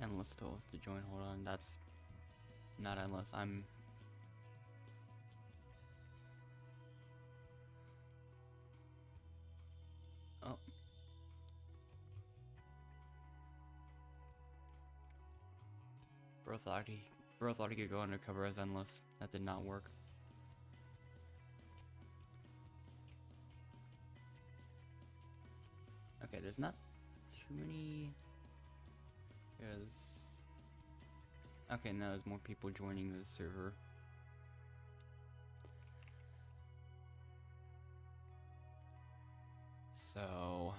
Endless tools to join. Hold on, that's not endless. Oh. Bro thought he could go undercover as endless. That did not work. Okay, there's not too many. Okay, now there's more people joining the server. So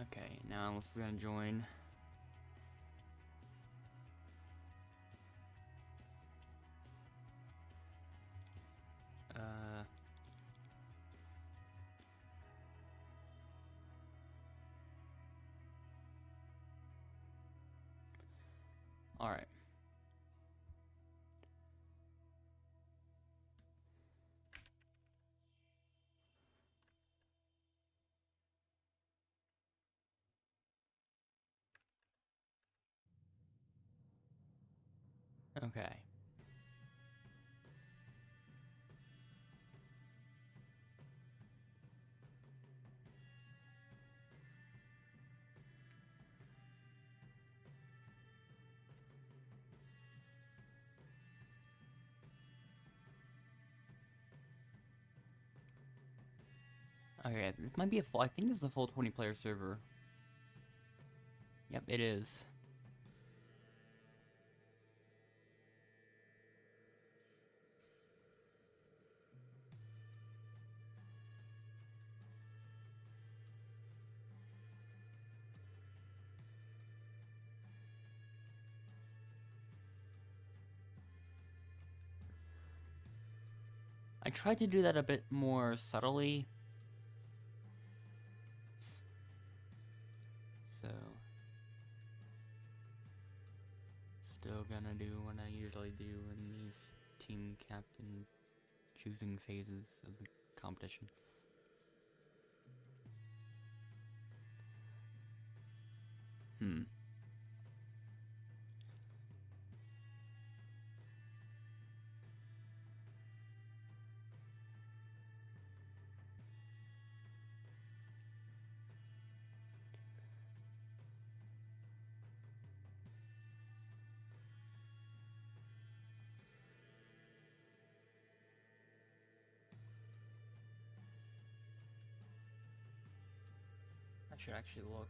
okay, now Endless is gonna join. Alright. Okay. Okay, this might be a full. I think this is a full 20-player server. Yep, it is. I tried to do that a bit more subtly. So, still gonna do what I usually do in these team captain choosing phases of the competition. I should actually look.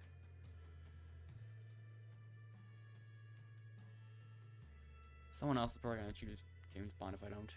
Someone else is probably gonna choose James Bond if I don't.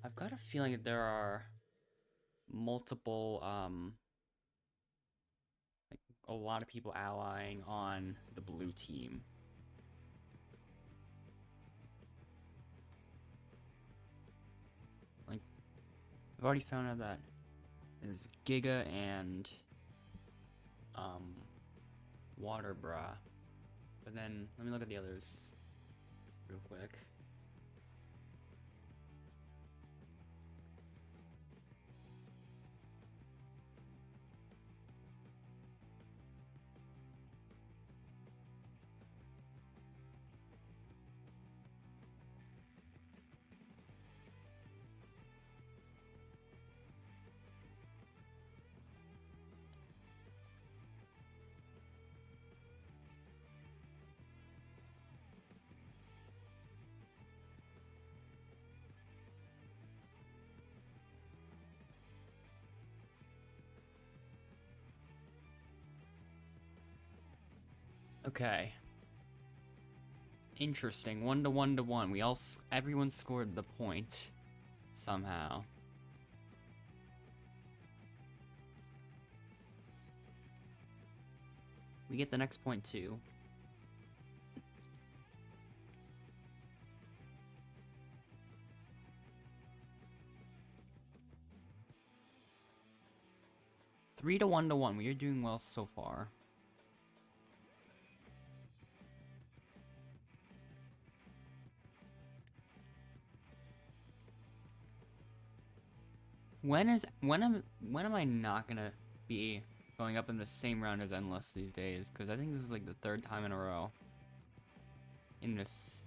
I've got a feeling that there are multiple, like a lot of people allying on the blue team. Like, I've already found out that there's Giga and, Waterbra. But then, let me look at the others real quick. Okay. Interesting. 1 to 1 to 1. Everyone scored the point somehow. We get the next point too. Three to 1 to 1. We are doing well so far. When am I not gonna be going up in the same round as Endless these days? Because I think this is like the 3rd time in a row in this.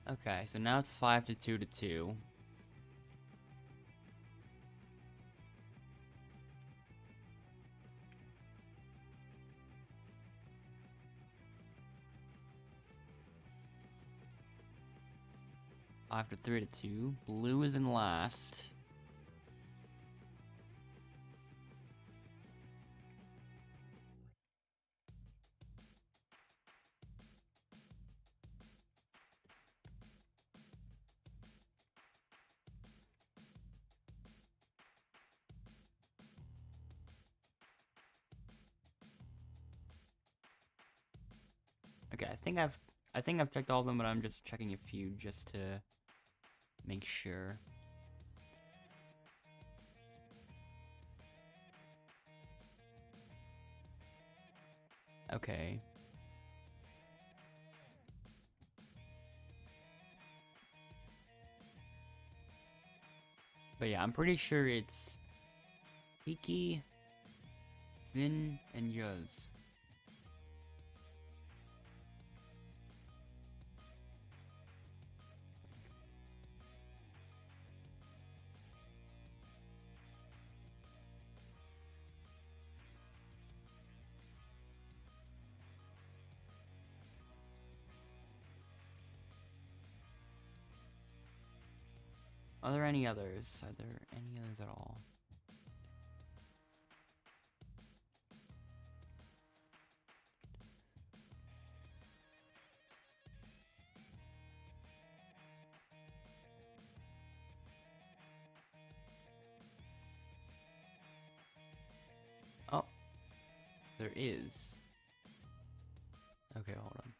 Okay, so now it's 5 to 2 to 2. Five to 3 to 2. Blue is in last. Okay, I think I've checked all of them, but I'm just checking a few just to make sure. Okay. But yeah, I'm pretty sure it's Iki, Zin, and Yuz. Are there any others? Are there any others at all? Oh, there is. Okay, hold on.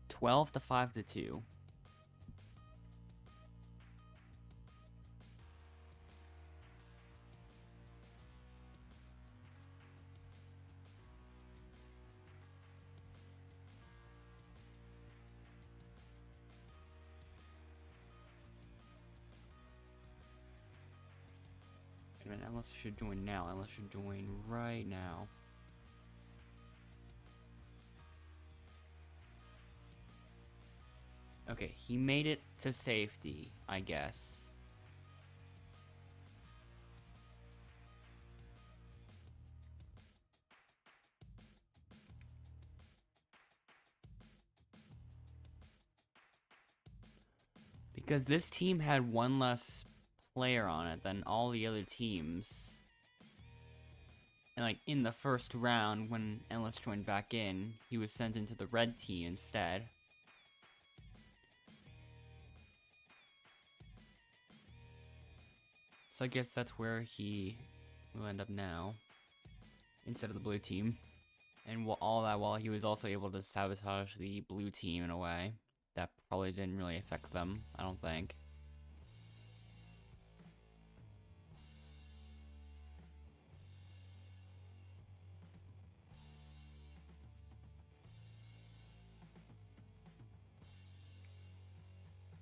12 to 5 to 2. Wait a minute, Ellis should join now. Ellis should join right now. Okay, he made it to safety, I guess. Because this team had one less player on it than all the other teams. And like in the first round, when Ellis joined back in, he was sent into the red team instead. So I guess that's where he will end up now, instead of the blue team. And all that while he was also able to sabotage the blue team in a way that probably didn't really affect them, I don't think.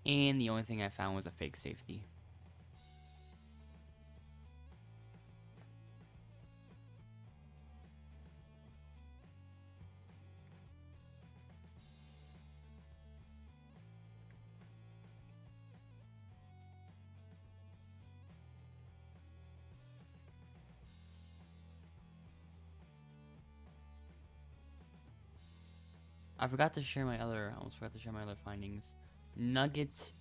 And the only thing I found was a fake safety. I almost forgot to share my other findings. Nugget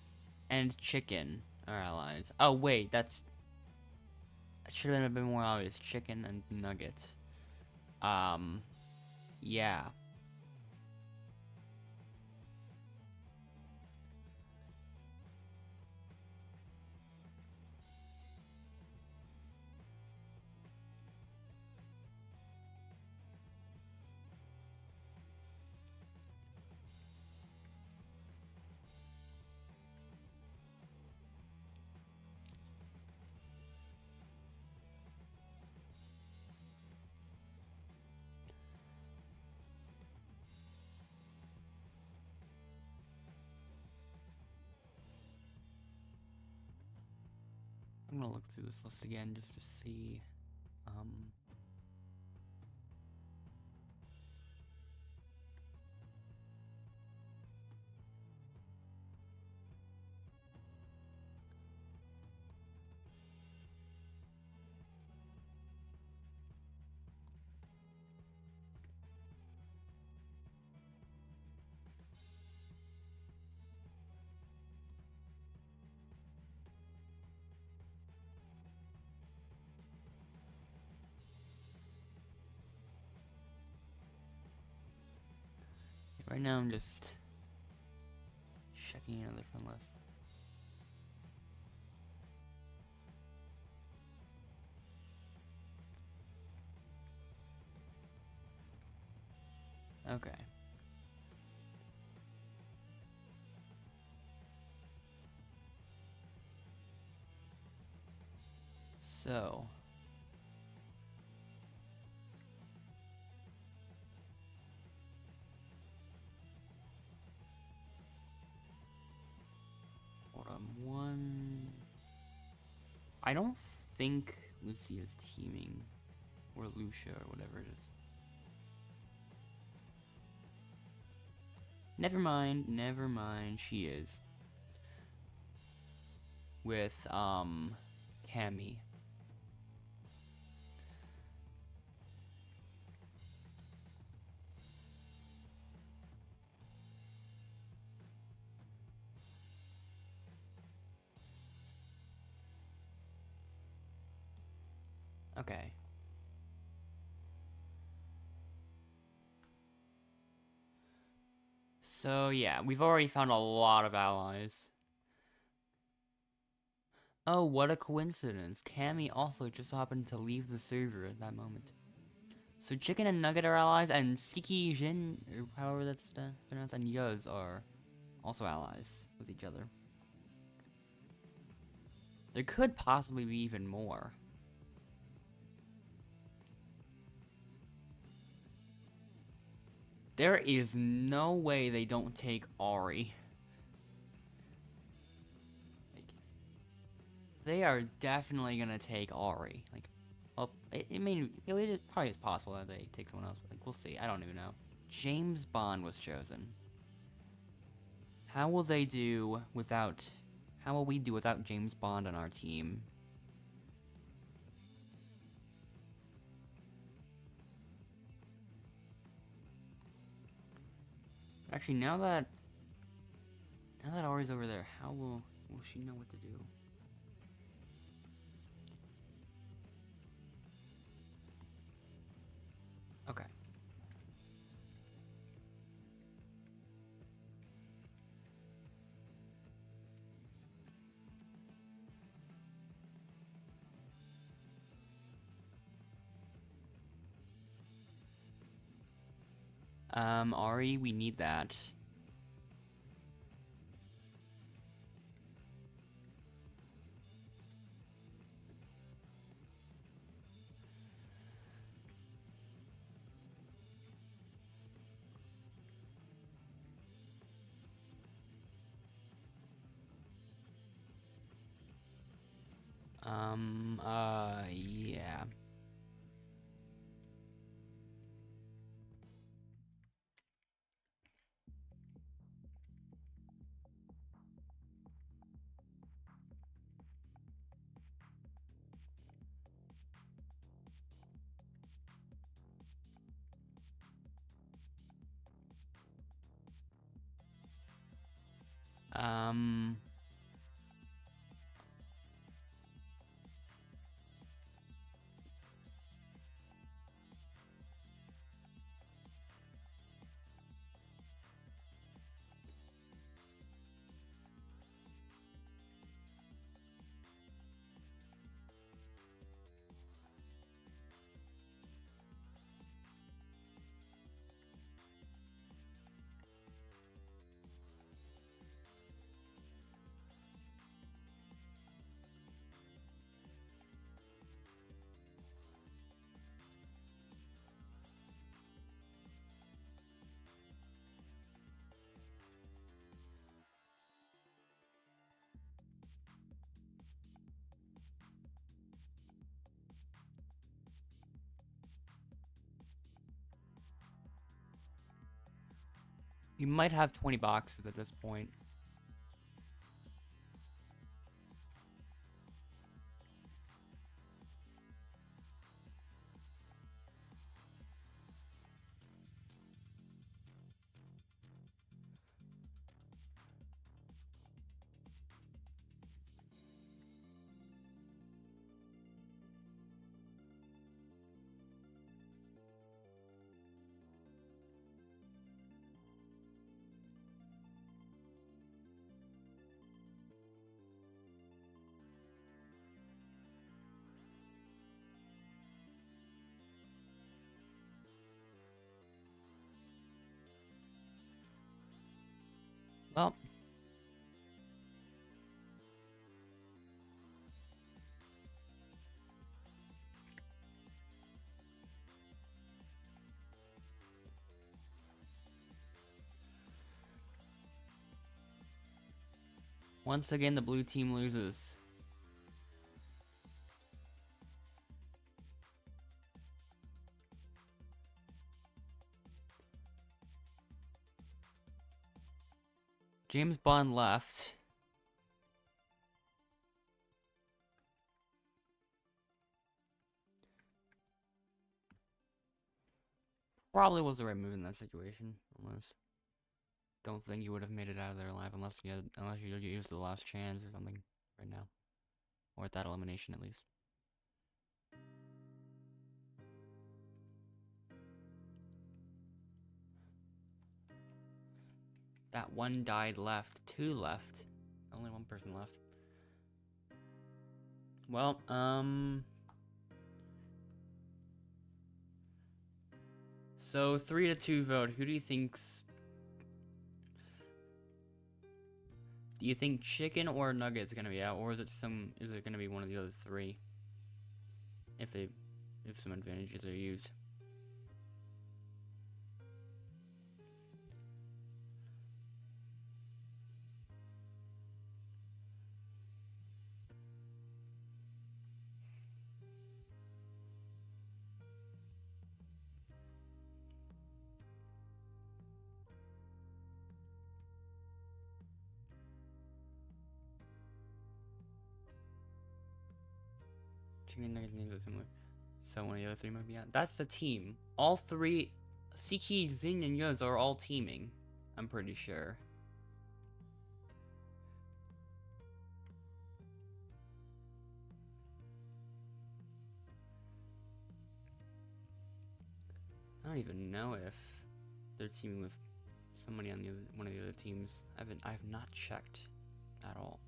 and chicken are allies. Oh wait, that should have been more obvious. Chicken and nugget. Yeah. I'm gonna look through this list again just to see. Right now I'm just checking another friend list. Okay. So. Hold on one. I don't think Lucy is teaming. Or Lucia or whatever it is. Never mind, she is. With, Cammy. Okay. So, yeah, we've already found a lot of allies. Oh, what a coincidence. Cammy also just so happened to leave the server at that moment. So Chicken and Nugget are allies, and Siki Jin, or however that's pronounced, and Yuz are also allies with each other. There could possibly be even more. There is no way they don't take Ari. Like, they are definitely gonna take Ari. Like, well, it probably is possible that they take someone else, but like, we'll see. I don't even know. James Bond was chosen. How will they do without... How will we do without James Bond on our team? Actually, now that Ari's over there, how will she know what to do? Okay. Ari, we need that. Yeah. Um, we might have 20 boxes at this point. Well, once again, the blue team loses. James Bond left. Probably was the right move in that situation. Almost. Don't think you would have made it out of there alive unless you used the last chance or something right now, or at that elimination at least. That one died left. 2 left. Only 1 person left. Well, so 3-2 vote. Who do you think's... Do you think chicken or nugget's gonna be out, or is it gonna be one of the other 3? If some advantages are used. Chicken nuggets names are similar. So one of the other 3 might be out. That's the team. All 3 Siki, Xin, and Yuz are all teaming. I'm pretty sure. I don't even know if they're teaming with somebody on one of the other teams. I have not checked at all.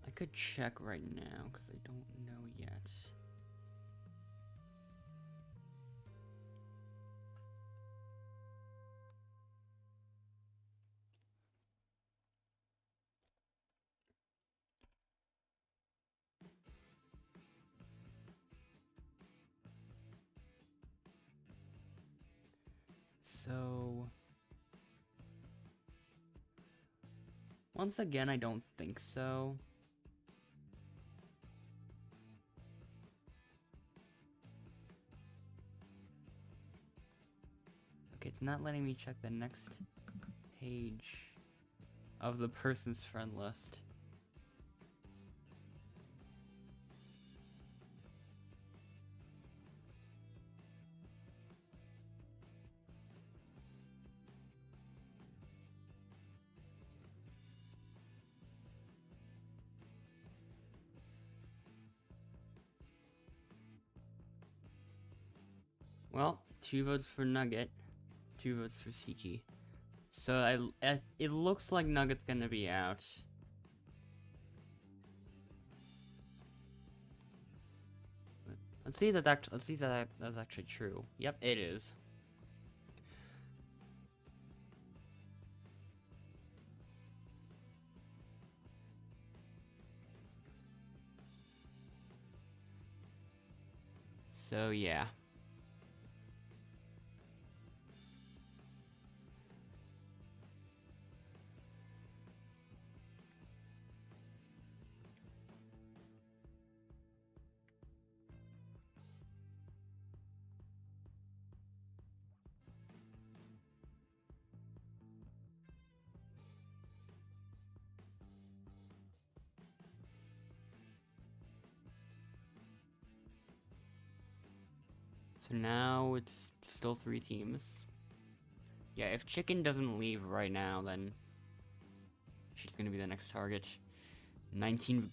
I could check right now because I don't know yet. So once again, I don't think so. Okay, it's not letting me check the next page of the person's friend list. Well, 2 votes for Nugget, 2 votes for Siki. So it looks like Nugget's gonna be out. Let's see if that's actually true. Yep, it is. So yeah. So now it's still 3 teams. Yeah, if Chicken doesn't leave right now, then she's gonna be the next target. 19.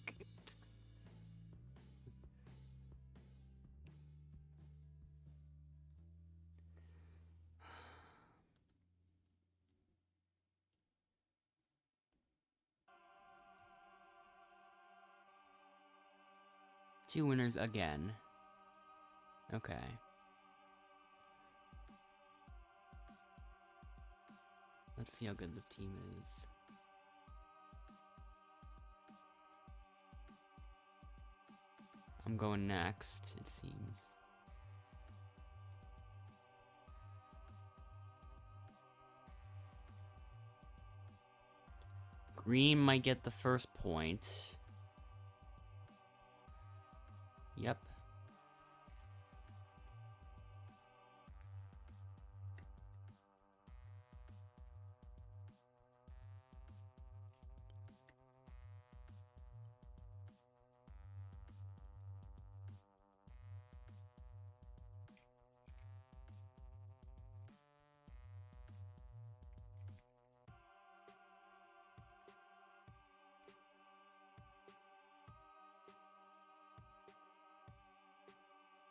Two winners again. Okay. Let's see how good this team is. I'm going next, it seems. Green might get the first point. Yep.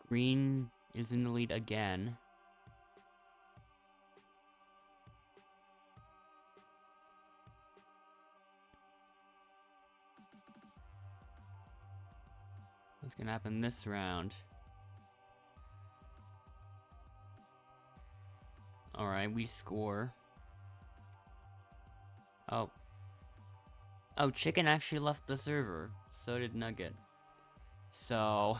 Green is in the lead again. What's gonna happen this round? Alright, we score. Oh. Oh, Chicken actually left the server. So did Nugget. So...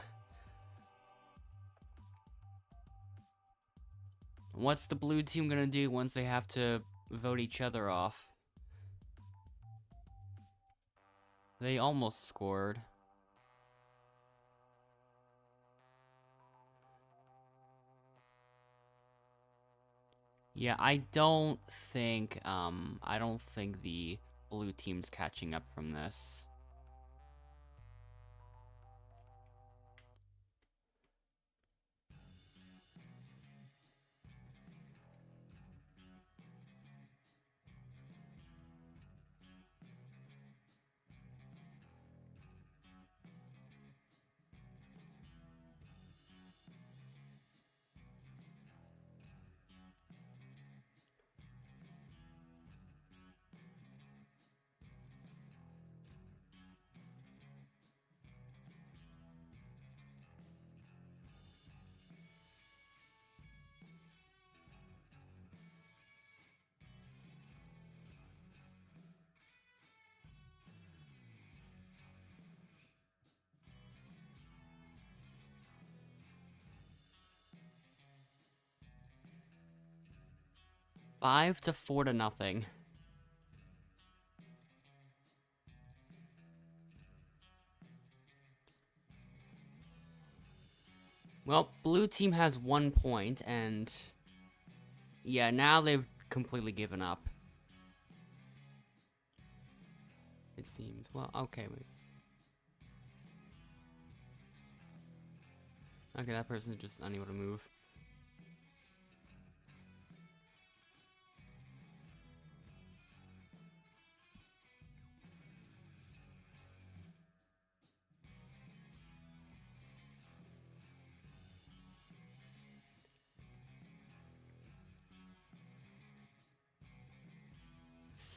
what's the blue team gonna do once they have to vote each other off? They almost scored. Yeah, I don't think the blue team's catching up from this. Five to 4 to nothing. Well, blue team has 1 point, and yeah, now they've completely given up. It seems. Well, okay, wait. Okay, that person's just unable to move.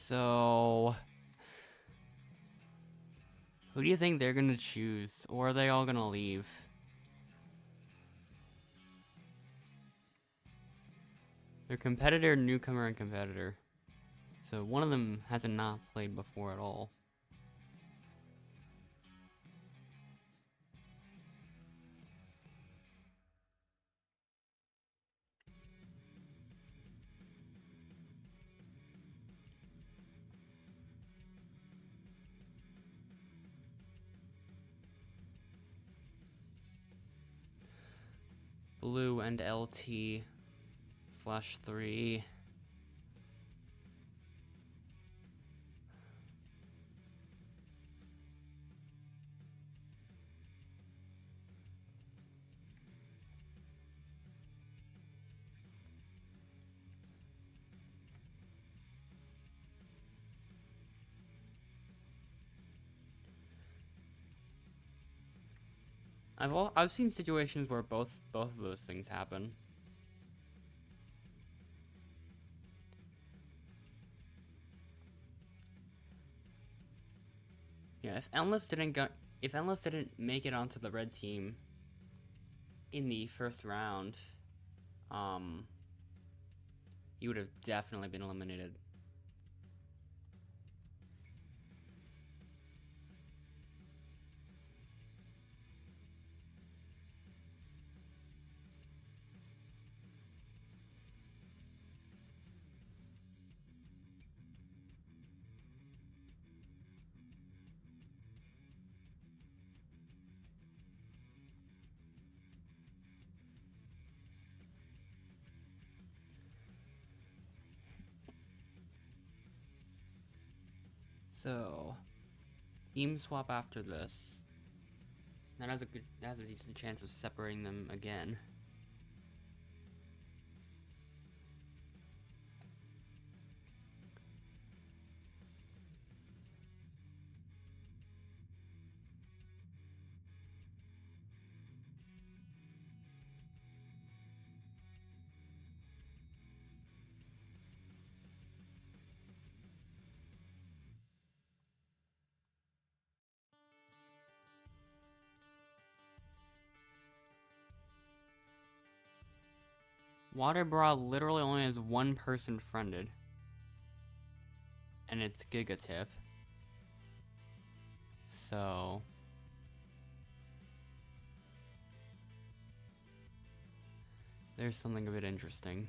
So, who do you think they're gonna choose? Or are they all gonna leave? They're competitor, newcomer, and competitor. So one of them hasn't not played before at all. Blue and LT/3. I've seen situations where both of those things happen. Yeah, if Endless didn't make it onto the red team in the first round, he would have definitely been eliminated. So, team swap after this. That has a decent chance of separating them again. Water Bra literally only has one person friended. And it's Gigatip. So, there's something a bit interesting.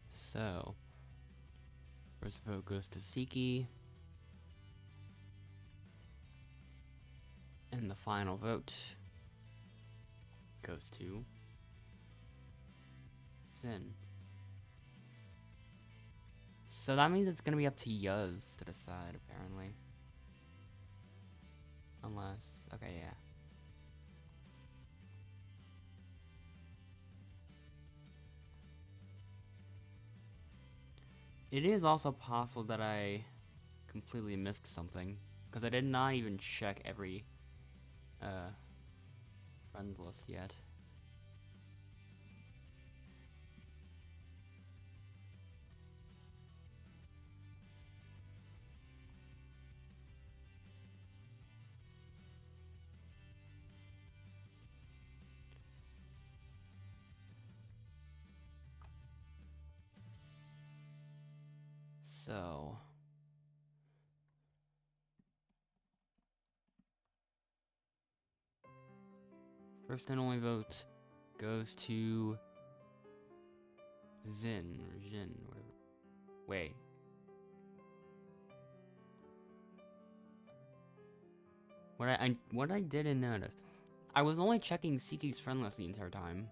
So, first vote goes to Siki. And the final vote goes to Zin. So that means it's gonna be up to Yuz to decide, apparently. Unless, okay, yeah. It is also possible that I completely missed something, because I did not even check every friends list yet. So, first and only vote goes to Zin, or Jin, whatever. Wait. What I didn't notice. I was only checking Siki's friend list the entire time.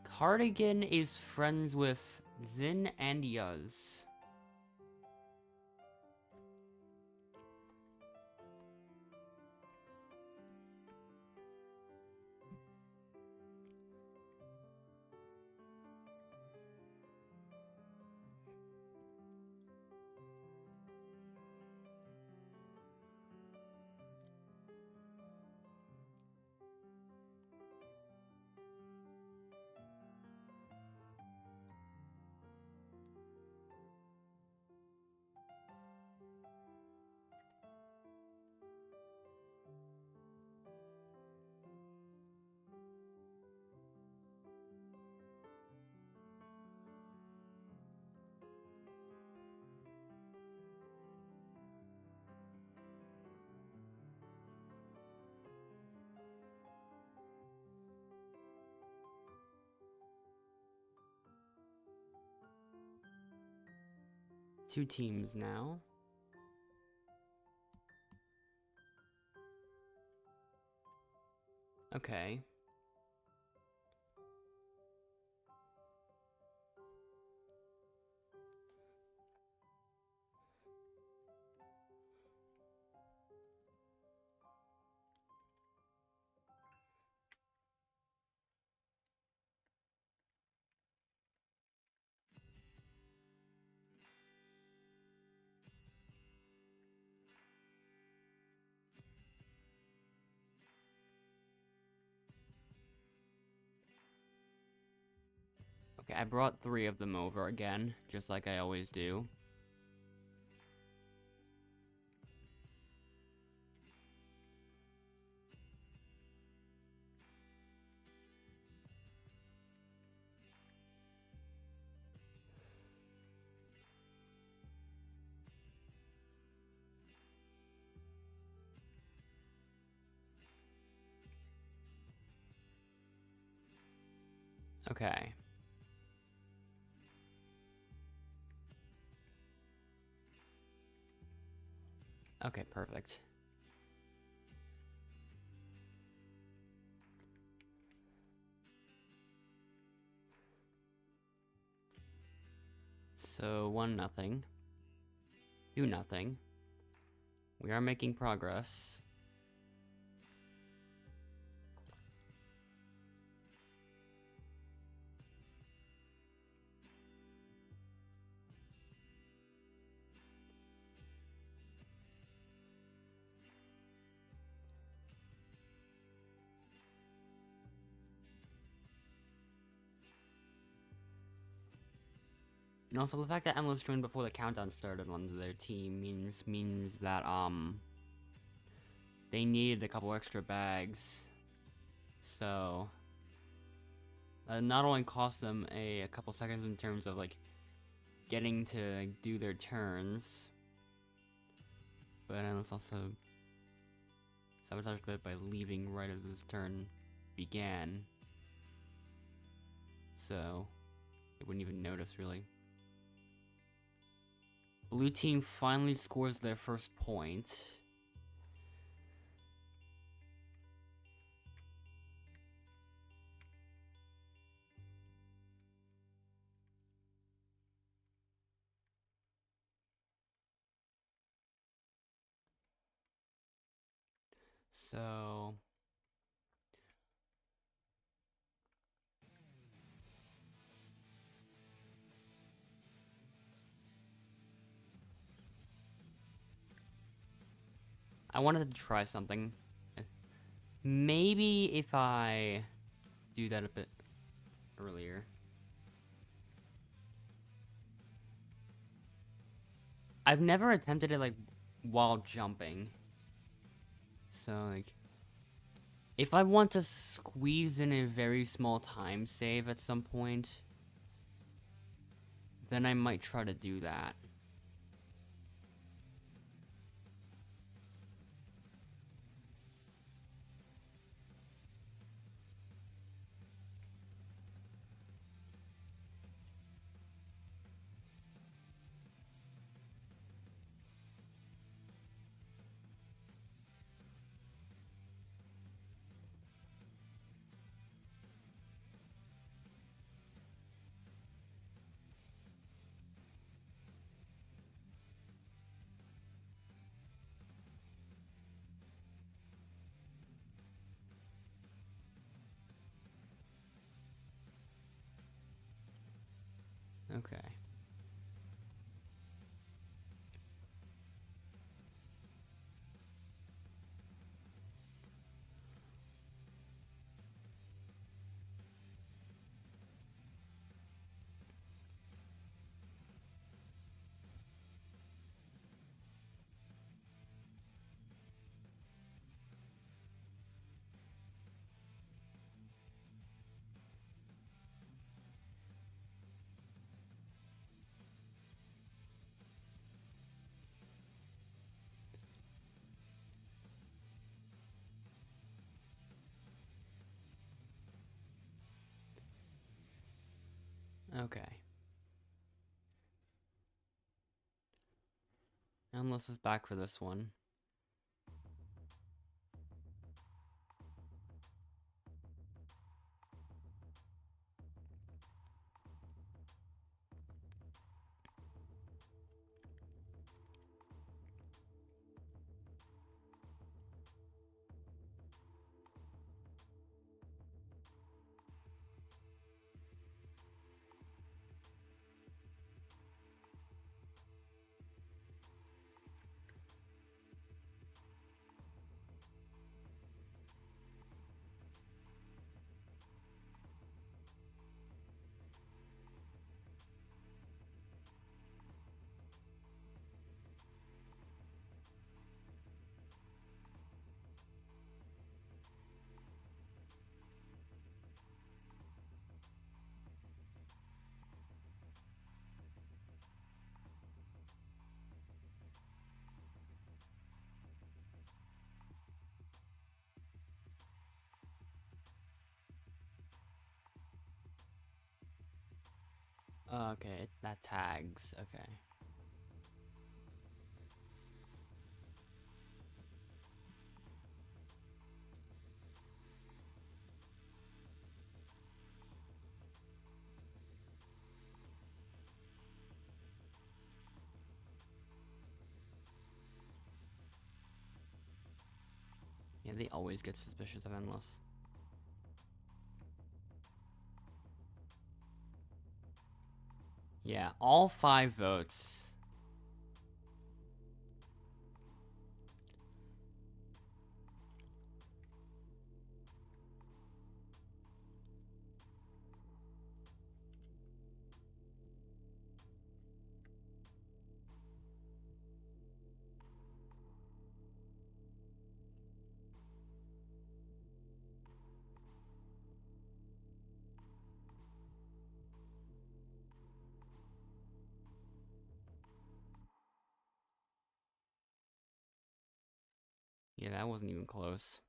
Cardigan is friends with Zin and Yuz. 2 teams now. Okay. Okay, I brought 3 of them over again, just like I always do. Okay. Okay, perfect. So 1-0. 2-0. We are making progress. And also the fact that Endless joined before the countdown started on their team means that they needed a couple extra bags. So not only cost them a couple seconds in terms of like getting to do their turns, but Endless also sabotaged a bit by leaving right as his turn began. So they wouldn't even notice really. Blue team finally scores their first point. So I wanted to try something. Maybe if I do that a bit earlier. I've never attempted it like while jumping. So like if I want to squeeze in a very small time save at some point, then I might try to do that. Okay. Okay. Endless is back for this one. Okay, that tags. Okay. Yeah, they always get suspicious of Endless. Yeah, all 5 votes. Yeah, that wasn't even close.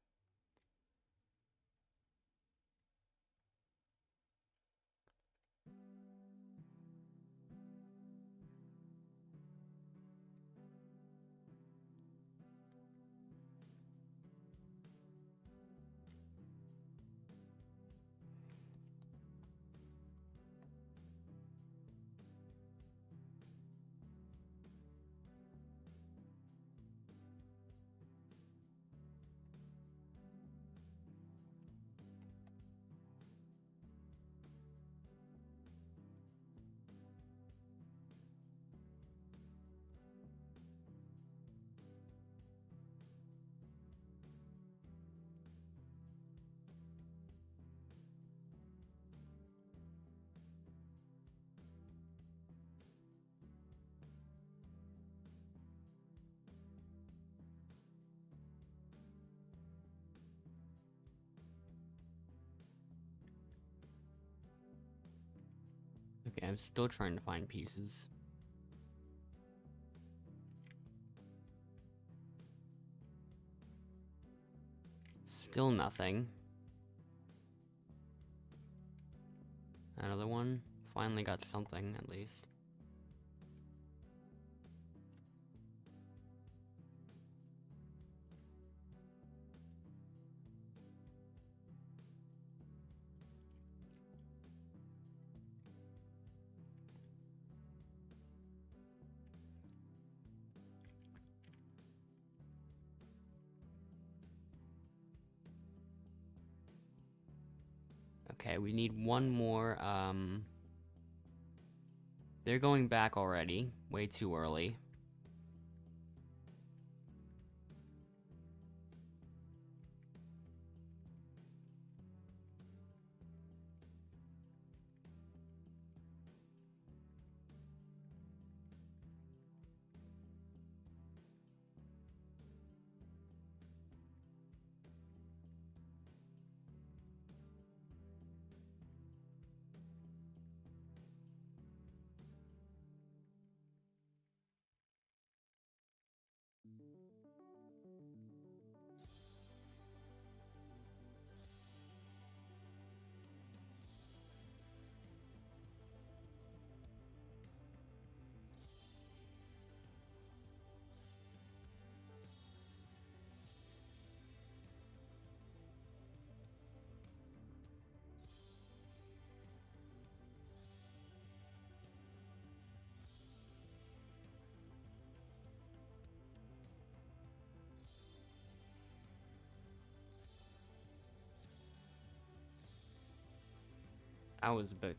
Okay, I'm still trying to find pieces. Still nothing. Another one. Finally got something, at least. Okay, we need one more, They're going back already. Way too early.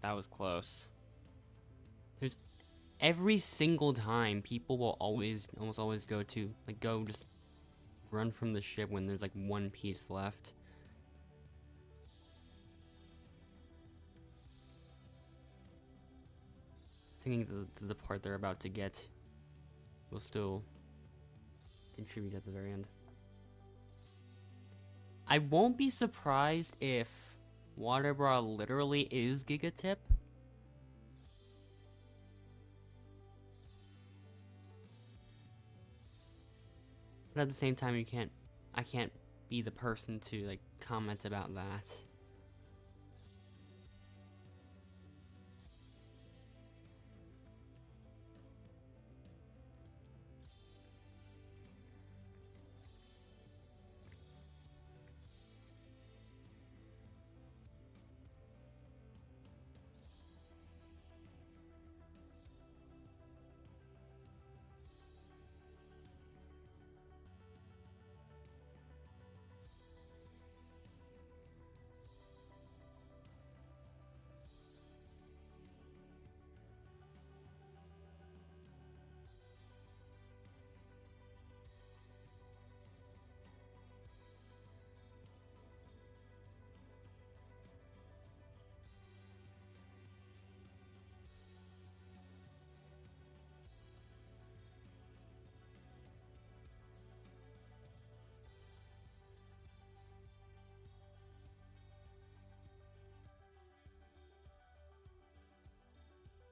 That was close. There's every single time people will almost always go just run from the ship when there's like one piece left. Thinking the part they're about to get will still contribute at the very end. I won't be surprised if Water Bra literally is Gigatip. But at the same time, I can't be the person to like comment about that.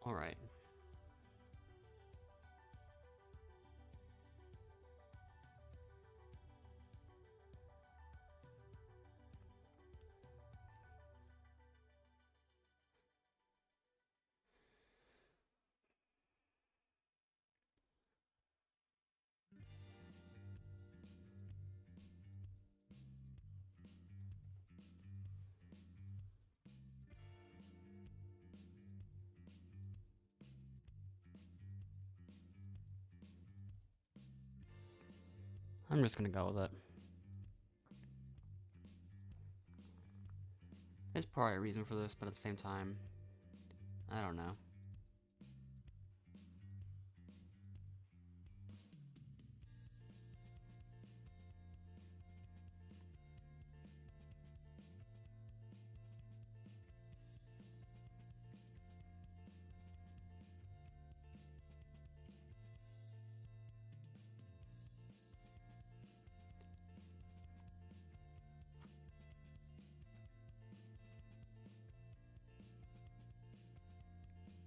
All right. I'm just gonna go with it. There's probably a reason for this, but at the same time, I don't know.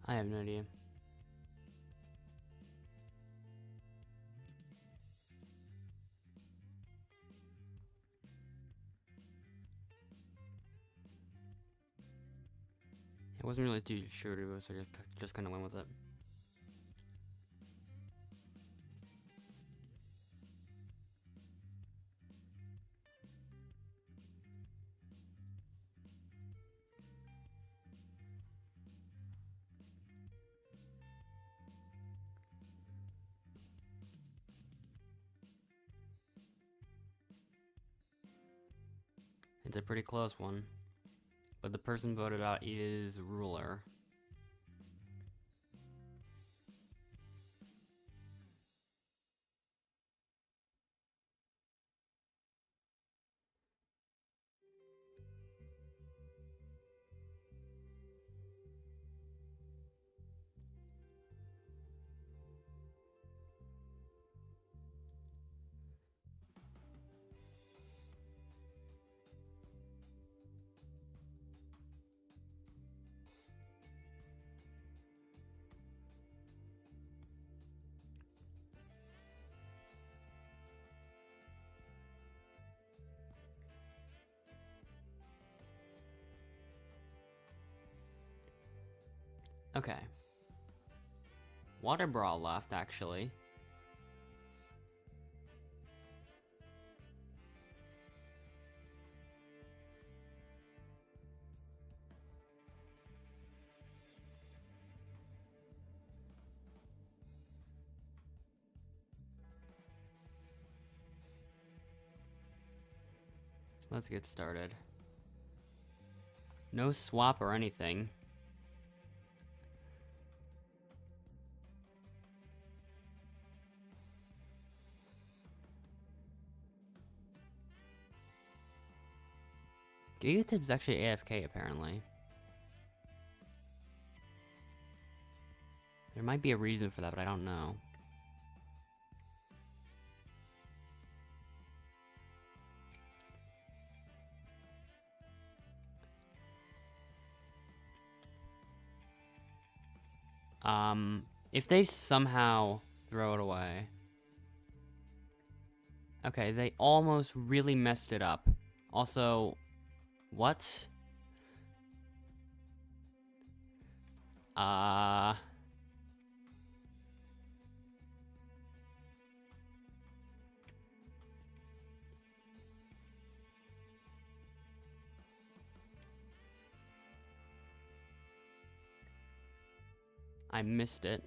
I have no idea. I wasn't really too sure to go, so just kind of went with it. It's a pretty close one, but the person voted out is Ruler. Okay. Water Bra left, actually. Let's get started. No swap or anything. Gigatip's actually AFK, apparently. There might be a reason for that, but I don't know. If they somehow throw it away... Okay, they almost really messed it up. Also, what? I missed it.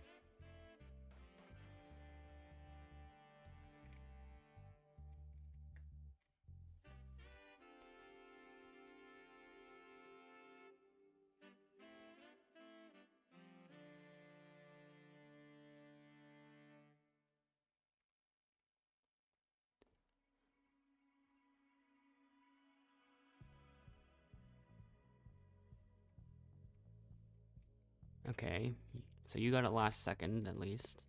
Okay, so you got it last second, at least.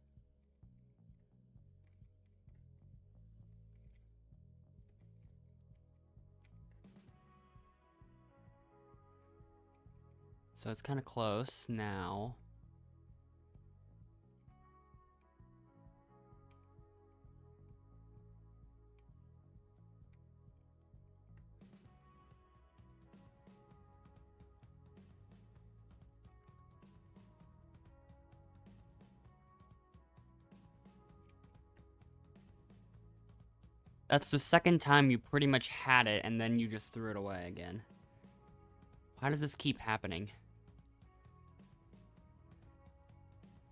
So it's kind of close now. That's the second time you pretty much had it, and then you just threw it away again. Why does this keep happening?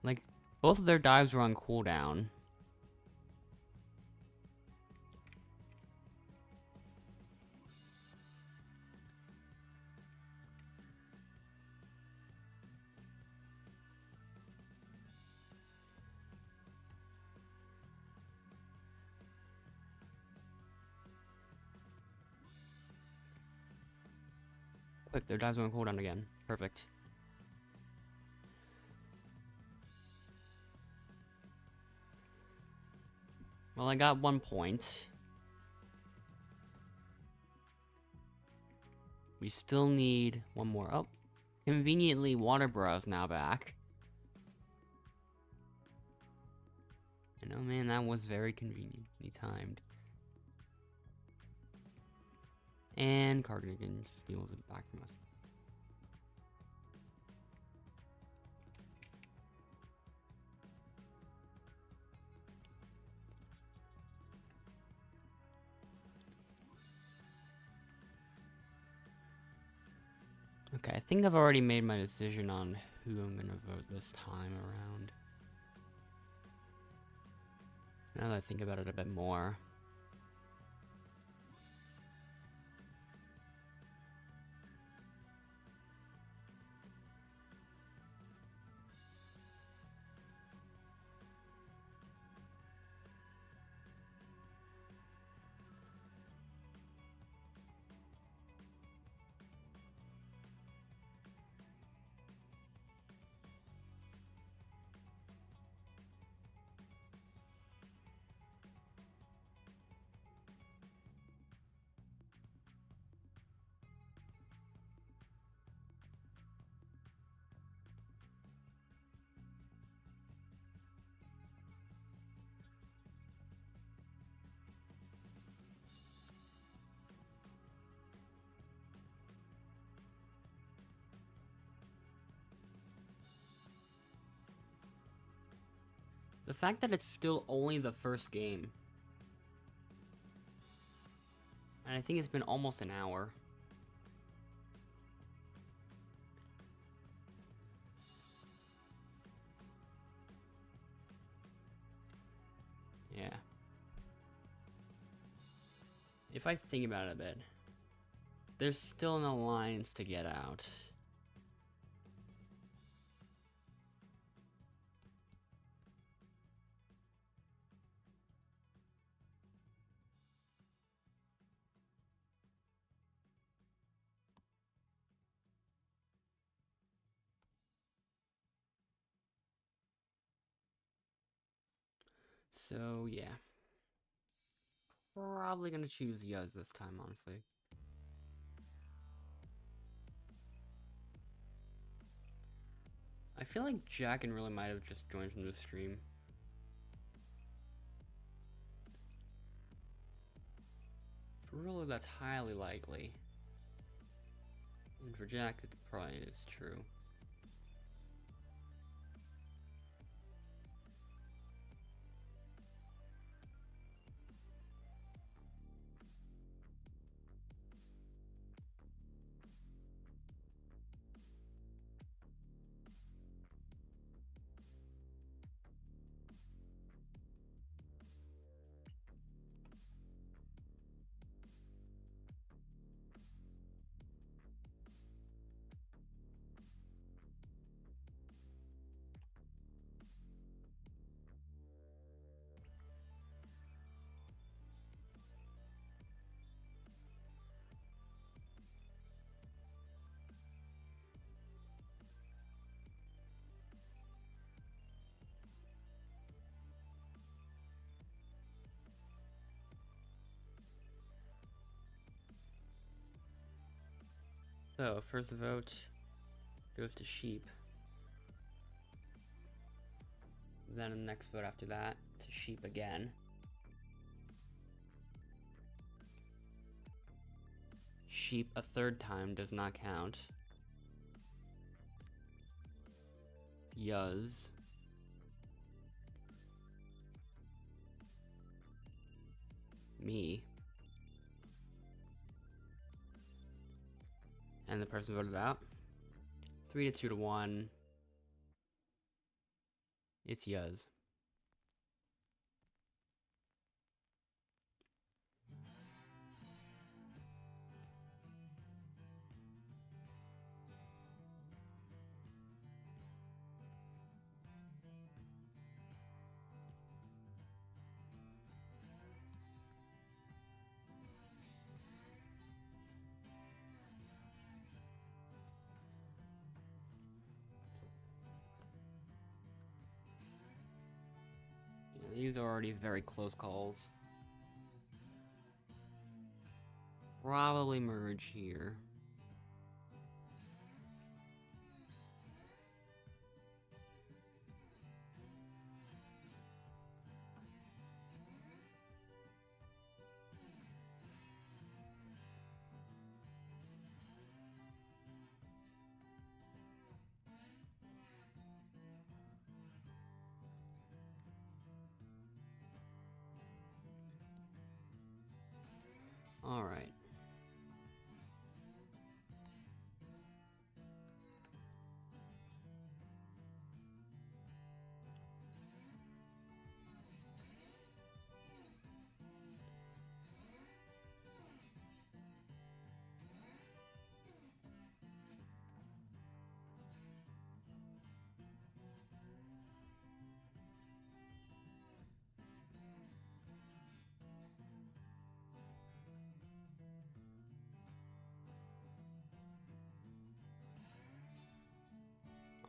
Like, both of their dives were on cooldown. Quick, their dives were on cooldown again. Perfect. Well, I got 1 point. We still need one more. Oh, conveniently, Waterborough's now back. You know, man, that was very conveniently timed. And Cardigan steals it back from us. Okay, I think I've already made my decision on who I'm gonna vote this time around. Now that I think about it a bit more. The fact that it's still only the first game. And I think it's been almost an hour. Yeah. If I think about it a bit, there's still an alliance to get out. So, yeah. Probably gonna choose Yuz this time, honestly. I feel like Jacken really might have just joined from the stream. For Rulu, that's highly likely. And for Jack, it probably is true. So, first vote goes to Sheep. Then the next vote after that to Sheep again. Sheep a third time does not count. Yuz. Me. And the person voted out. 3 to 2 to 1. It's Yuz. These are already very close calls. Probably merge here. Alright.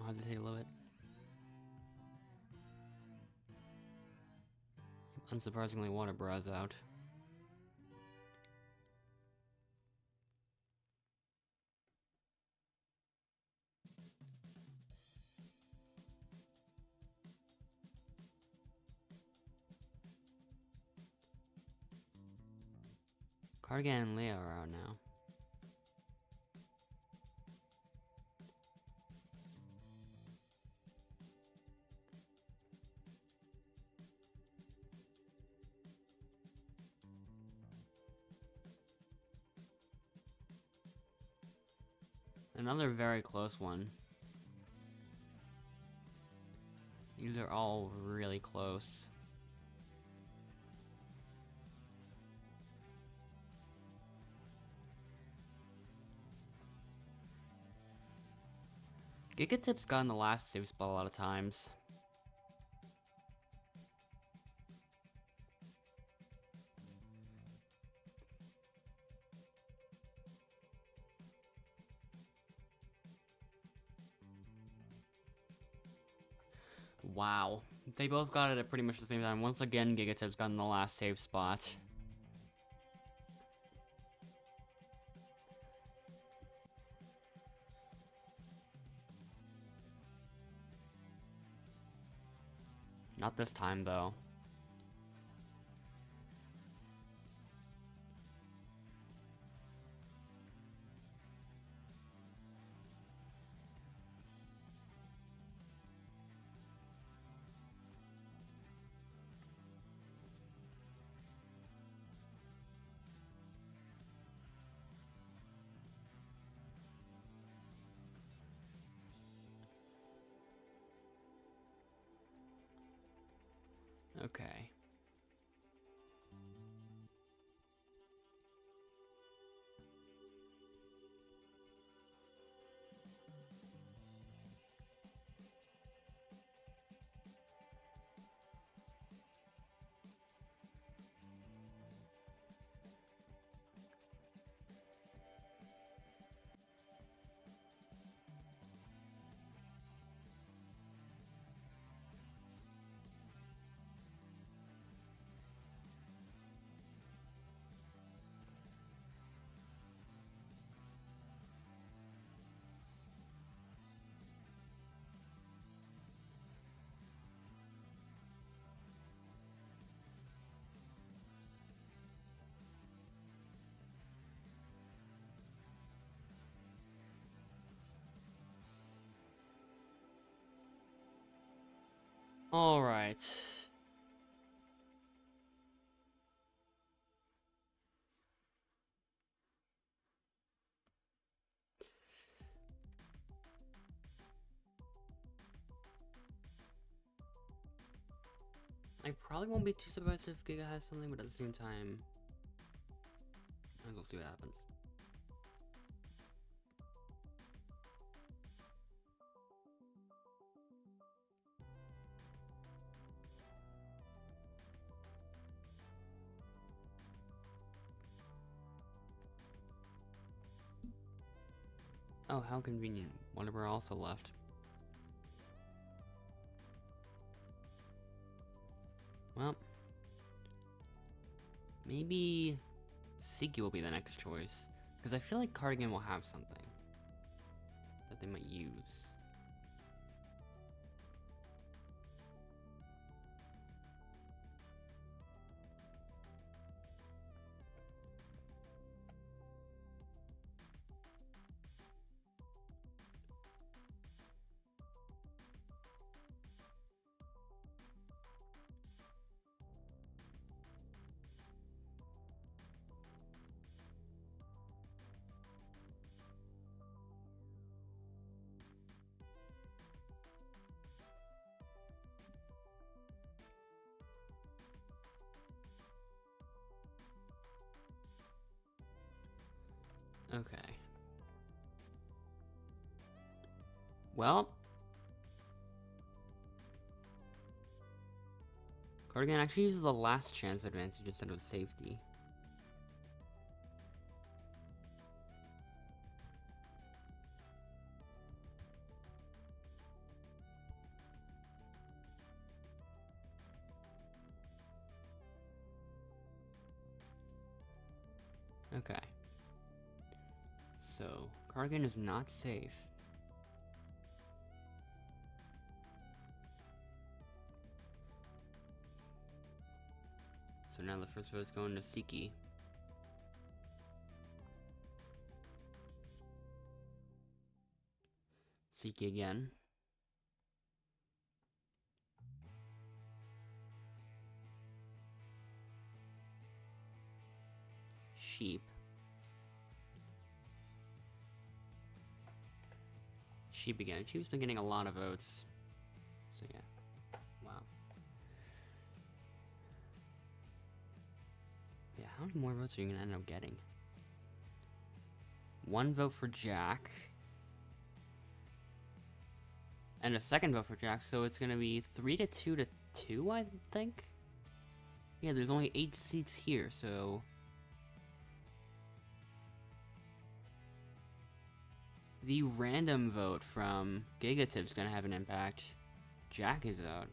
I'll hesitate a little bit. Unsurprisingly, water bras out. Cardigan and Leia are out now. Another very close one. These are all really close. Gigatip's gotten the last safe spot a lot of times. Wow. They both got it at pretty much the same time. Once again, Gigatip's gotten the last save spot. Not this time, though. Okay. All right. I probably won't be too surprised if Giga has something, but at the same time, might as well see what happens. Oh, how convenient. Wonderbar also left. Well, maybe Siki will be the next choice, because I feel like Cardigan will have something that they might use. Okay. Well, Cardigan actually uses the last chance advantage instead of safety. Okay. So, Cardigan is not safe. So now the first vote is going to Siki. Siki again. Sheep. Sheep again. Sheep's been getting a lot of votes. So yeah. Wow. Yeah, how many more votes are you gonna end up getting? 1 vote for Jack. And a second vote for Jack, so it's gonna be 3 to 2 to 2, I think? Yeah, there's only 8 seats here, so... The random vote from Gigatip's gonna have an impact. Jack is out.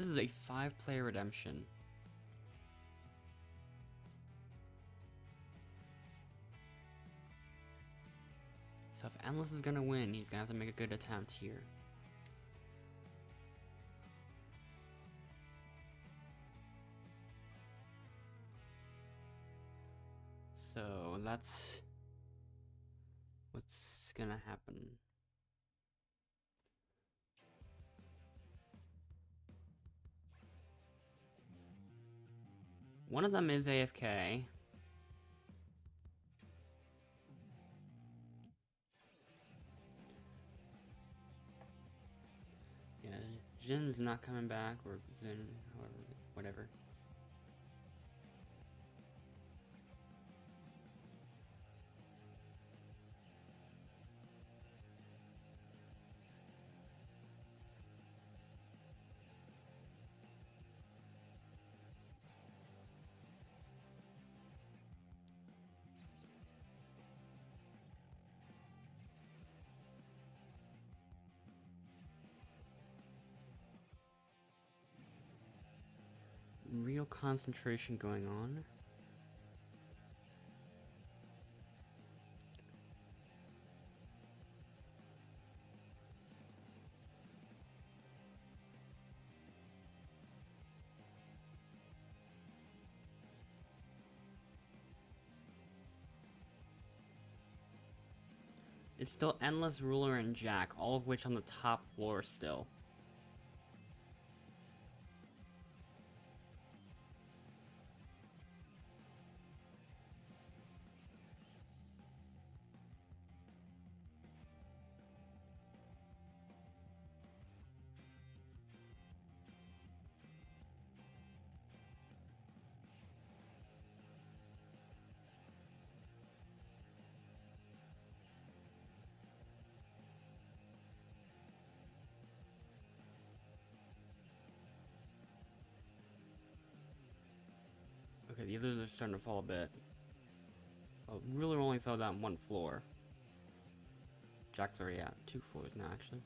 This is a 5-player redemption. So if Endless is gonna win, he's gonna have to make a good attempt here. So that's what's gonna happen. One of them is AFK. Yeah, Jin's not coming back, or Zin, however, whatever. Real concentration going on. It's still Endless, Ruler, and Jack, all of which on the top floor still. Okay, the others are starting to fall a bit. Well, Ruler only fell down 1 floor. Jack's already at 2 floors now, actually.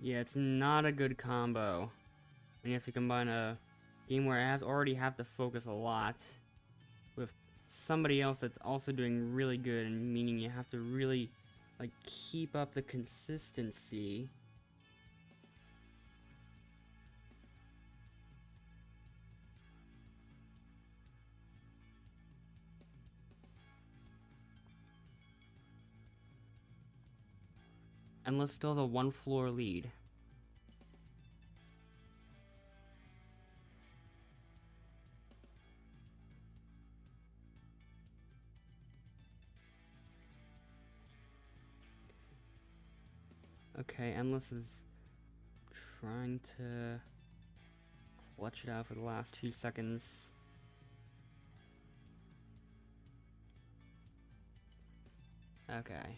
Yeah, it's not a good combo. And you have to combine a game where I already have to focus a lot with somebody else that's also doing really good, and meaning you have to really like keep up the consistency. Endless still has a 1 floor lead. Okay, Endless is trying to clutch it out for the last 2 seconds. Okay.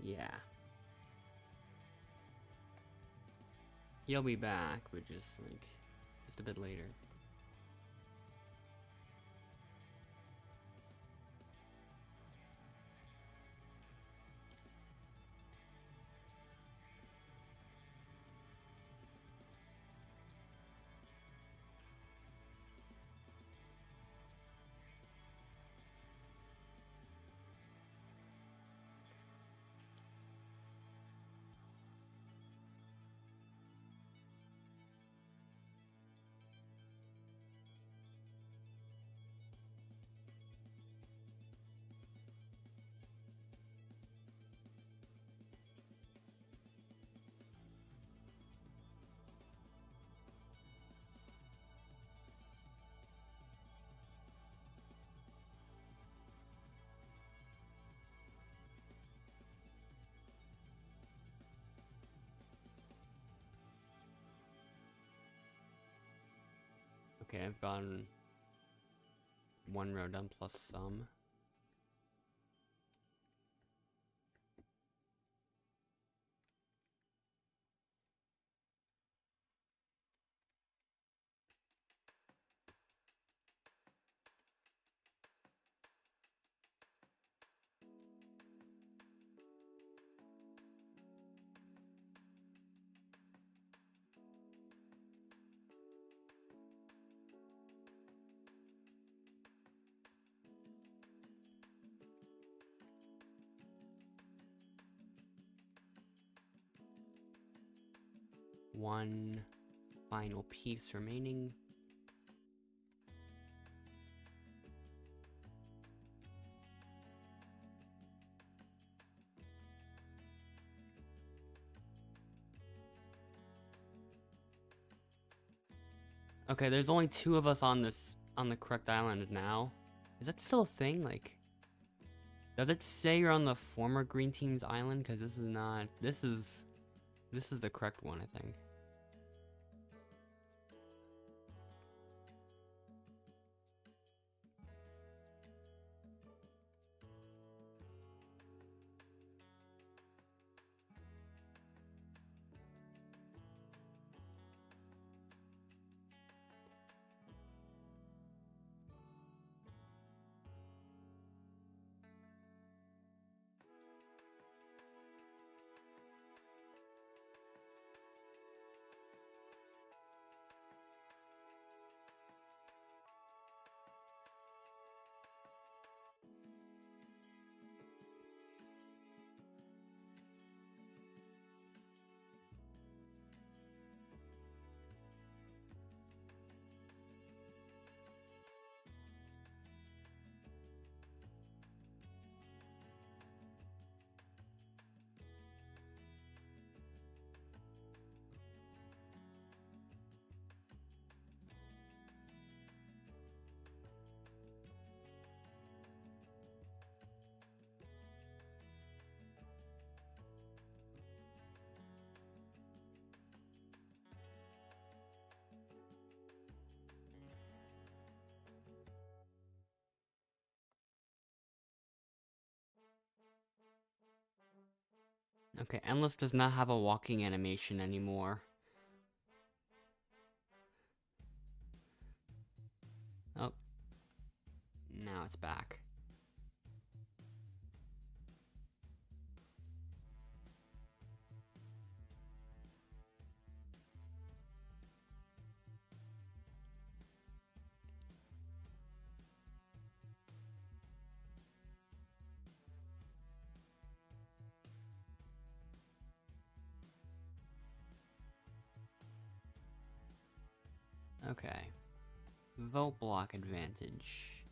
Yeah. He'll be back, but just a bit later. Okay, I've gotten 1 row done plus some. One final piece remaining. Okay, there's only 2 of us on the correct island now. Is that still a thing? Like, does it say you're on the former green team's island? Because this is not. This is the correct one, I think. Okay, Endless does not have a walking animation anymore. Oh. Now it's back. Okay. Vote block advantage.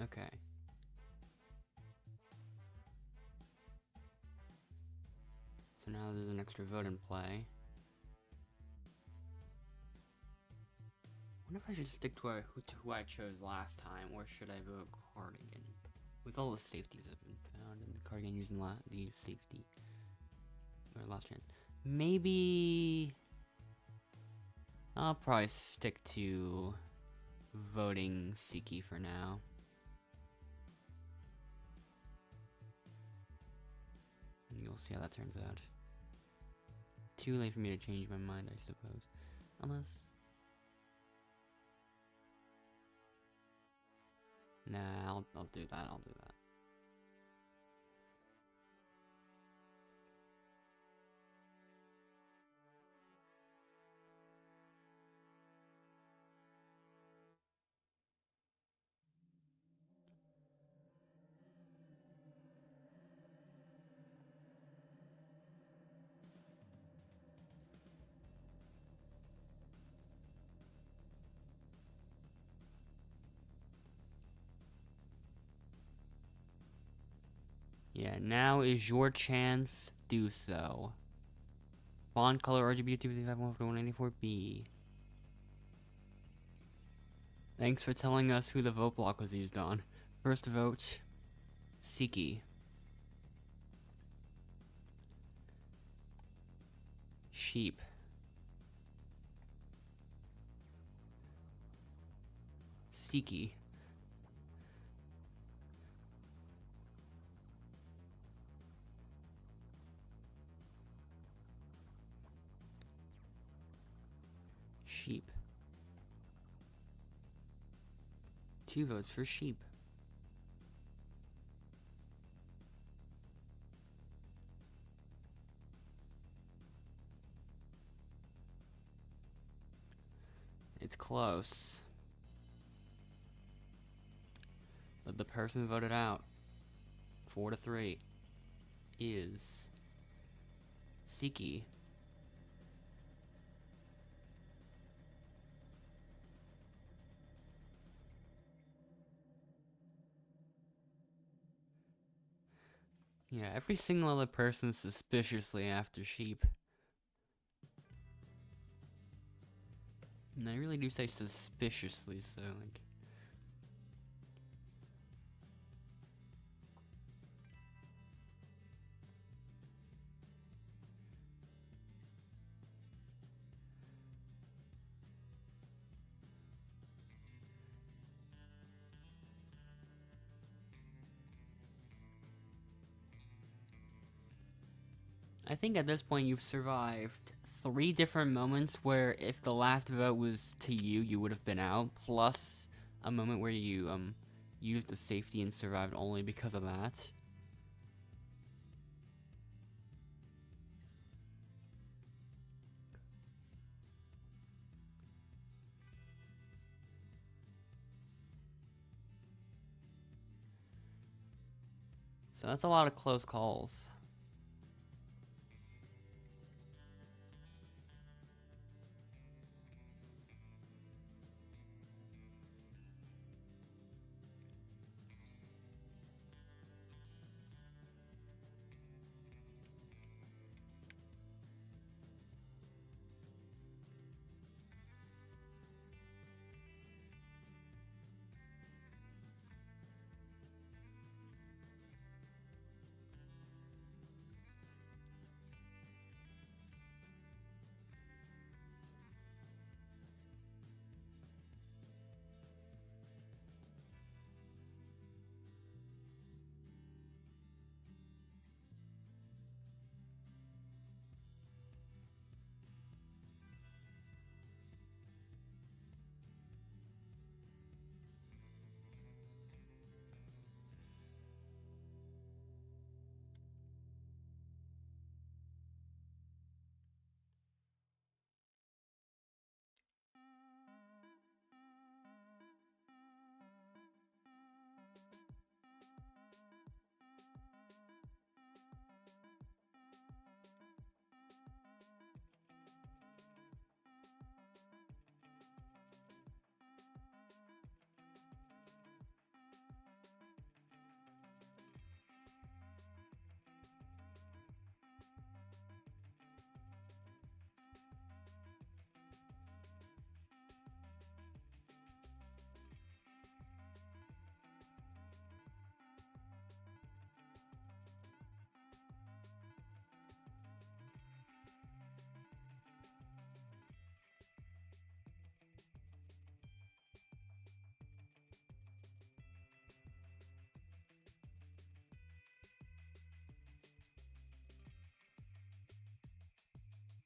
Okay. So now there's an extra vote in play. I wonder if I should stick to who I chose last time, or should I vote Cardigan? With all the safeties that have been found, and the Cardigan using the safety. Or last chance. Maybe I'll probably stick to voting Siki for now. And you'll see how that turns out. Too late for me to change my mind, I suppose. Unless... Nah, I'll do that, I'll do that. Yeah, now is your chance. Do so. Font color RGB 255.184B. Thanks for telling us who the vote block was used on. First vote, Siki. Sheep. Siki. Sheep. 2 votes for sheep. It's close. But the person voted out 4-3 is Siki. Yeah, every single other person suspiciously after sheep. And I really do say suspiciously, so like. I think at this point you've survived 3 different moments where if the last vote was to you, you would have been out, plus a moment where you used the safety and survived only because of that. So that's a lot of close calls.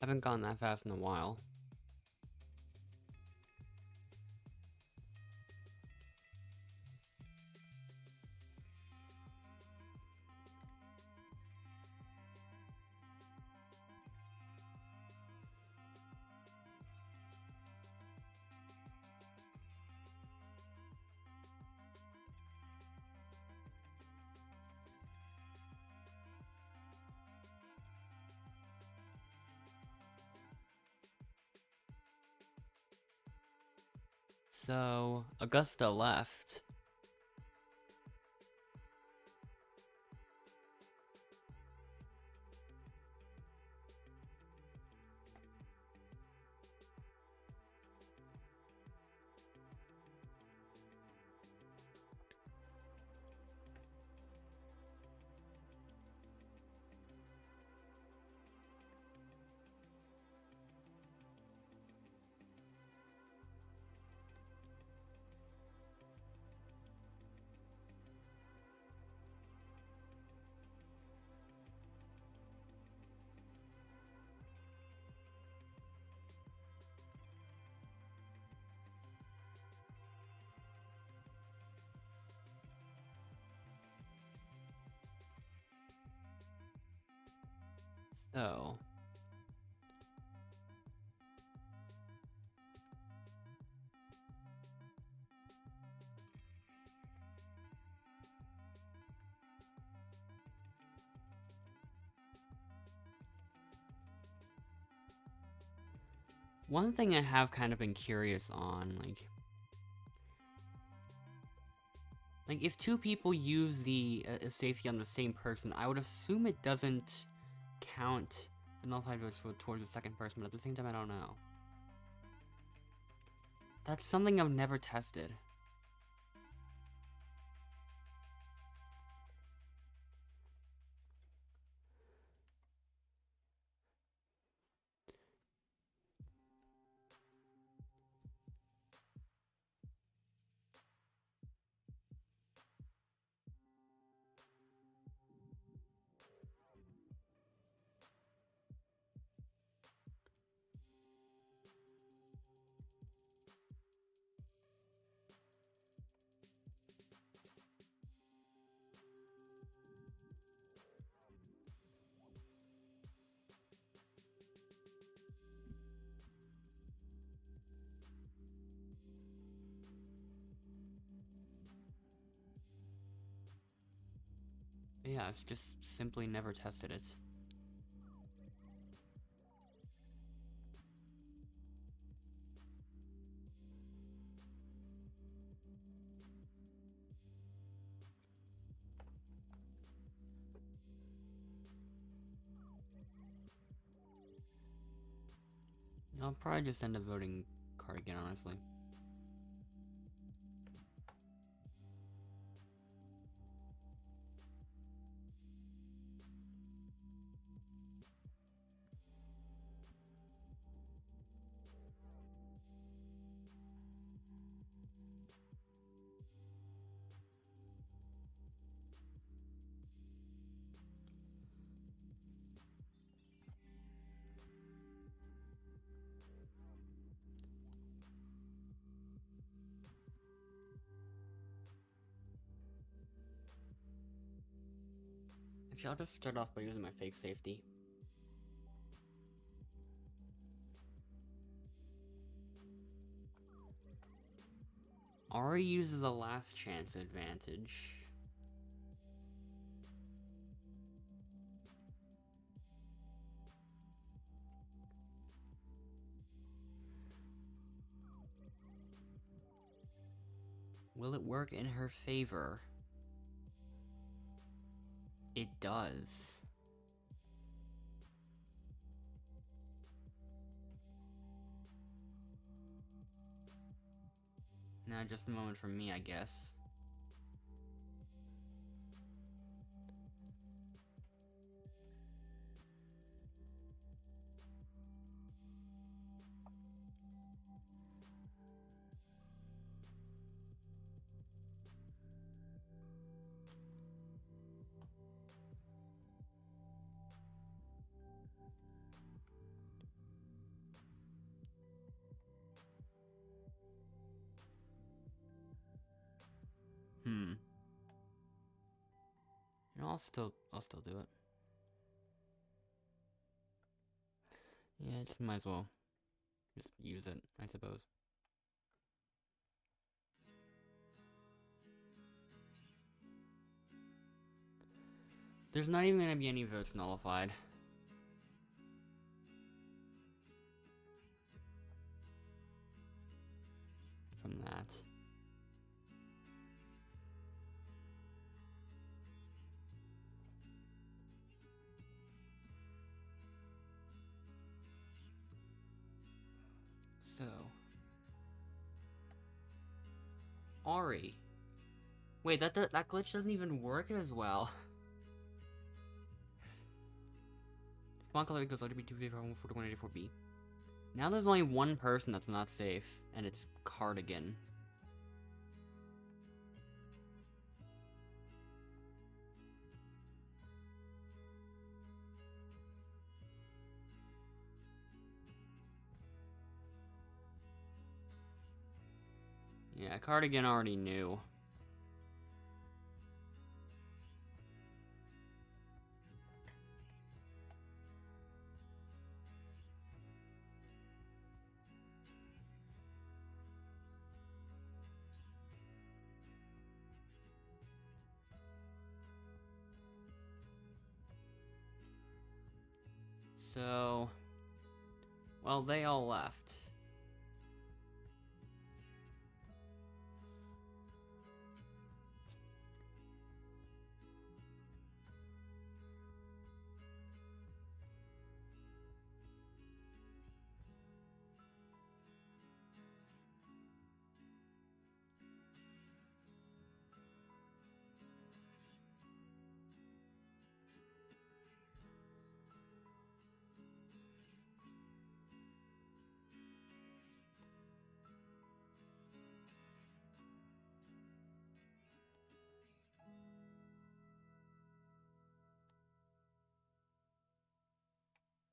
Haven't gone that fast in a while. So, Augusta left. So... One thing I have kind of been curious on, like if two people use the safety on the same person, I would assume it doesn't count the nullified votes towards the second person, but at the same time, I don't know. That's something I've never tested. Yeah, I've just simply never tested it. I'll probably just end up voting Cardigan, honestly. Actually, I'll just start off by using my fake safety. Ari uses a last chance advantage. Will it work in her favor? It does. Now, just a moment for me, I guess. No, I'll still do it. Yeah, just might as well just use it, I suppose. There's not even gonna be any votes nullified from that. So, Ari. Wait, that glitch doesn't even work as well. Font color goes to be 254-184B. Now there's only one person that's not safe, and it's Cardigan. Yeah, Cardigan already knew. So, well, they all left.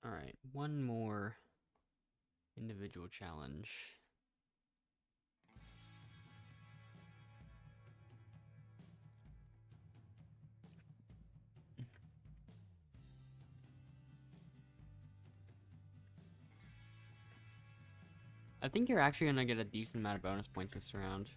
Alright, one more individual challenge. I think you're actually gonna get a decent amount of bonus points this round.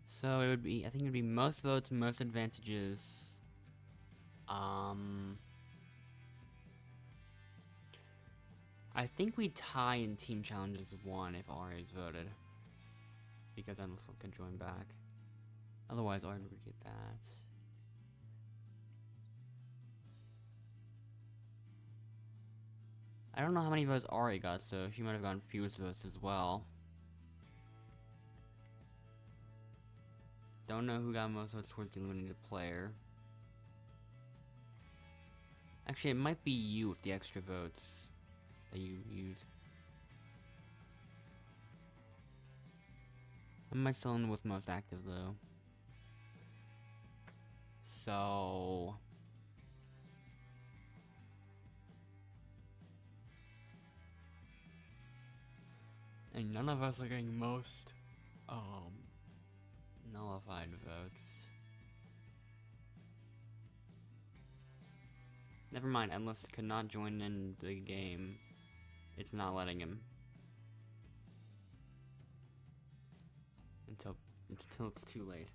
So it would be, I think it would be most votes, most advantages. I think we tie in team challenges 1 if RA is voted. Because then this one can join back. Otherwise, RA would get that. I don't know how many votes RA got, so she might have gotten fewest votes as well. Don't know who got most votes towards the eliminated player. Actually, it might be you with the extra votes that you use. I might still end with most active though. So and none of us are getting most nullified votes. Never mind, Endless could not join in the game. It's not letting him. Until it's too late.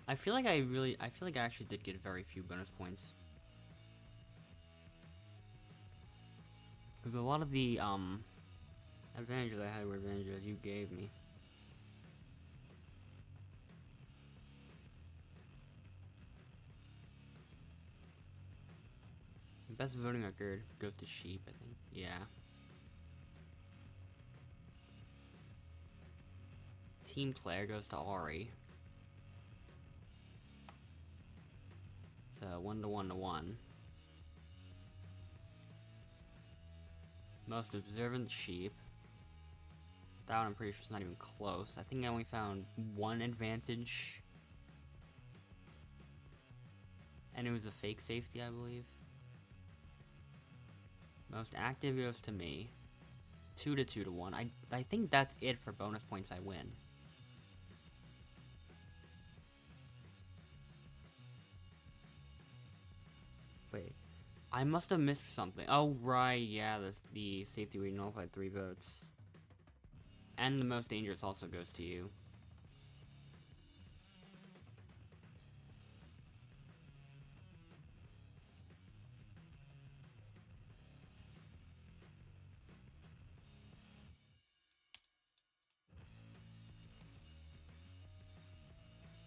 I feel like I actually did get very few bonus points. Because a lot of the advantages I had were advantages you gave me. Best voting record goes to Sheep, I think. Yeah. Team player goes to Ari. So 1 to 1 to 1. Most observant Sheep. That one I'm pretty sure is not even close. I think I only found one advantage. And it was a fake safety, I believe. Most active goes to me. 2 to 2 to 1. I think that's it for bonus points I win. Wait. I must have missed something. Oh, right. Yeah, the safety we nullified 3 votes. And the most dangerous also goes to you.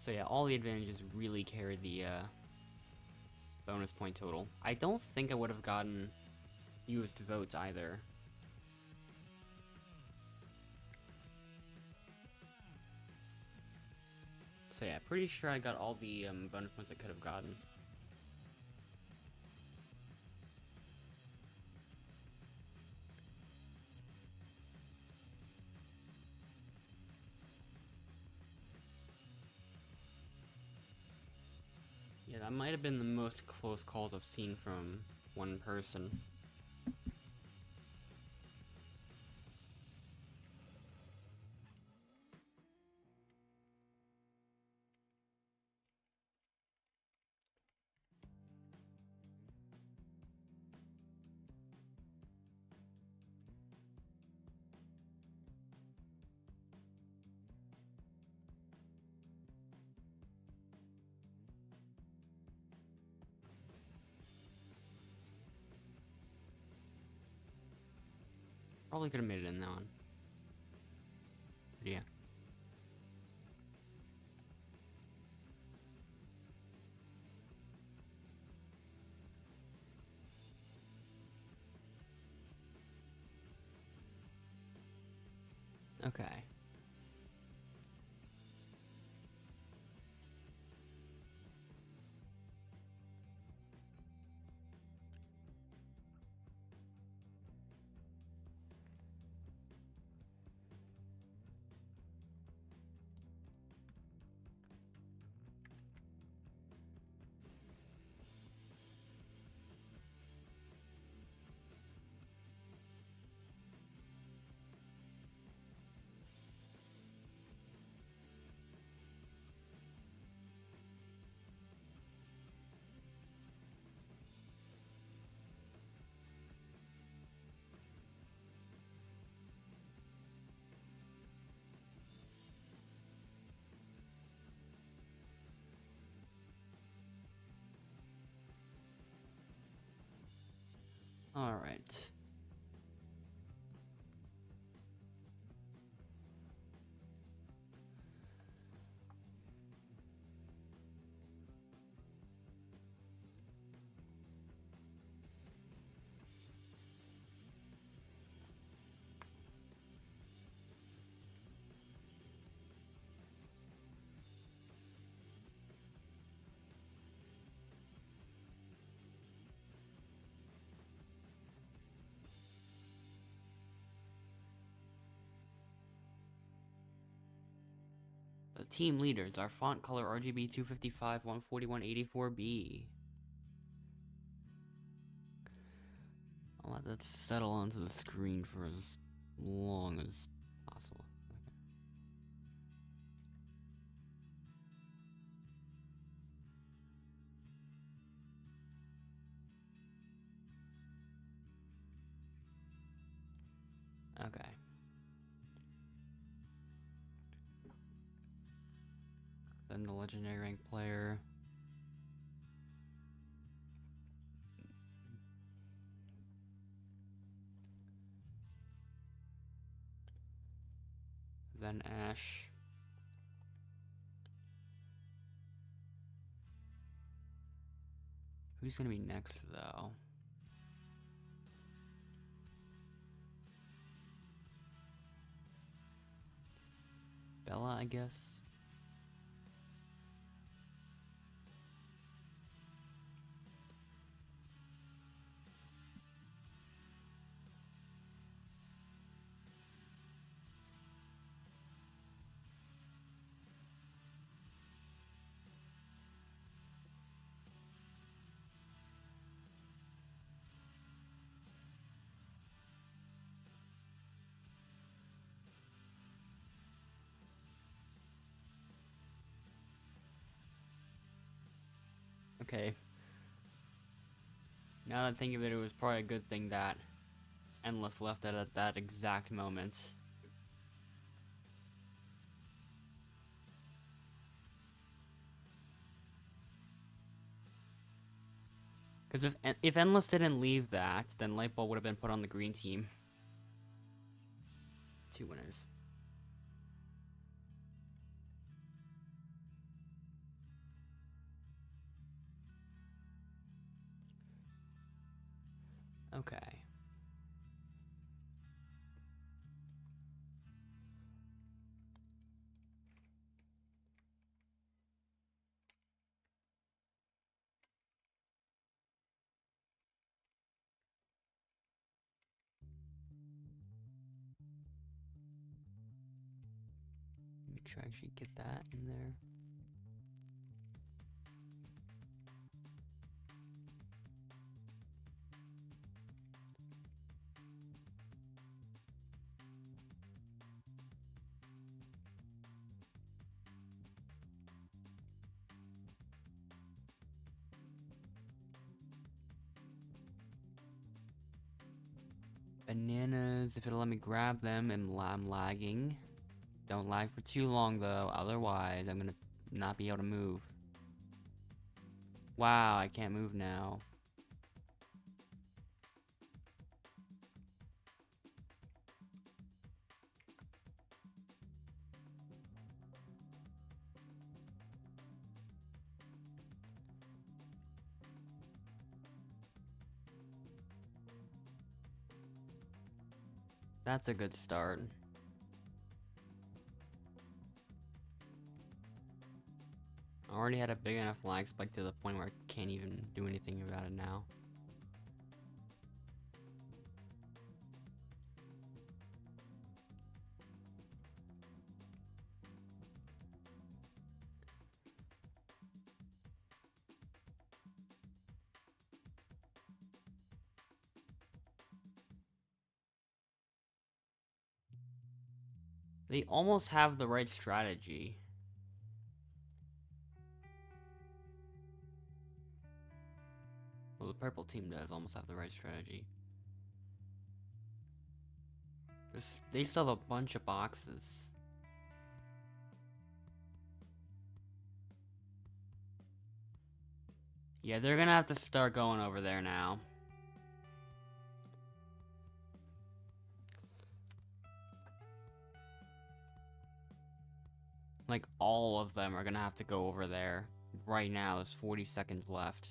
So yeah, all the advantages really carry the bonus point total. I don't think I would have gotten fewest votes either. So yeah, pretty sure I got all the bonus points I could have gotten. Yeah, that might have been the most close calls I've seen from one person. Probably could have made it in that one. But yeah. Okay. All right. The team leaders are font color RGB 255 14184B. I'll let that settle onto the screen for as long as possible. Okay. Then the legendary rank player. Then Ash. Who's gonna be next though? Bella, I guess. Okay. Now that I think of it, it was probably a good thing that Endless left it at that exact moment. Because if Endless didn't leave that, then Lightbulb would have been put on the green team. 2 winners. Okay. Make sure I actually get that in there. Bananas, if it'll let me grab them, and I'm lagging. Don't lag for too long though, otherwise I'm gonna not be able to move. Wow, I can't move now. That's a good start. I already had a big enough lag spike to the point where I can't even do anything about it now. They almost have the right strategy. Well, the purple team does almost have the right strategy. They still have a bunch of boxes. Yeah, they're gonna have to start going over there now. Like, all of them are gonna have to go over there. Right now, there's 40 seconds left.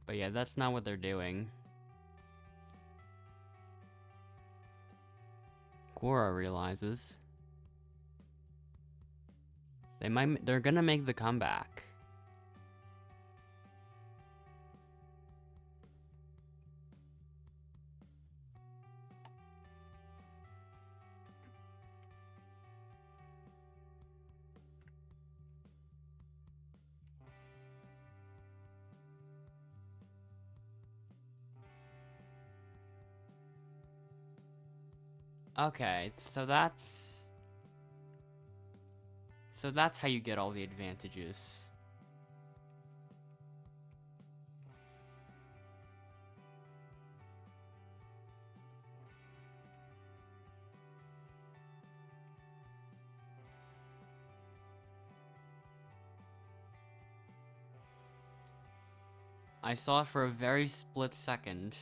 But yeah, that's not what they're doing. Quora realizes they're gonna make the comeback. Okay, so that's how you get all the advantages. I saw it for a very split second.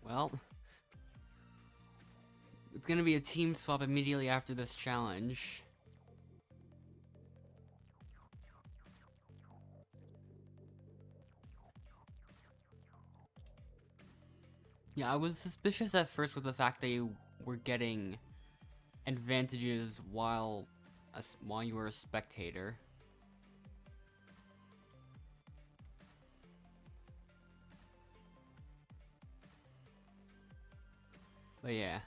Well, it's gonna be a team swap immediately after this challenge. Yeah, I was suspicious at first with the fact they were getting advantages while you were a spectator. But yeah,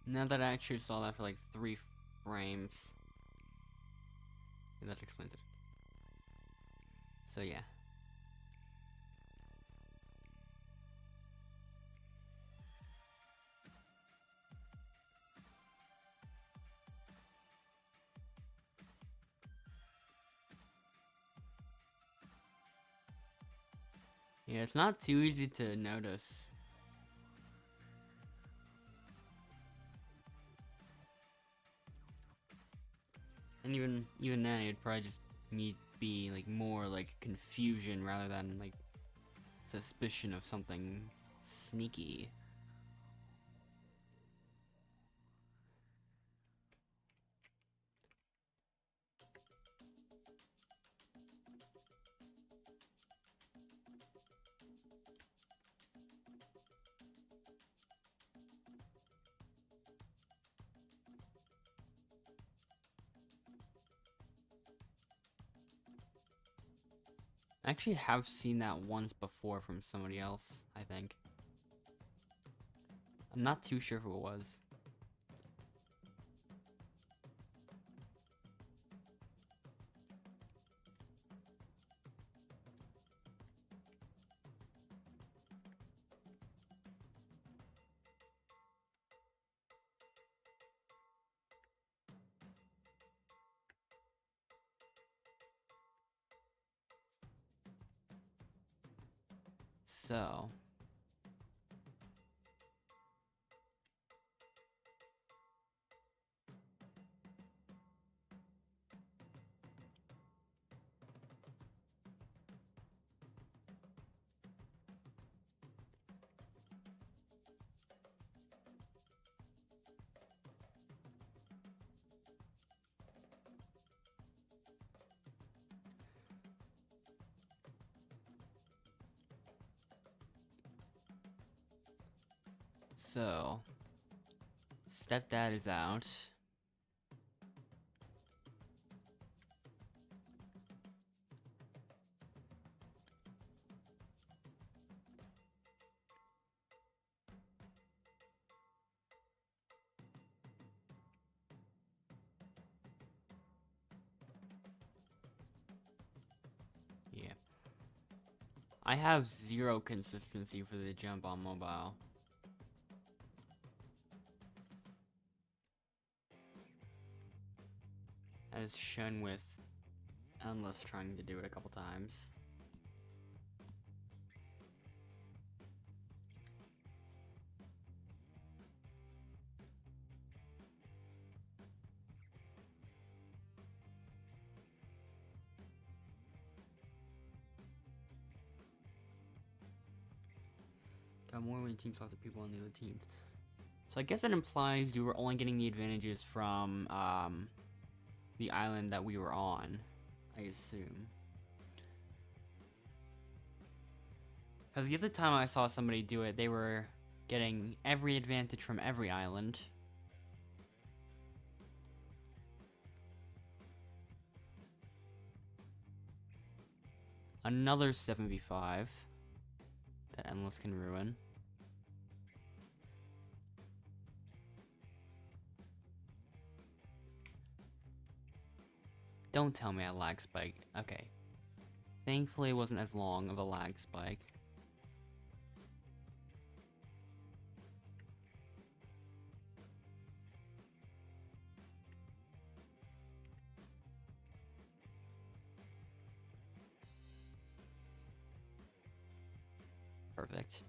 now that I actually saw that for like 3 frames, that explains it. So yeah. Yeah, it's not too easy to notice. And even then, it'd probably just be like more like confusion rather than like suspicion of something sneaky. I actually have seen that once before from somebody else, I think. I'm not too sure who it was. So, stepdad is out. Yeah. I have 0 consistency for the jump on mobile. As shown with Endless trying to do it a couple times. Got more winning teams off the people on the other teams. So I guess that implies you were only getting the advantages from the island that we were on, I assume. Because the other time I saw somebody do it, they were getting every advantage from every island. Another 7v5 that Endless can ruin. Don't tell me I lag spike. Okay. Thankfully it wasn't as long of a lag spike. Perfect.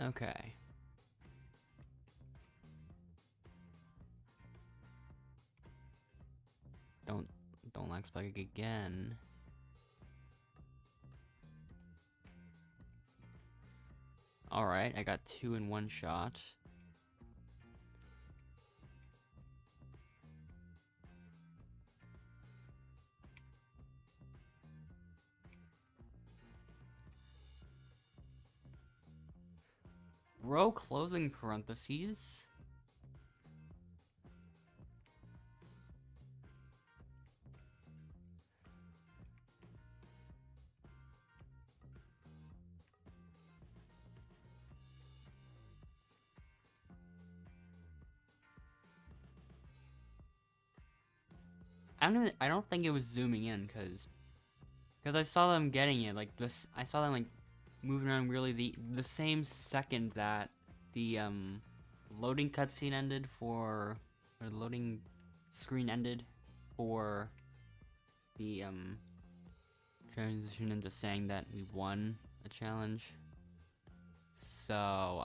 Okay. Don't lag spike again. Alright, I got 2 in one shot. Row closing parentheses? I don't think it was zooming in, cause I saw them getting it, like this, I saw them like moving around really the same second that the loading cutscene ended for, or the loading screen ended for the transition into saying that we won a challenge. So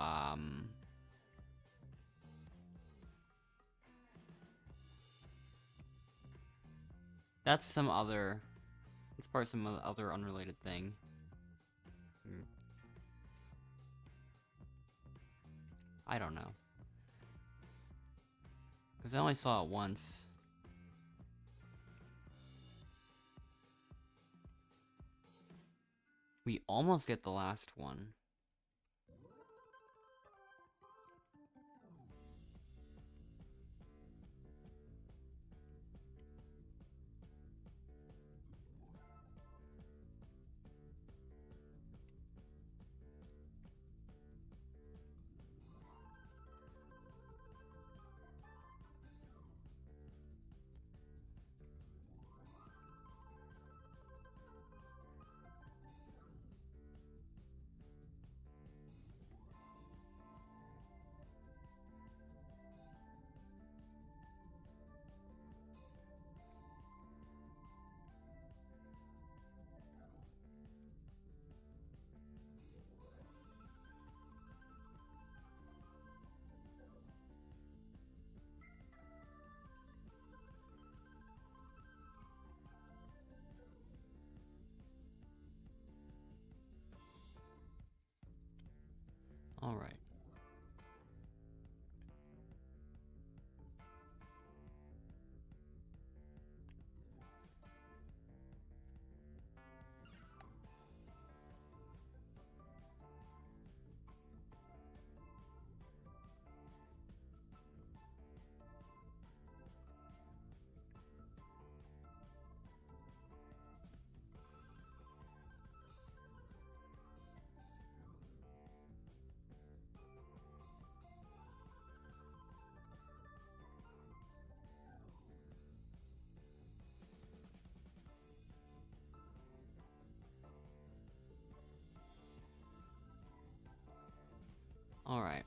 that's some other, it's part of some other unrelated thing. I don't know. Because I only saw it once. We almost get the last one. All right. All right.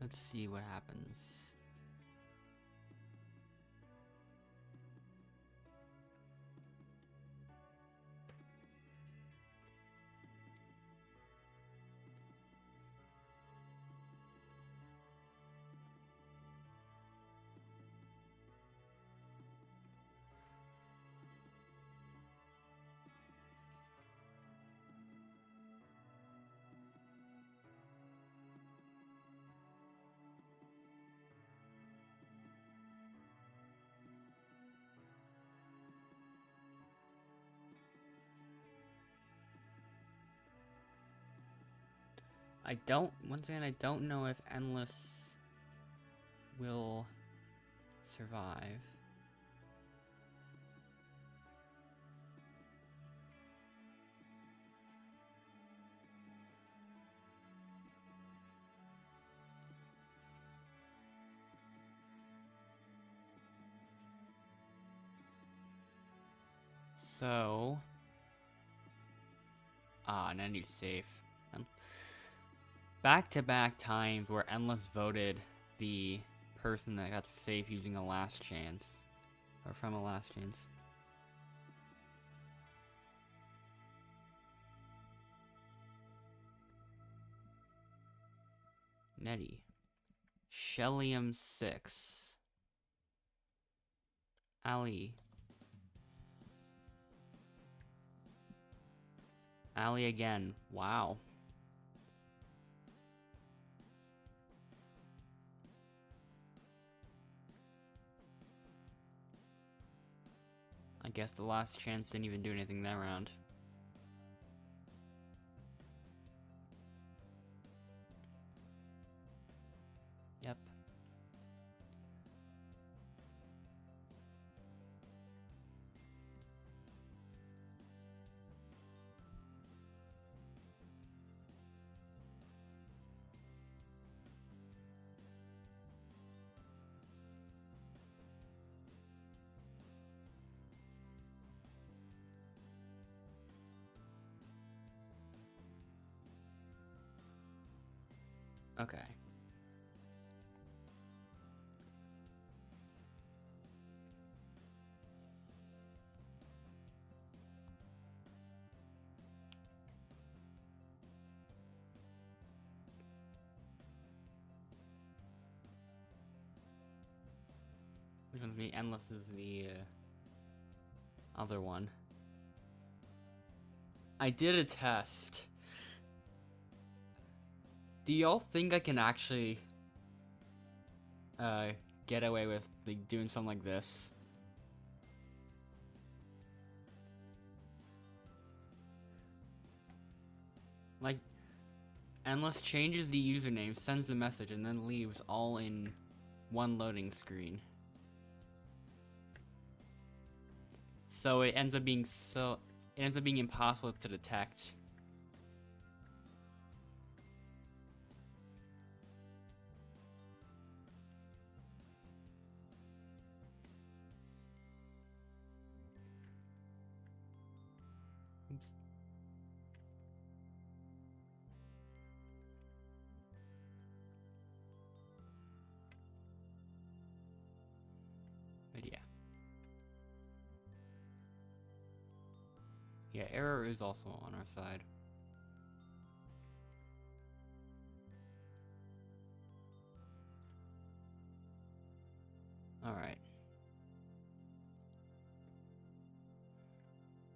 Let's see what happens. Once again, I don't know if Endless will survive. So... Nettie's safe. Back-to-back times where Endless voted the person that got safe using a last chance. Or from a last chance. Nettie. Shellium 6. Ali. Ali again. Wow. I guess the last chance didn't even do anything that round. Yep. Okay. Which one's me? Endless is the other one. I did a test. Do y'all think I can actually get away with like doing something like this? Like, Endless changes the username, sends the message, and then leaves all in one loading screen. So it ends up being impossible to detect. Oops. But yeah. Yeah, error is also on our side. Alright.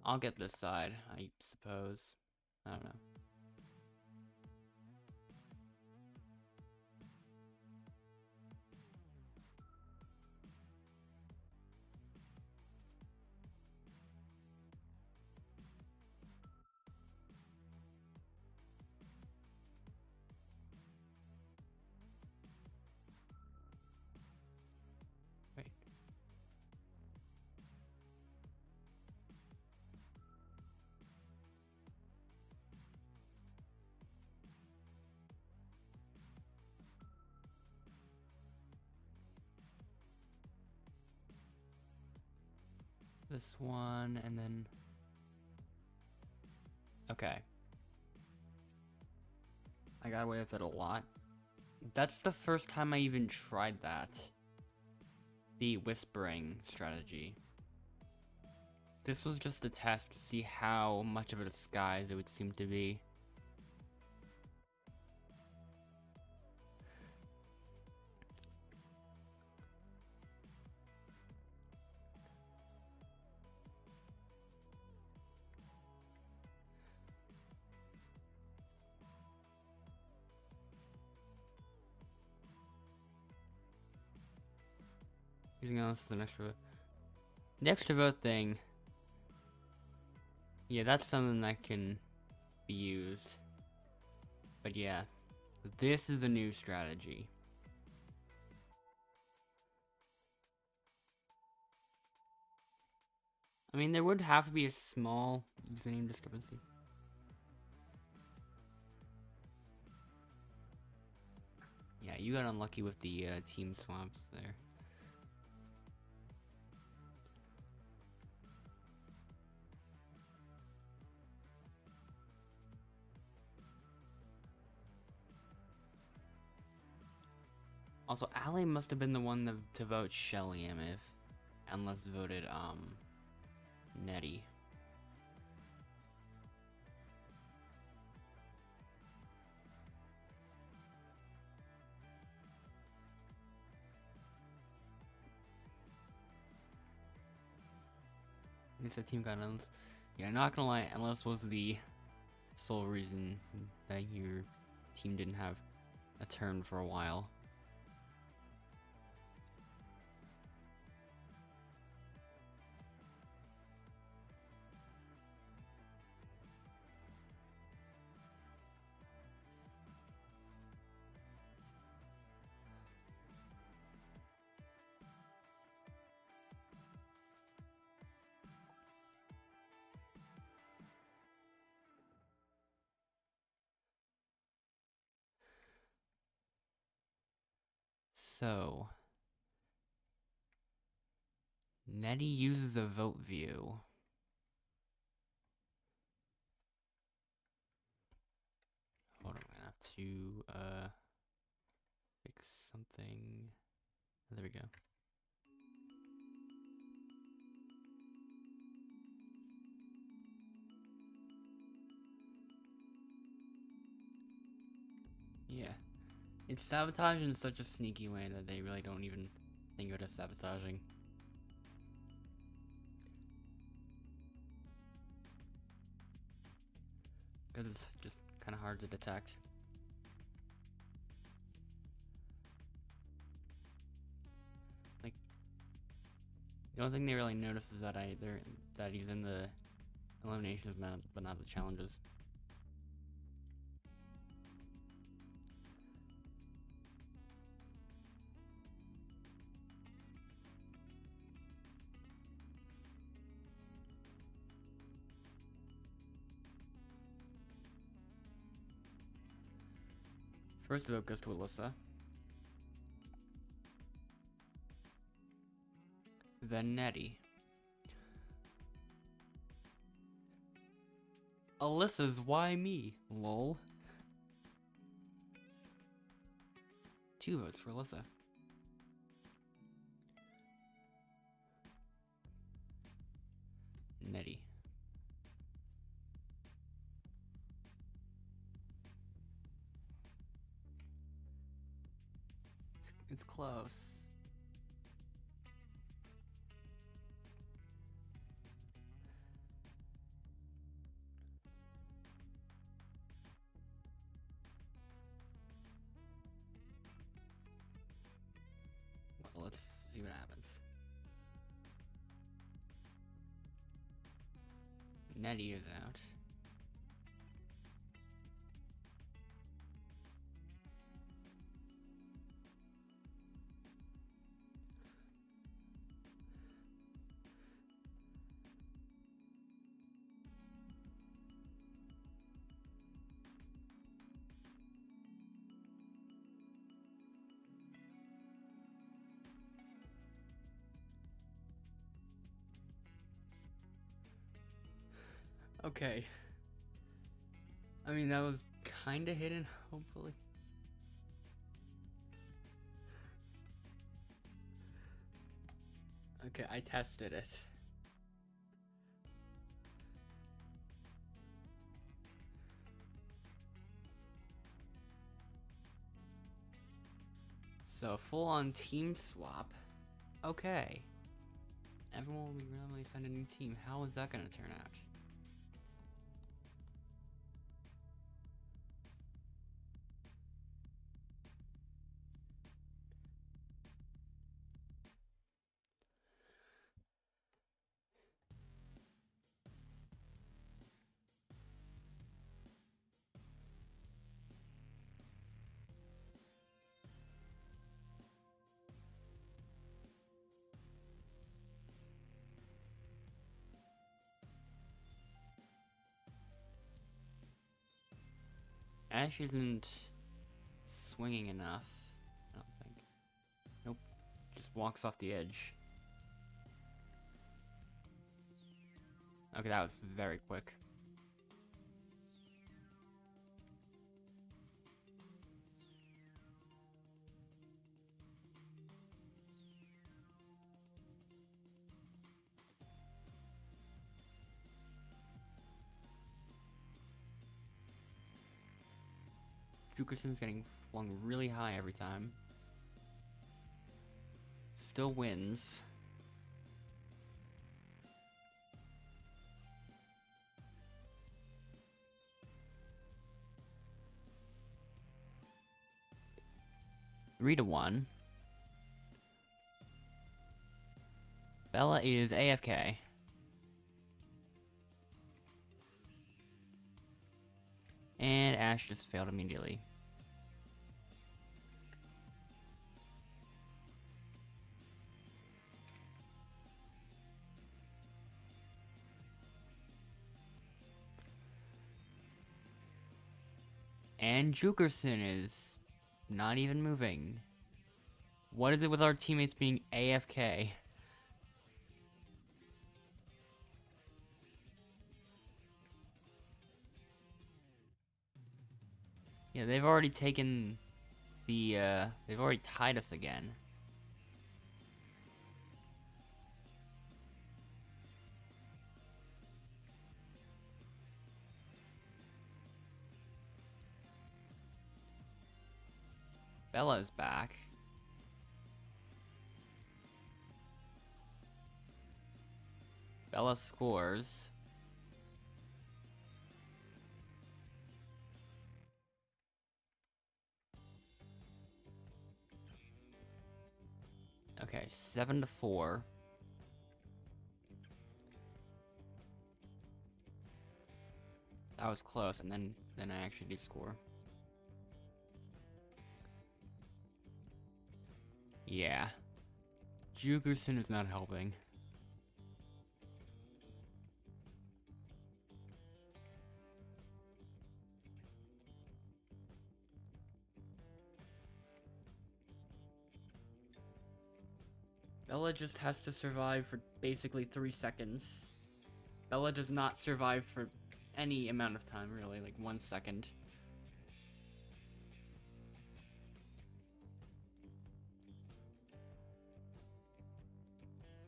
I'll get this side, I suppose. I don't know. Wait. This one, and then... Okay. I got away with it a lot. That's the first time I even tried that. The whispering strategy. This was just a test to see how much of a disguise it would seem to be. Using this as an extra vote. The extra vote thing. Yeah, that's something that can be used. But yeah, this is a new strategy. I mean, there would have to be a small username discrepancy. Yeah, you got unlucky with the team swaps there. Also, Allie must have been the one to vote Shelly if Endless voted, Nettie. He said team got Endless. Yeah, not gonna lie, Endless was the sole reason that your team didn't have a turn for a while. So, Nettie uses a vote view. Hold on, I'm gonna have to fix something. There we go. Yeah. It's sabotage in such a sneaky way that they really don't even think of it as sabotaging. Because it's just kind of hard to detect. Like, the only thing they really notice is that that he's in the eliminations map, but not the challenges. First vote goes to Alyssa. Then Nettie. Alyssa's why me? Lol. 2 votes for Alyssa. Nettie. It's close. Well, let's see what happens. Nettie is out. Okay. I mean, that was kind of hidden, hopefully. Okay, I tested it. So, full-on team swap. Okay. Everyone will be randomly assigned a new team. How is that going to turn out? Ash isn't swinging enough, I don't think. Nope. Just walks off the edge. Okay, that was very quick. Jukerson's getting flung really high every time. Still wins. Three to 1. Bella is AFK. And Ash just failed immediately. And Jukerson is not even moving. What is it with our teammates being AFK? Yeah, they've already taken the, they've already tied us again. Bella is back. Bella scores. Okay, 7 to 4. That was close, and then I actually did score. Yeah. Jukerson is not helping. Bella just has to survive for basically 3 seconds. Bella does not survive for any amount of time, really, like 1 second.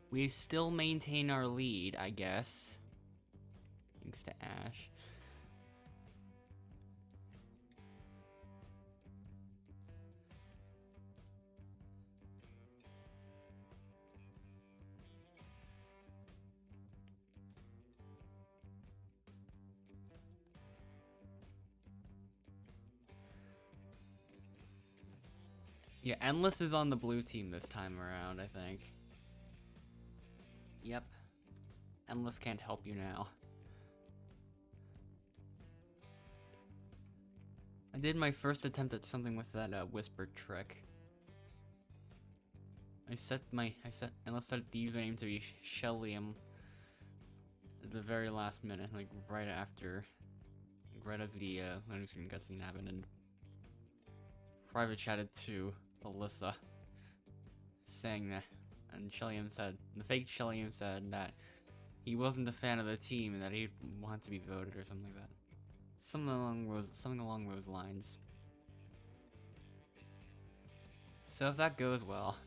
We still maintain our lead, I guess. Thanks to Ash. Yeah, Endless is on the blue team this time around, I think. Yep. Endless can't help you now. I did my first attempt at something with that whispered trick. Endless set the username to be Shellium at the very last minute, like right after, like right as the loading screen cutscene happened, and private chatted to Alyssa, saying that, and Shellium said, the fake Shellium said that he wasn't a fan of the team and that he'd want to be voted or something like that. Something along those lines. So if that goes well,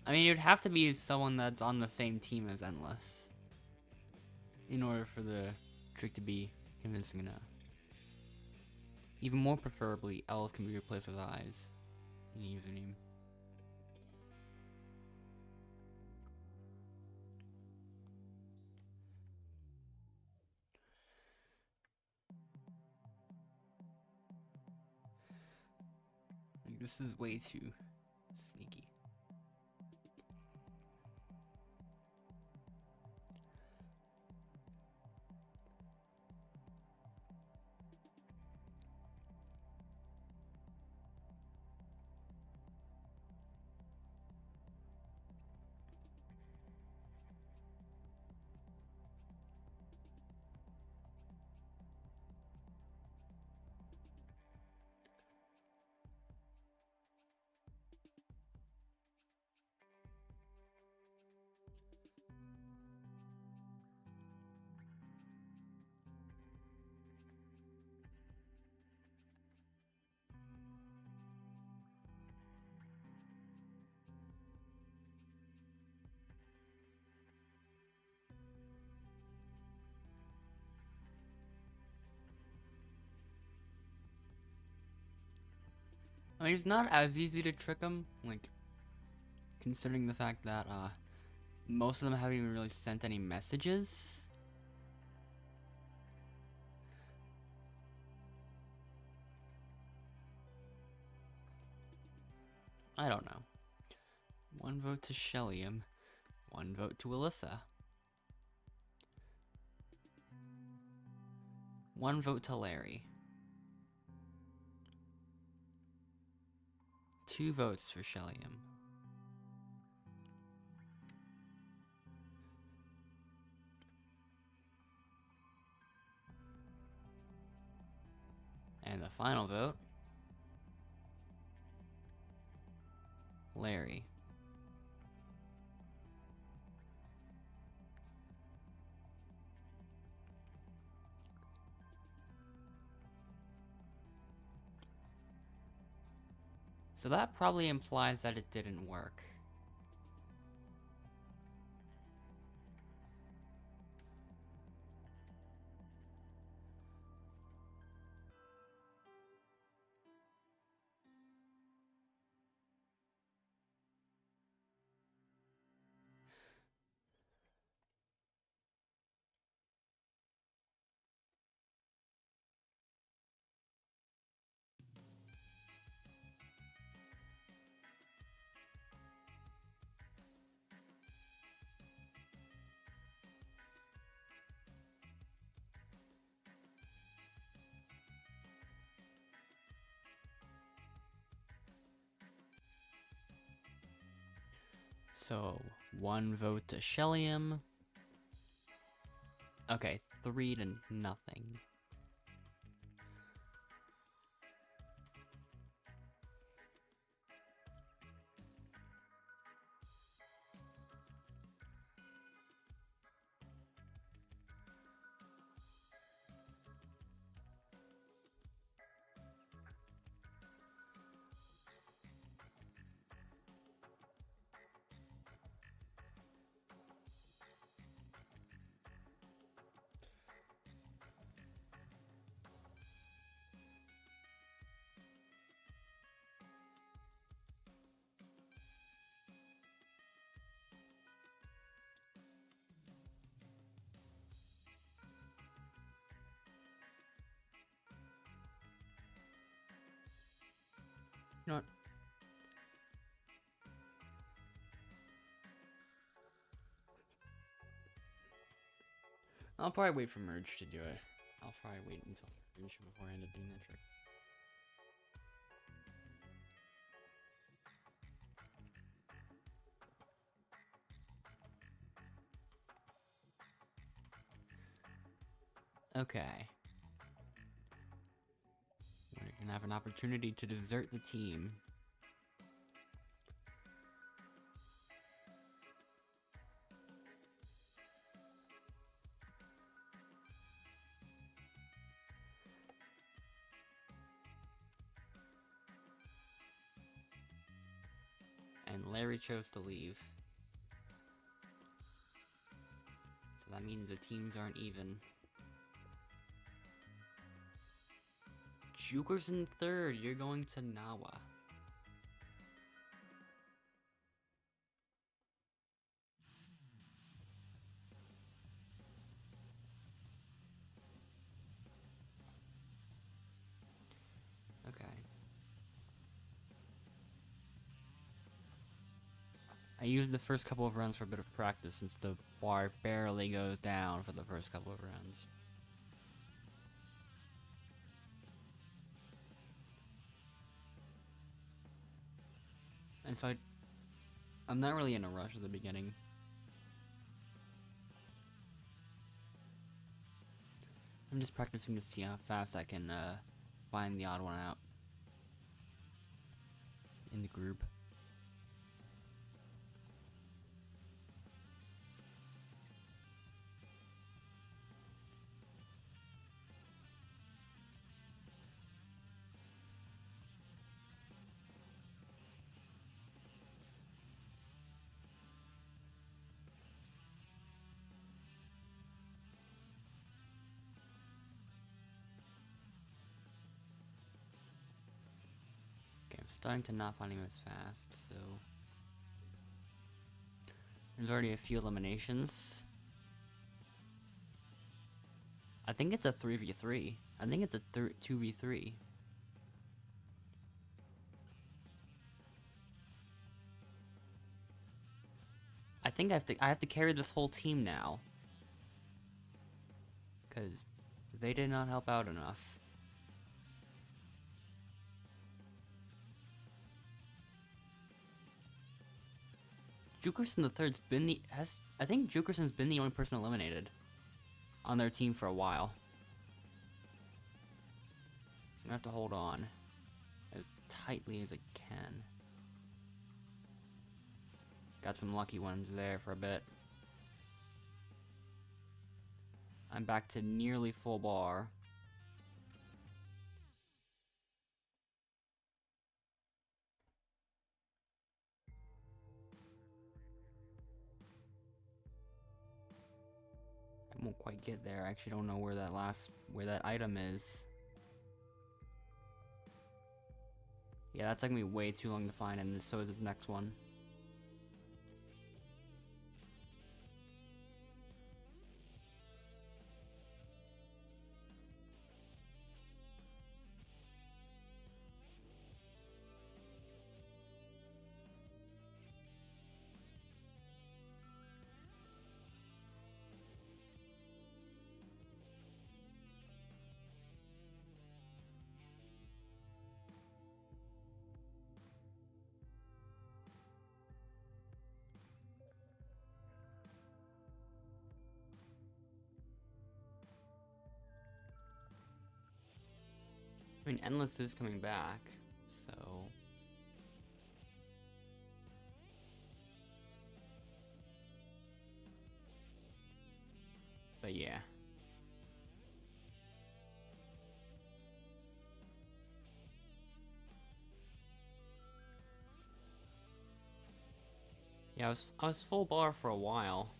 I mean, it would have to be someone that's on the same team as Endless in order for the trick to be convincing enough. Even more preferably, L's can be replaced with I's in a username. Like, this is way too sneaky. I mean, it's not as easy to trick them, like, considering the fact that, most of them haven't even really sent any messages. I don't know. 1 vote to Shellium, 1 vote to Alyssa. 1 vote to Larry. 2 votes for Shellium. And the final vote, Larry. So that probably implies that it didn't work. So, 1 vote to Shellium. Okay, 3 to nothing. You know what? I'll probably wait for Merge to do it. I'll probably wait until Merge before I end up doing that trick. Okay. We're gonna have an opportunity to desert the team. And Larry chose to leave. So that means the teams aren't even. Juker's in 3rd, you're going to Nawa. Okay. I used the first couple of rounds for a bit of practice since the bar barely goes down for the first couple of rounds. And so I'm not really in a rush at the beginning. I'm just practicing to see how fast I can find the odd one out in the group. starting to not find him as fast, so... There's already a few eliminations. I think it's a 3v3. I think it's a 2v3. I think I have to carry this whole team now. Because they did not help out enough. Jukerson the third's been I think Jukerson's been the only person eliminated on their team for a while. I'm gonna have to hold on as tightly as I can. Got some lucky ones there for a bit. I'm back to nearly full bar. I won't quite get there. I actually don't know where that item is. Yeah, that took me way too long to find, and so is this next one. I mean, Endless is coming back, so... But yeah. Yeah, I was full bar for a while.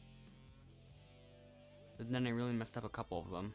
But then I really messed up a couple of them.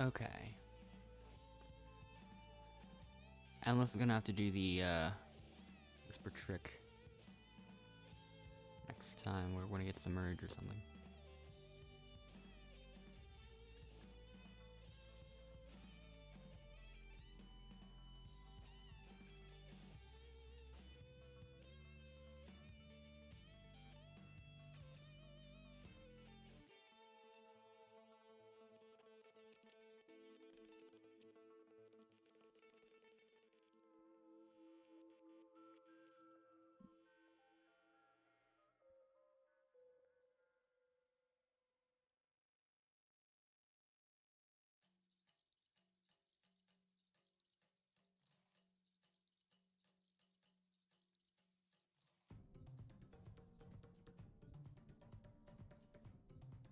Okay. Endless is gonna have to do the whisper trick next time we're gonna get submerged or something.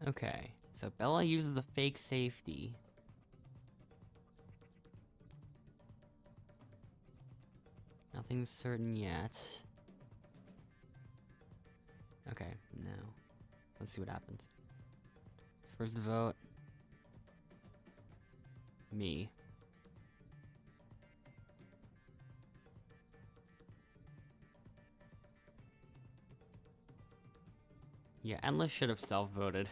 Okay, so Bella uses the fake safety. Nothing's certain yet. Okay, now let's see what happens. First vote, me. Yeah, Endless should have self-voted.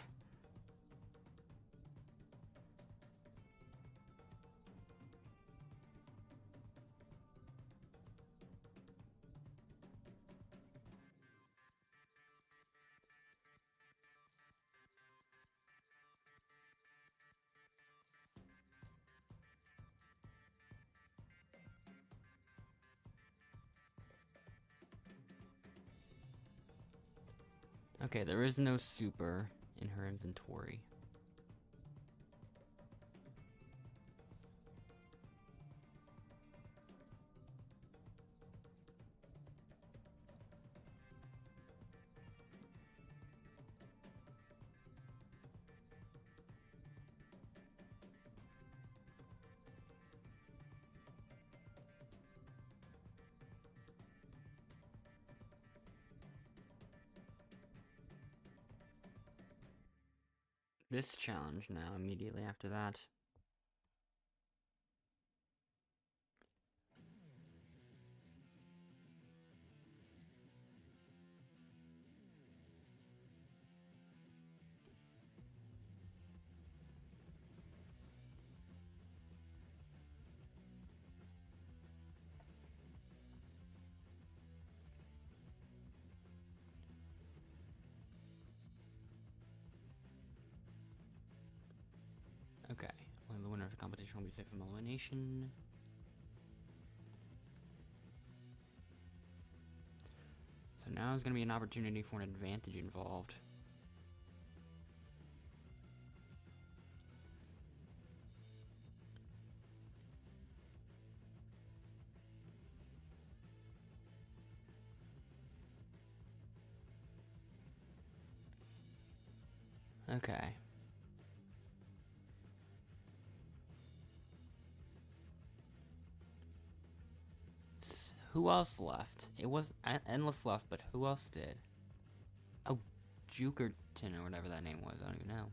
Okay, there is no super in her inventory. This challenge now, immediately after that. Okay, well, the winner of the competition will be safe from elimination. So now is going to be an opportunity for an advantage involved. Okay. Who else left? It was Endless left, but who else did? Oh, Jukerton or whatever that name was. I don't even know.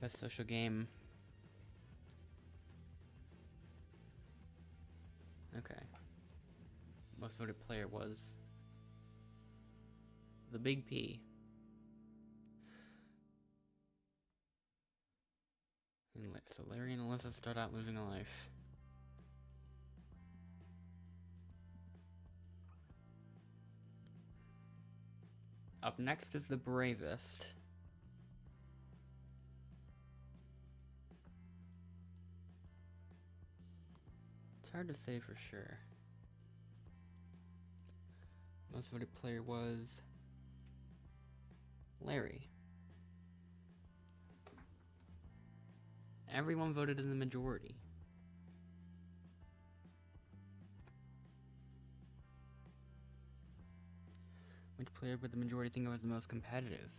Best social game. Okay. Most voted player was the Big P. And so Larry and Alyssa start out losing a life. Up next is the Bravest. It's hard to say for sure. Most voted player was Larry. Everyone voted in the majority. Which player would the majority think of as the most competitive?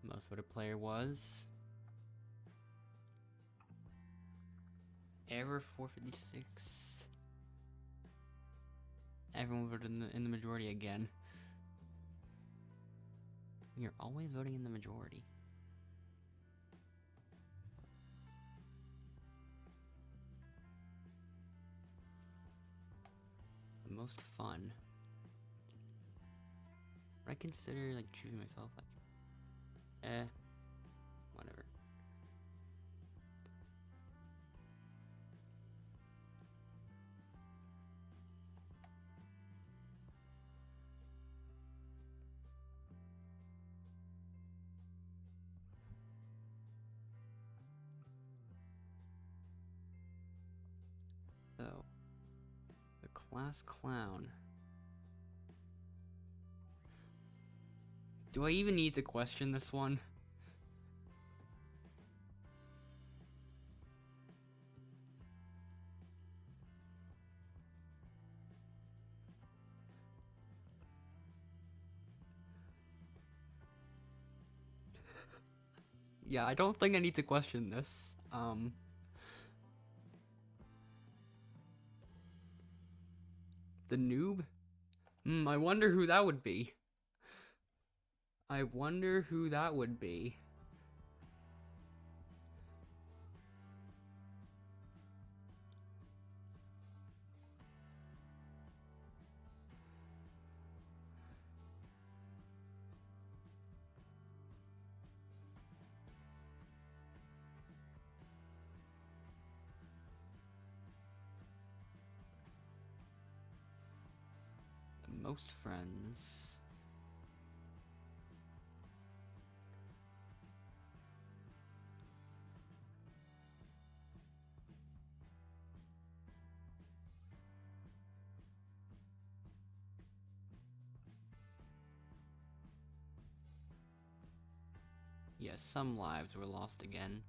Most voted player was Error 456. Everyone voted in the majority again. You're always voting in the majority. The most fun. Would I consider like choosing myself? Like, whatever. So, the class clown. Do I even need to question this one? Yeah, I don't think I need to question this. The noob? I wonder who that would be. I wonder who that would be. Most friends. Yes, some lives were lost again.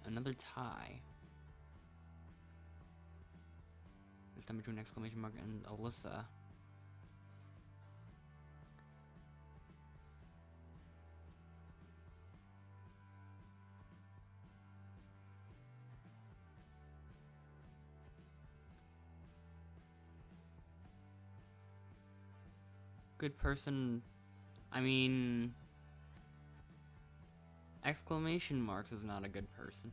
Another tie. This time between exclamation mark and Alyssa. Good person. I mean, exclamation marks is not a good person.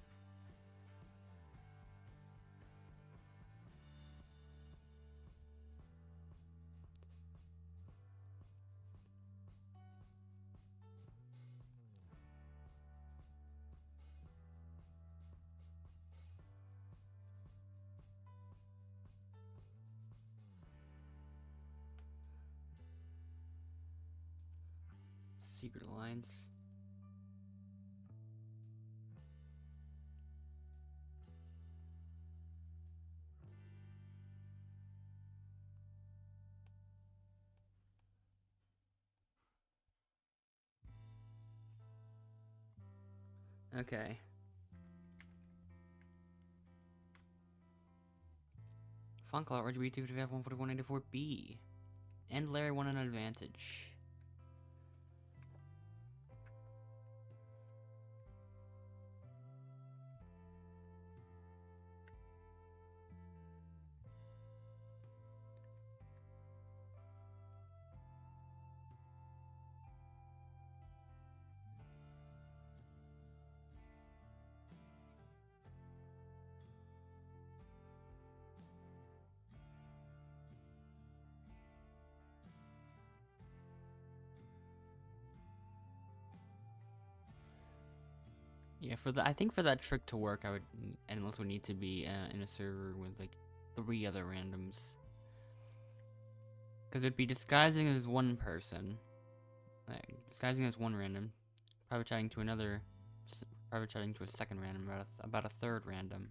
Secret Alliance. Okay. Funkle, RGB 255 14184B. And Larry won an advantage. Yeah, I think for that trick to work, Endless would need to be in a server with like 3 other randoms. Because it'd be disguising as one person, like, disguising as one random, private chatting to another, private chatting to a second random, about a third random.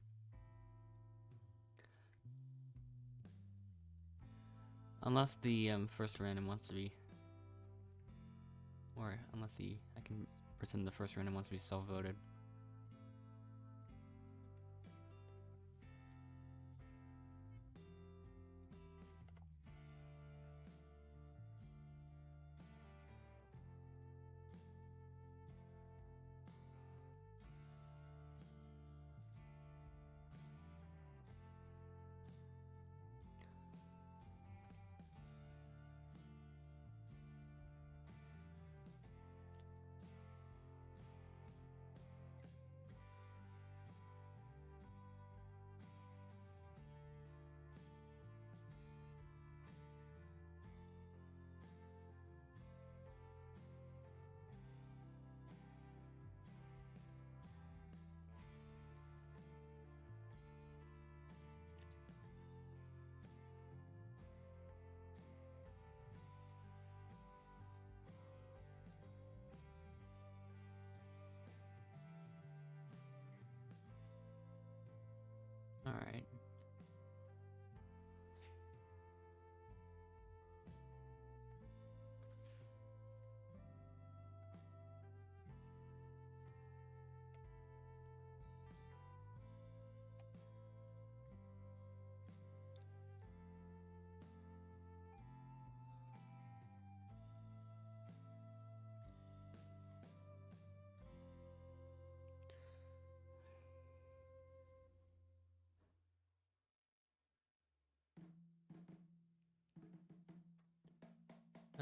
Unless the first random wants to be, or unless I can pretend the first random wants to be self-voted.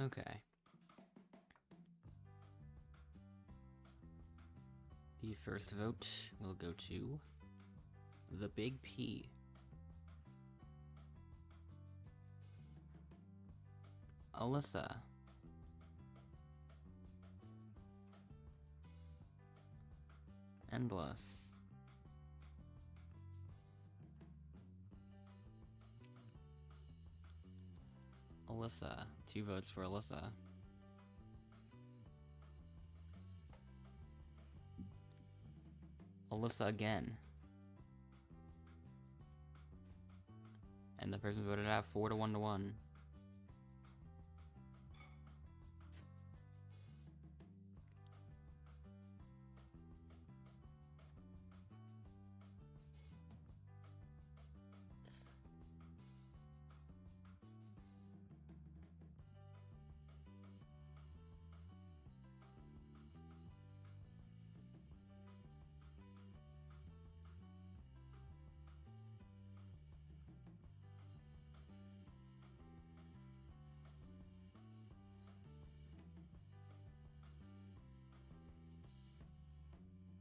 Okay. The first vote will go to the Big P. Alyssa. Endless. Alyssa. 2 votes for Alyssa. Alyssa again. And the person voted out 4 to 1 to 1.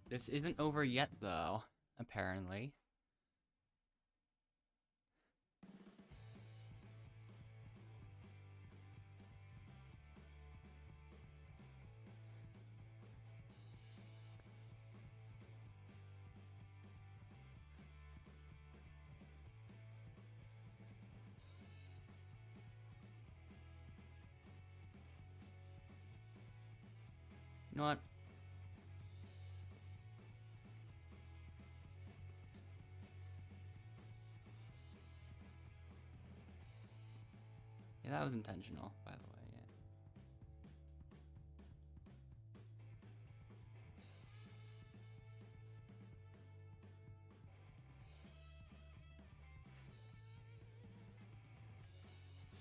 This isn't over yet, though, apparently. You know what? Yeah, that was intentional, by the way, yeah.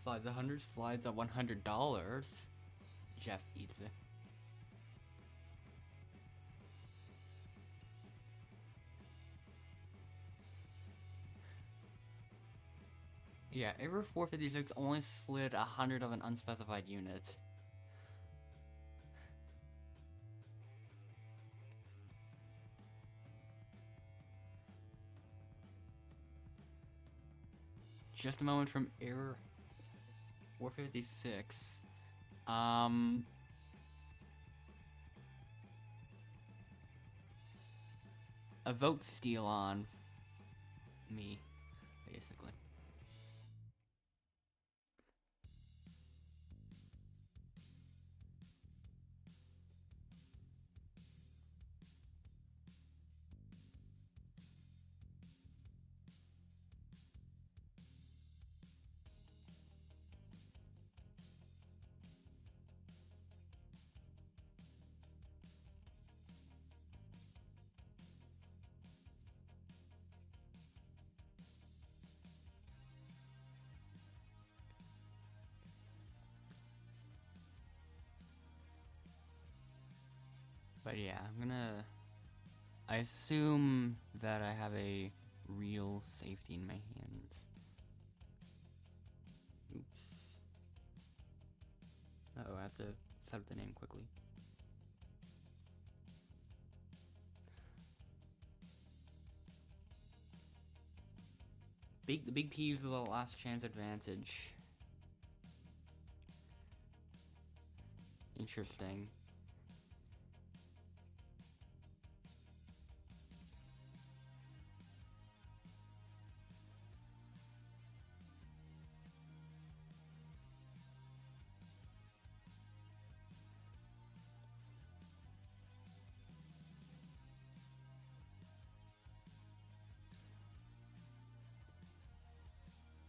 Slides 100, slides at $100. Jeff eats it. Yeah, Error 456 only slid 100 of an unspecified unit. Just a moment from Error 456. A vote steal on me, basically. But yeah, I assume that I have a real safety in my hands. Oops. Uh-oh, I have to set up the name quickly. The big P uses the last chance advantage. Interesting.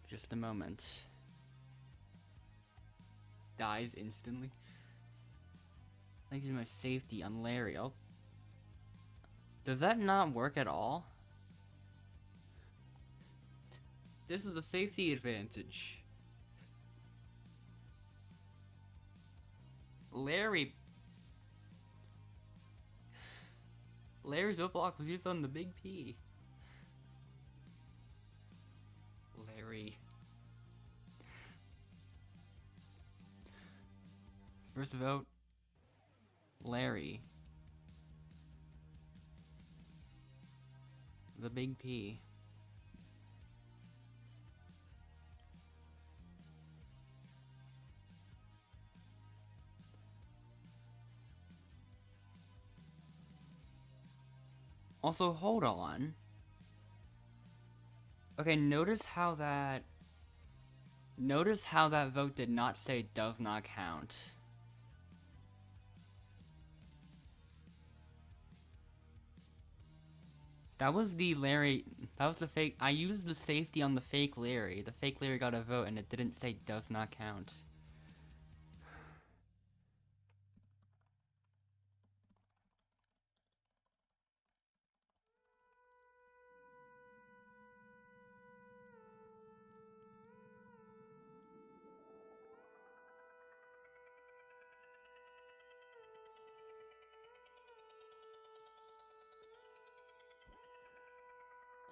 Just a moment. Dies instantly. I think use my safety on Larry. Oh. Does that not work at all? This is the safety advantage. Larry's Roblox was used on the big P. Larry. First vote, Larry. The Big P. Also, hold on. Okay, notice how that vote did not say does not count. That was the Larry, that was the fake, I used the safety on the fake Larry. The fake Larry got a vote and it didn't say does not count.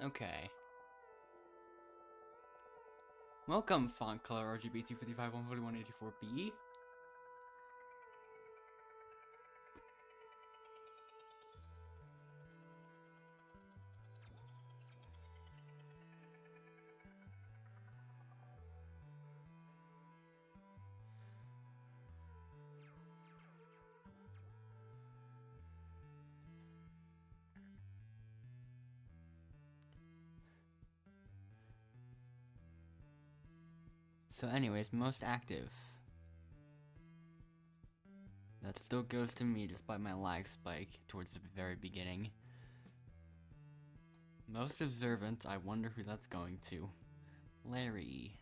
Okay. Welcome, font color RGB 255 14184B. So anyways, most active. That still goes to me despite my lag spike towards the very beginning. Most observant, I wonder who that's going to. Larry.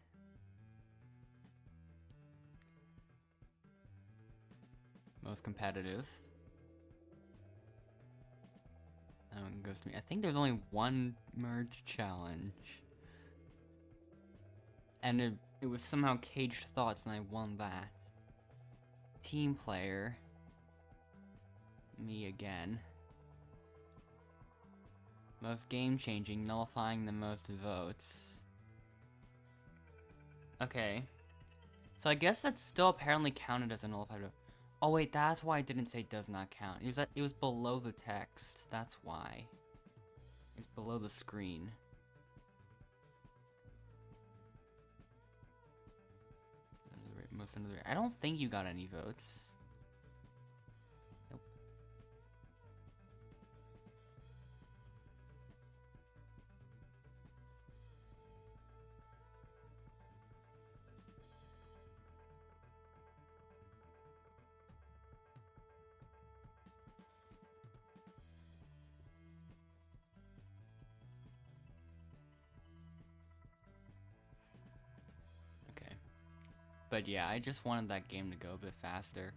Most competitive. That one goes to me. I think there's only one merge challenge. And it was somehow Caged Thoughts and I won that. Team player. Me again. Most game changing, nullifying the most votes. Okay. So I guess that's still apparently counted as a nullified vote. Oh wait, that's why it didn't say does not count. It was below the text. That's why. It's below the screen. Most under the I don't think you got any votes. Nope. Okay. But yeah, I just wanted that game to go a bit faster.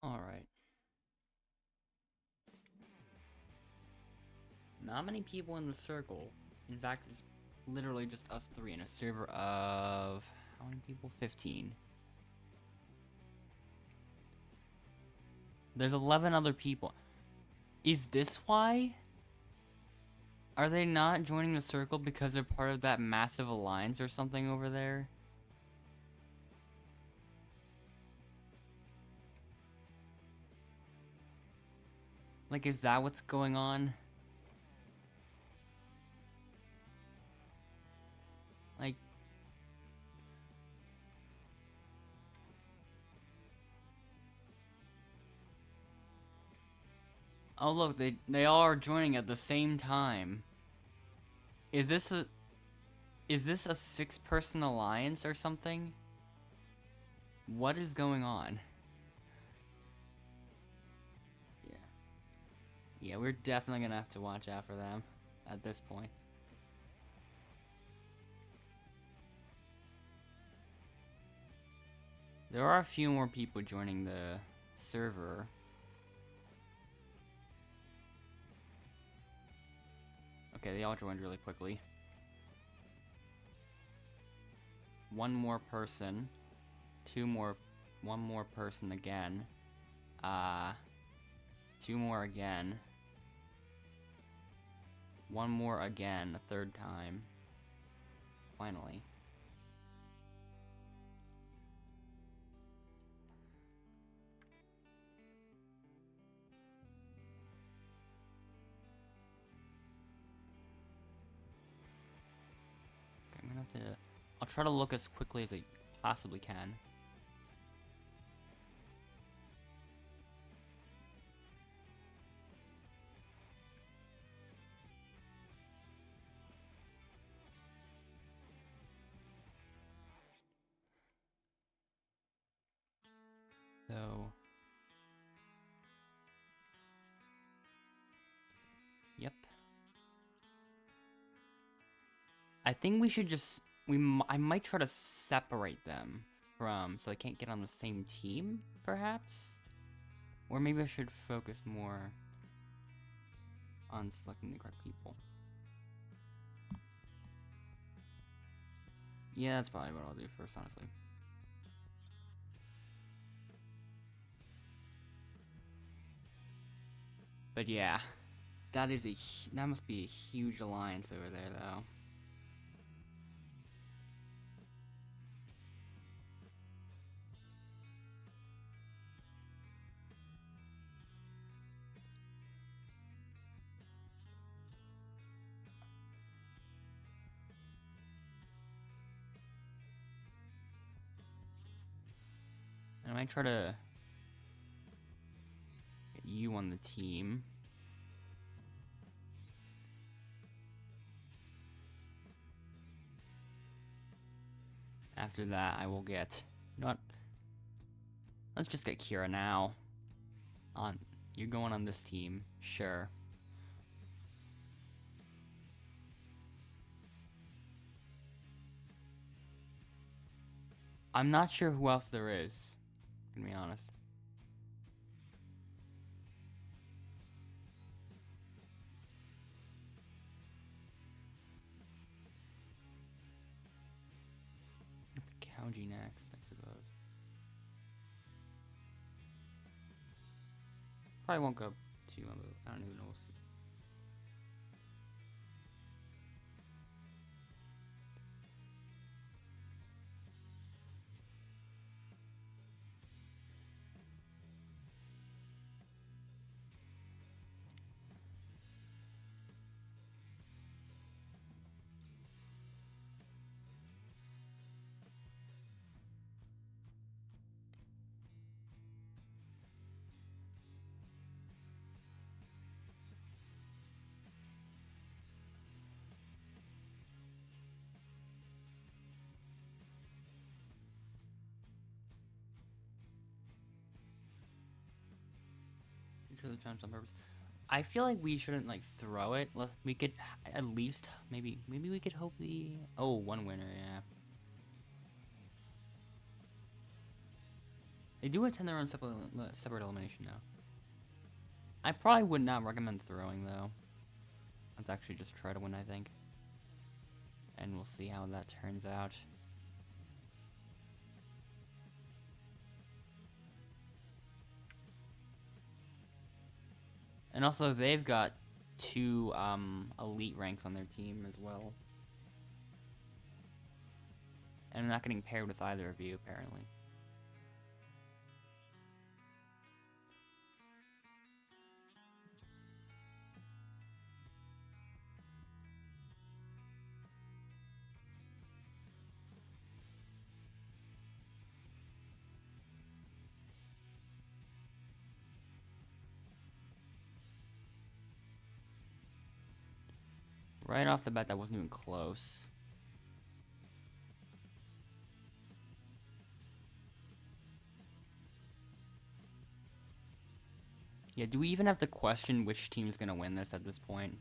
Alright. Not many people in the circle. In fact, it's literally just us three in a server of... how many people? 15. There's 11 other people. Is this why? Are they not joining the circle because they're part of that massive alliance or something over there? Like, is that what's going on? Like... oh look, they all are joining at the same time. Is this a... Is this a 6-person alliance or something? What is going on? Yeah. Yeah, we're definitely gonna have to watch out for them at this point. There are a few more people joining the server. Okay, they all joined really quickly. One more person. One more person again. Two more again. One more again, a third time. Finally. Okay, I'm gonna have to... I'll try to look as quickly as I possibly can. So... Yep. I think we should just... I might try to separate them from... So they can't get on the same team, perhaps? Or maybe I should focus more on selecting the correct people. Yeah, that's probably what I'll do first, honestly. But yeah, that must be a huge alliance over there, though. And I might try to get you on the team. After that, I will get... You know what? Let's just get Kira now. You're going on this team. Sure. I'm not sure who else there is, to be honest. Kauji next, I suppose. Probably won't go too long, but I don't even know. We'll see. The challenge on purpose. I feel like we shouldn't like throw it. We could at least maybe we could hope one winner. Yeah, they do attend their own separate elimination now. I probably would not recommend throwing though. Let's actually just try to win, I think, and we'll see how that turns out. And also, they've got 2 elite ranks on their team as well. And I'm not getting paired with either of you, apparently. Right off the bat, that wasn't even close. Yeah, do we even have to question which team's gonna win this at this point?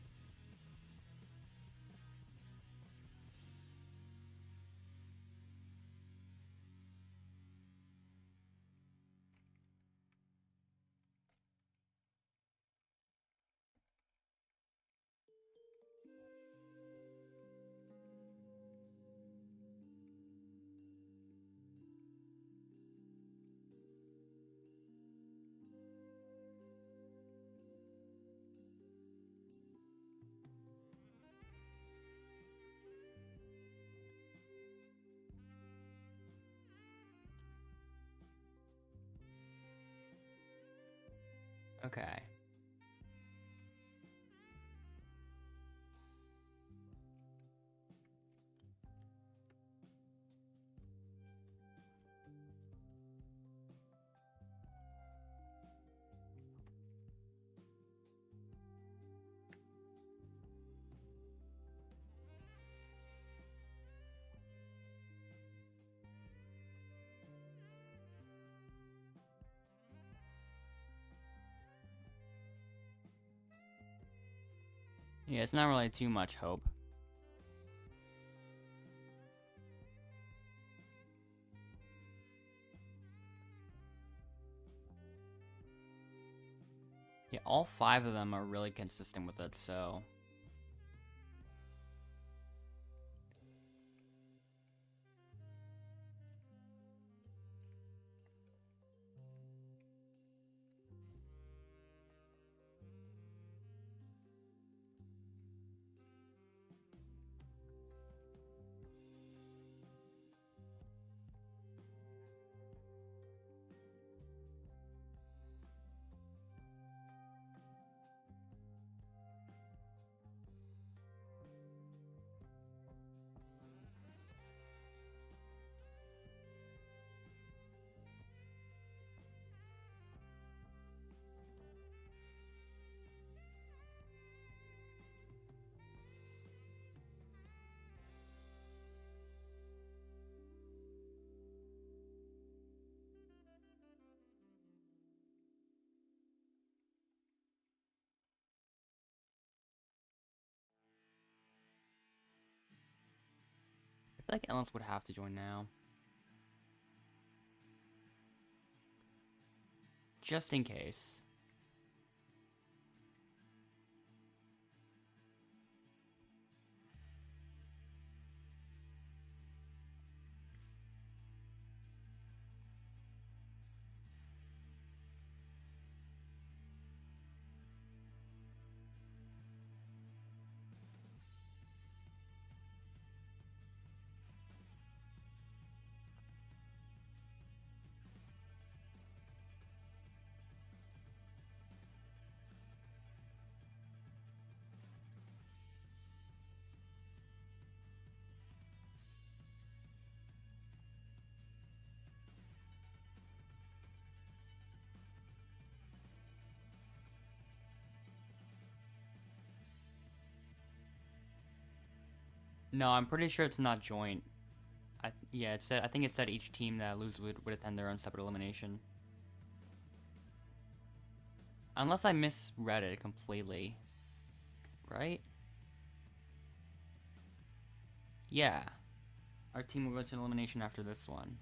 Okay. Yeah, it's not really too much hope. Yeah, all 5 of them are really consistent with it, so... I feel like Ellis would have to join now. Just in case. No, I'm pretty sure it's not joint. Yeah, it said. I think it said each team that loses would attend their own separate elimination. Unless I misread it completely. Right? Yeah. Our team will go to an elimination after this one.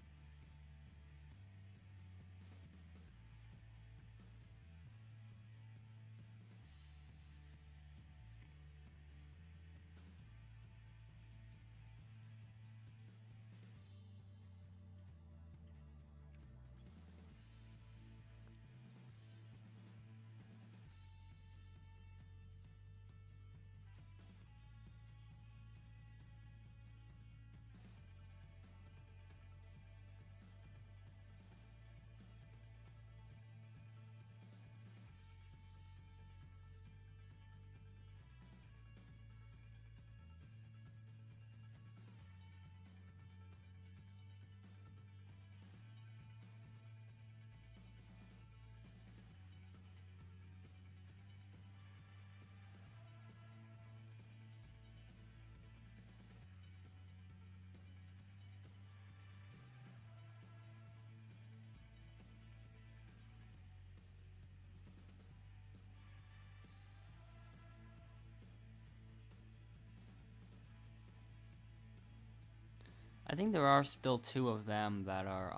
I think there are still 2 of them that are,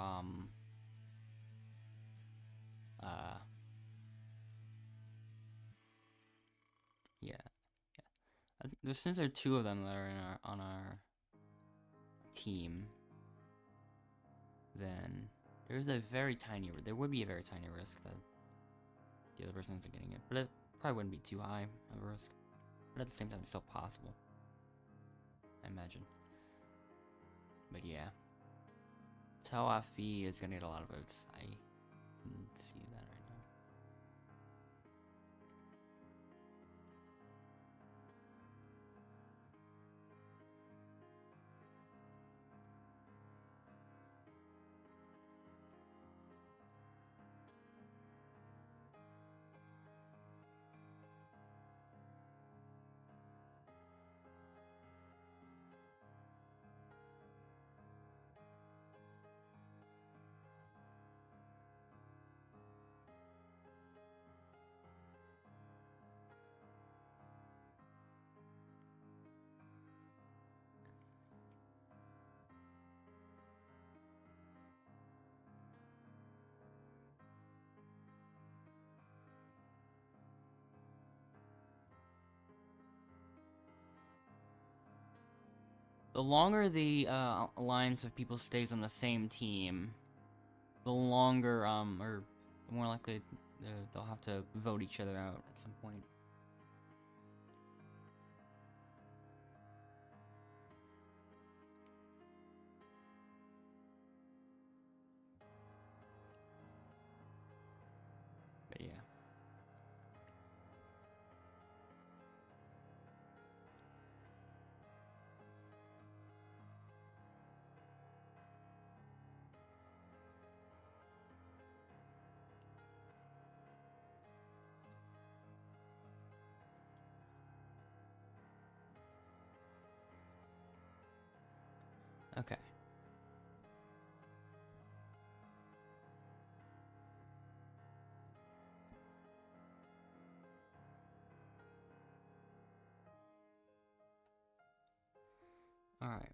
yeah. Since there are 2 of them that are on our team, then there would be a very tiny risk that the other person isn't getting it, but it probably wouldn't be too high of a risk. But at the same time, it's still possible, I imagine. But yeah, Tawafi is gonna get a lot of votes. I can see that right now. The longer the alliance of people stays on the same team, the longer, or the more likely they'll have to vote each other out at some point. But yeah. Okay. All right.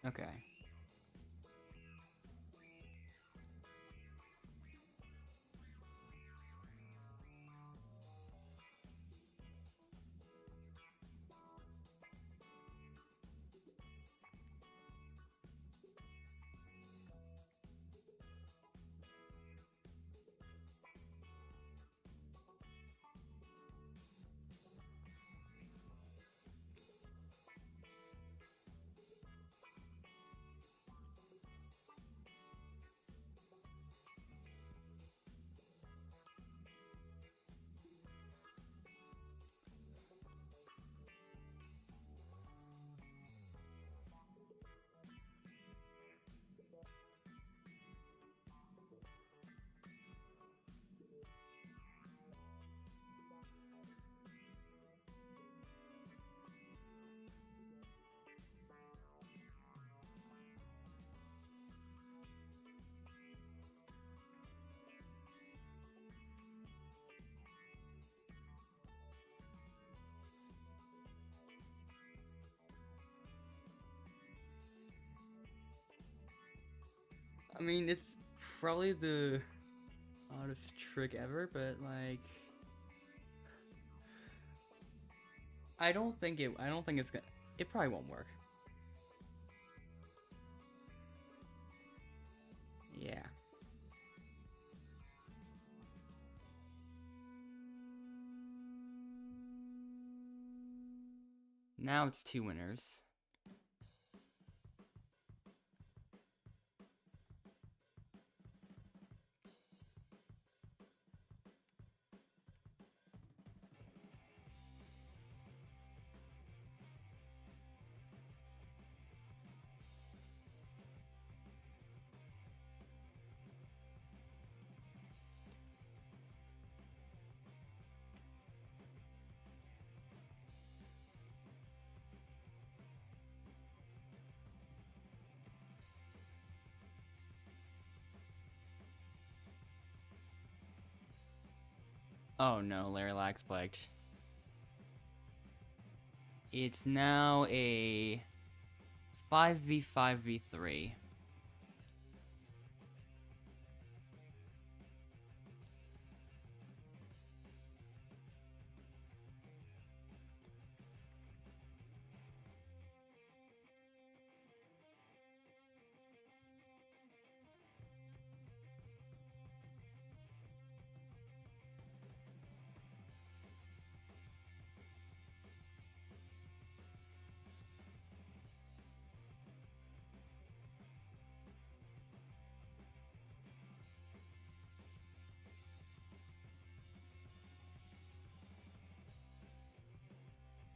Okay. I mean, it's probably the oddest trick ever, but like, I don't think it's gonna. It probably won't work. Yeah. Now it's 2 winners. Oh no, Larry lag spiked. It's now a 5v5v3.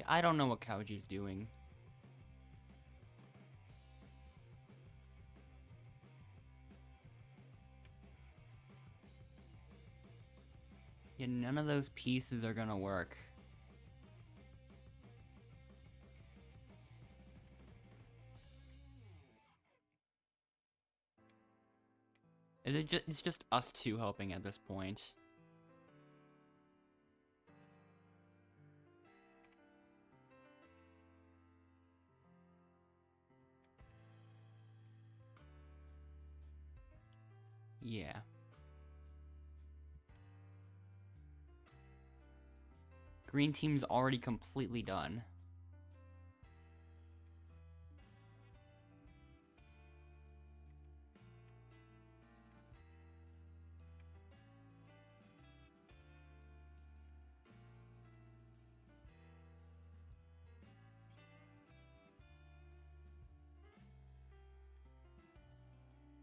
I don't know what Kauji's doing. Yeah, none of those pieces are gonna work. It's just us two hoping at this point. Yeah. Green team's already completely done.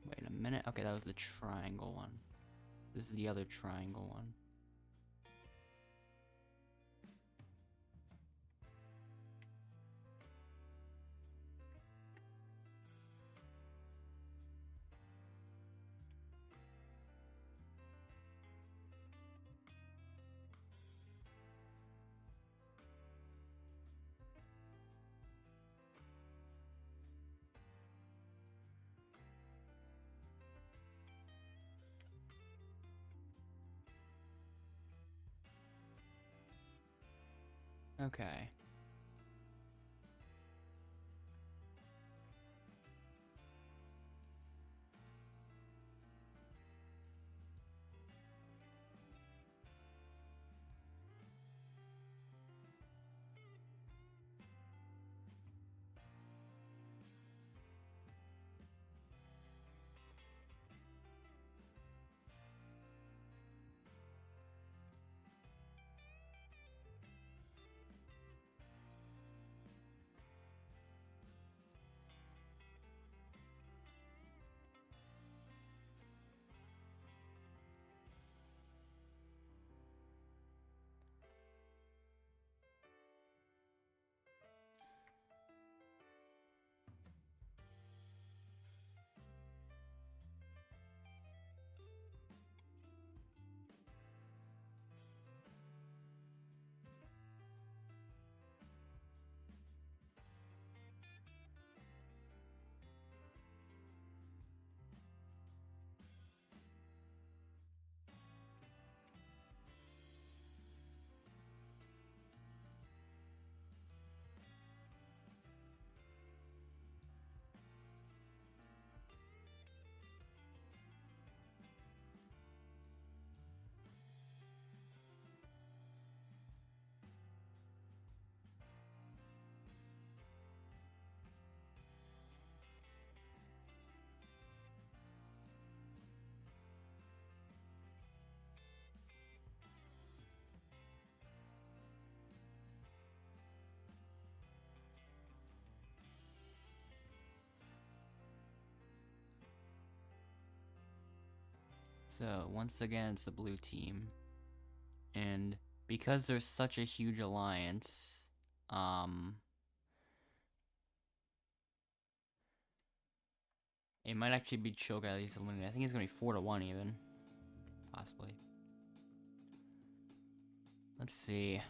Wait a minute. Okay, that was the triangle one. This is the other triangle one. Okay. So, once again, it's the blue team. And because there's such a huge alliance, it might actually be Choga at least eliminated. I think it's gonna be 4-1 even. Possibly. Let's see.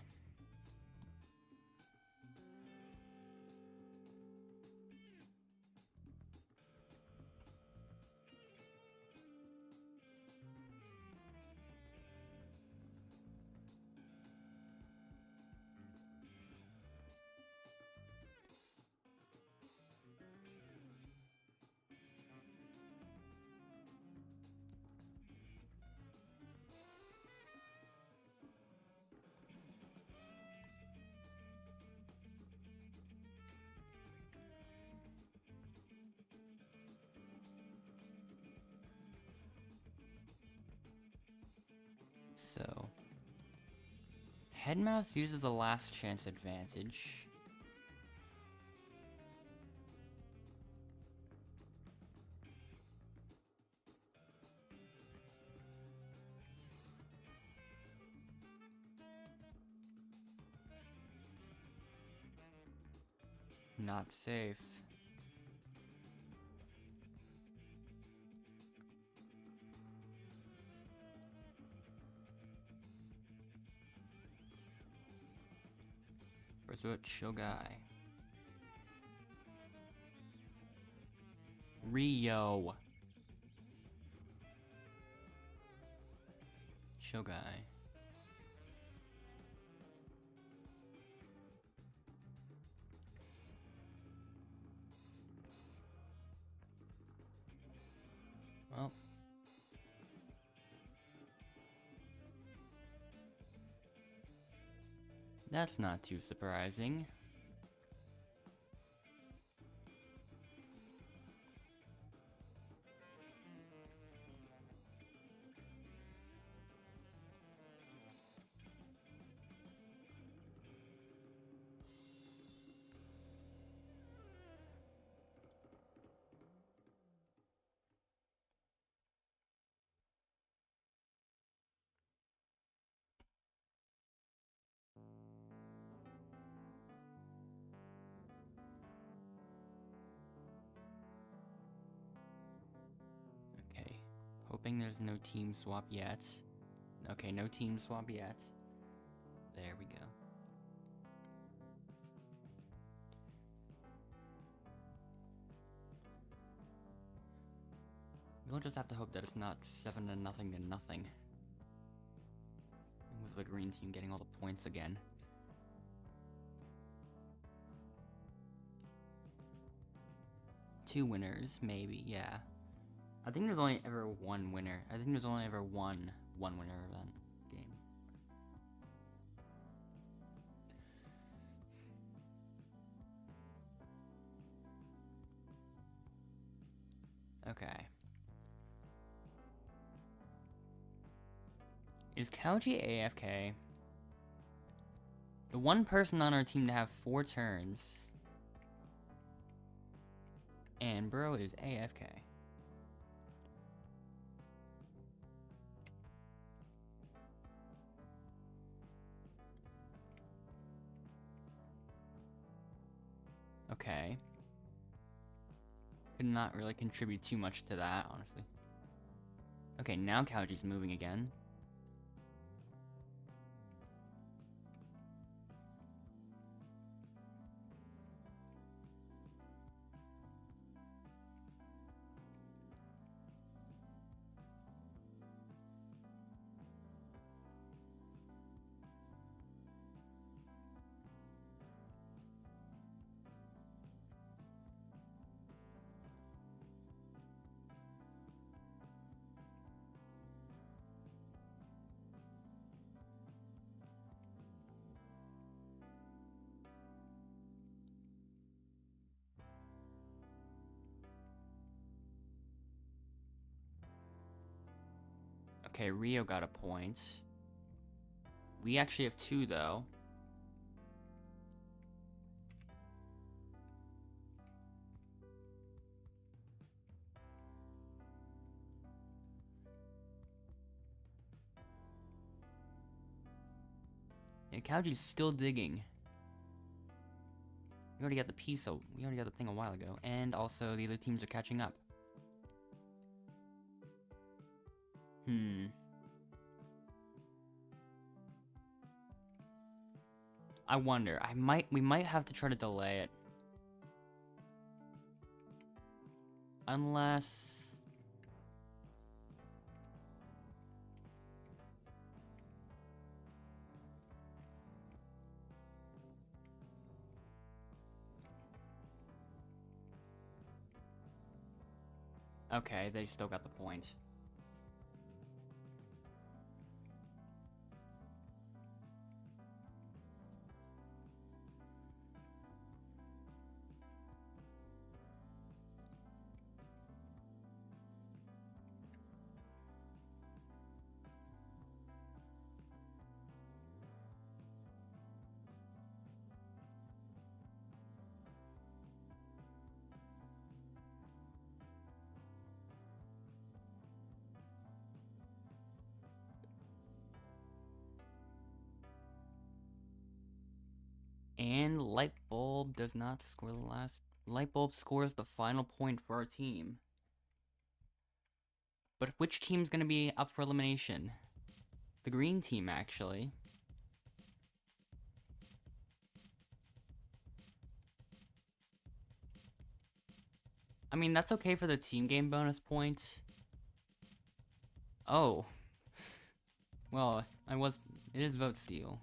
So, Headmouth uses the last chance advantage. Not safe. Where's what Shogai? Rio. Shogai. Well. That's not too surprising. Okay, hoping there's no team swap yet. Okay, no team swap yet. There we go. We'll just have to hope that it's not 7-0 to nothing. With the green team getting all the points again. Two winners, maybe, yeah. I think there's only ever one winner. I think there's only ever one winner event game. Okay. Is Kauji AFK? The one person on our team to have 4 turns. And Bro is AFK. Okay. Could not really contribute too much to that, honestly. Okay, now Kauji's moving again. Okay, Rio got a point. We actually have 2, though. Yeah, Kauji's still digging. We already got the piece, so we already got the thing a while ago. And also, the other teams are catching up. I wonder. We might have to try to delay it. Unless... Okay, they still got the point. And Lightbulb does not score the last. Lightbulb scores the final point for our team. But which team's gonna be up for elimination? The green team, actually. I mean, that's okay for the team game bonus point. Oh. Well, it is vote steal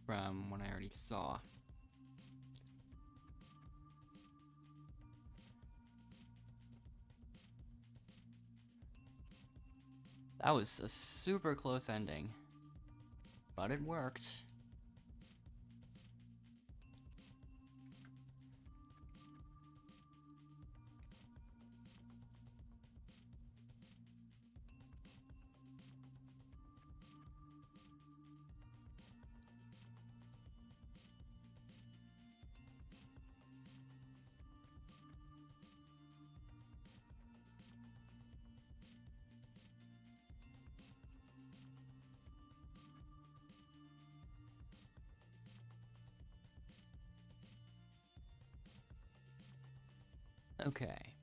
from what I already saw. That was a super close ending, but it worked. Okay.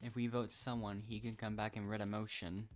If we vote someone, he can come back in red emotion.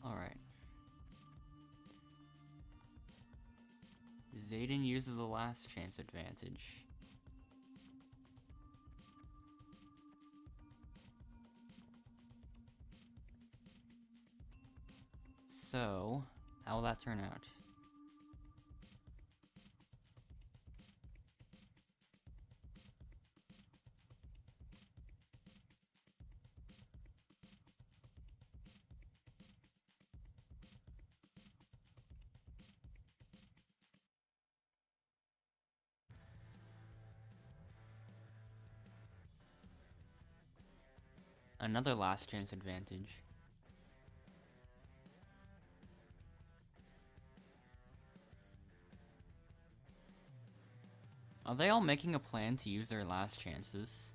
Alright. Zayden uses the last chance advantage. So, how will that turn out? Another last chance advantage. Are they all making a plan to use their last chances?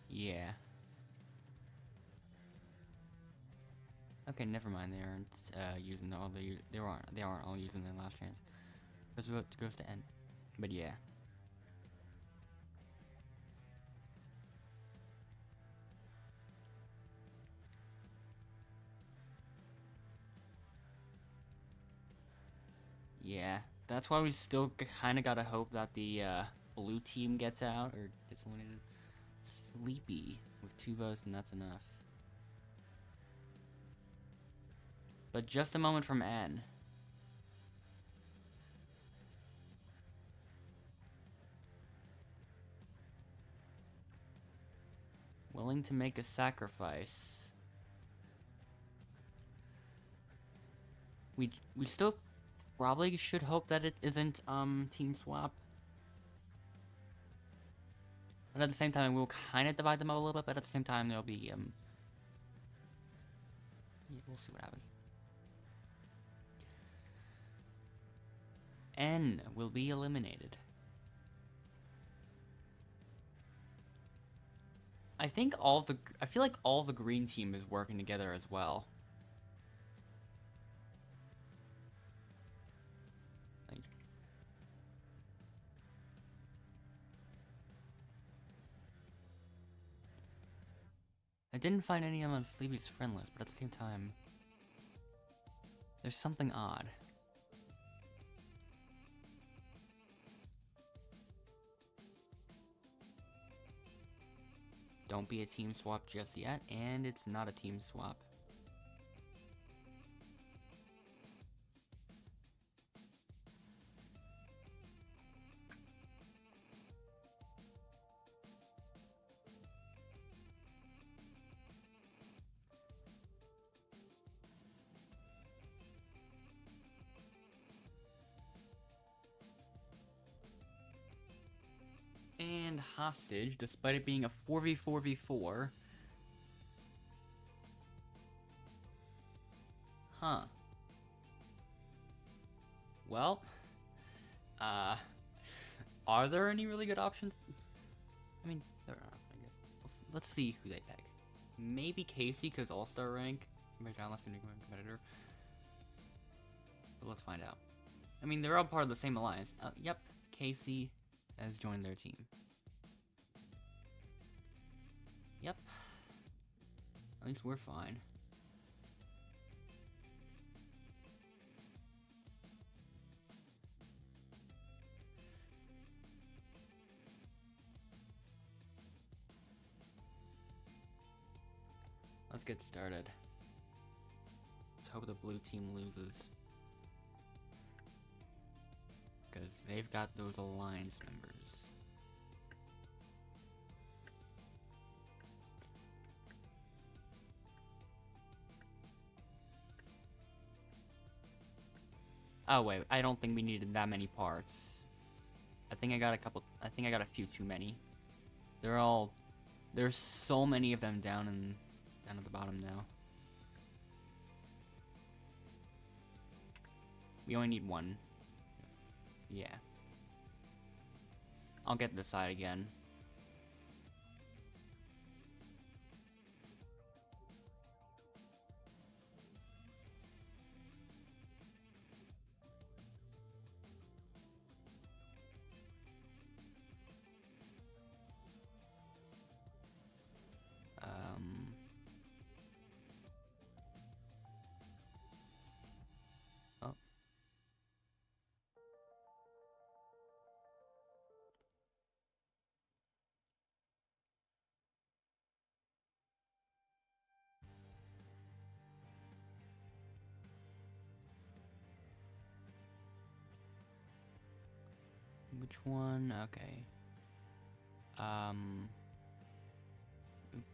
Yeah. Okay, never mind. They aren't using all they aren't all using their last chance. Because vote goes to N. But yeah. Yeah, that's why we still kind of gotta hope that the blue team gets out or gets eliminated. Sleepy with 2 votes, and that's enough. But just a moment from N. Willing to make a sacrifice. We still probably should hope that it isn't team swap. But at the same time, we'll kind of divide them up a little bit, but at the same time, there'll be, yeah, we'll see what happens. N will be eliminated. I feel like all the green team is working together as well. Like, I didn't find any of them on Sleepy's friend list, but at the same time, there's something odd. Don't be a team swap just yet, and it's not a team swap. And hostage, despite it being a 4v4v4. Huh. Well, are there any really good options? I mean, there are, I guess. Let's see who they pick. Maybe Casey, because All-Star rank. Outlaster competitor. But let's find out. I mean, they're all part of the same alliance. Yep, Casey has joined their team. Yep. At least we're fine. Let's get started. Let's hope the blue team loses. Because they've got those alliance members. Oh wait, I don't think we needed that many parts. I think I got a few too many. There's so many of them down at the bottom now. We only need one. Yeah. I'll get this side again. Oh. Which one? Okay. Oops.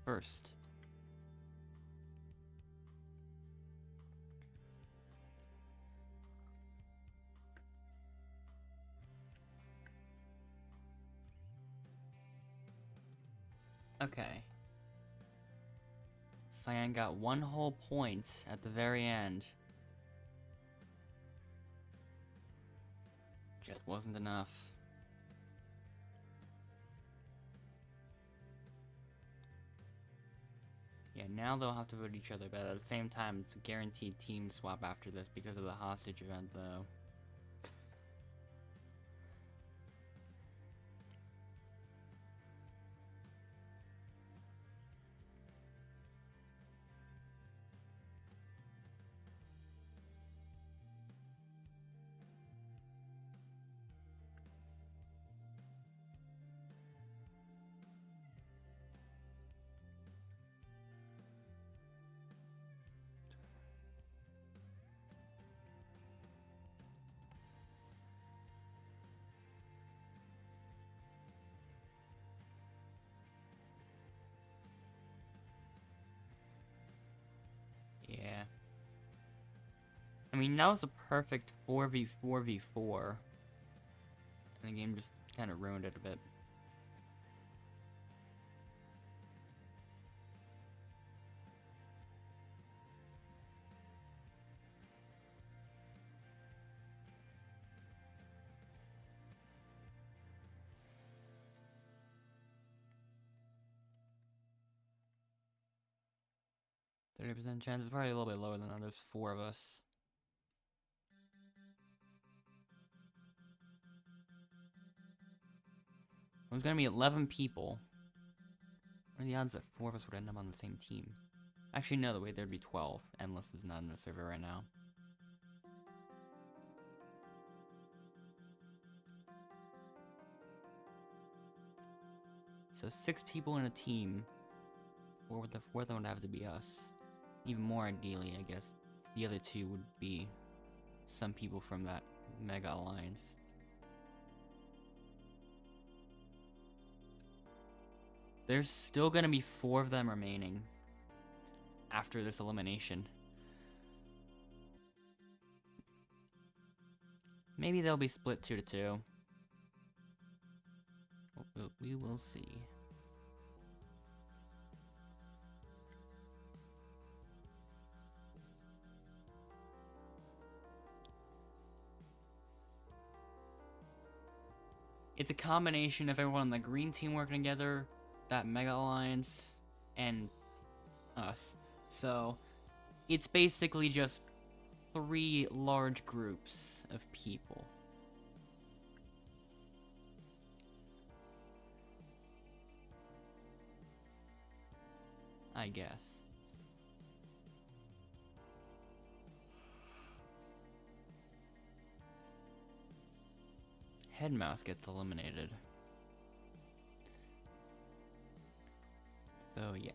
First. Okay. Cyan got one whole point at the very end. Just wasn't enough. Yeah, now they'll have to vote each other, but at the same time, it's a guaranteed team swap after this because of the hostage event, though. I mean, that was a perfect 4v4v4. And the game just kind of ruined it a bit. %30 chance is probably a little bit lower than that. There's 4 of us. There's gonna be 11 people. What are the odds that 4 of us would end up on the same team? Actually, no, the way there'd be 12. Endless is not in the server right now. So 6 people in a team. Or the 4th one would have to be us. Even more ideally, I guess, the other 2 would be some people from that mega alliance. There's still gonna be 4 of them remaining after this elimination. Maybe they'll be split 2-2. We will see. It's a combination of everyone on the green team working together, that mega alliance, and us. So it's basically just 3 large groups of people. I guess. Head mouse gets eliminated. So yeah.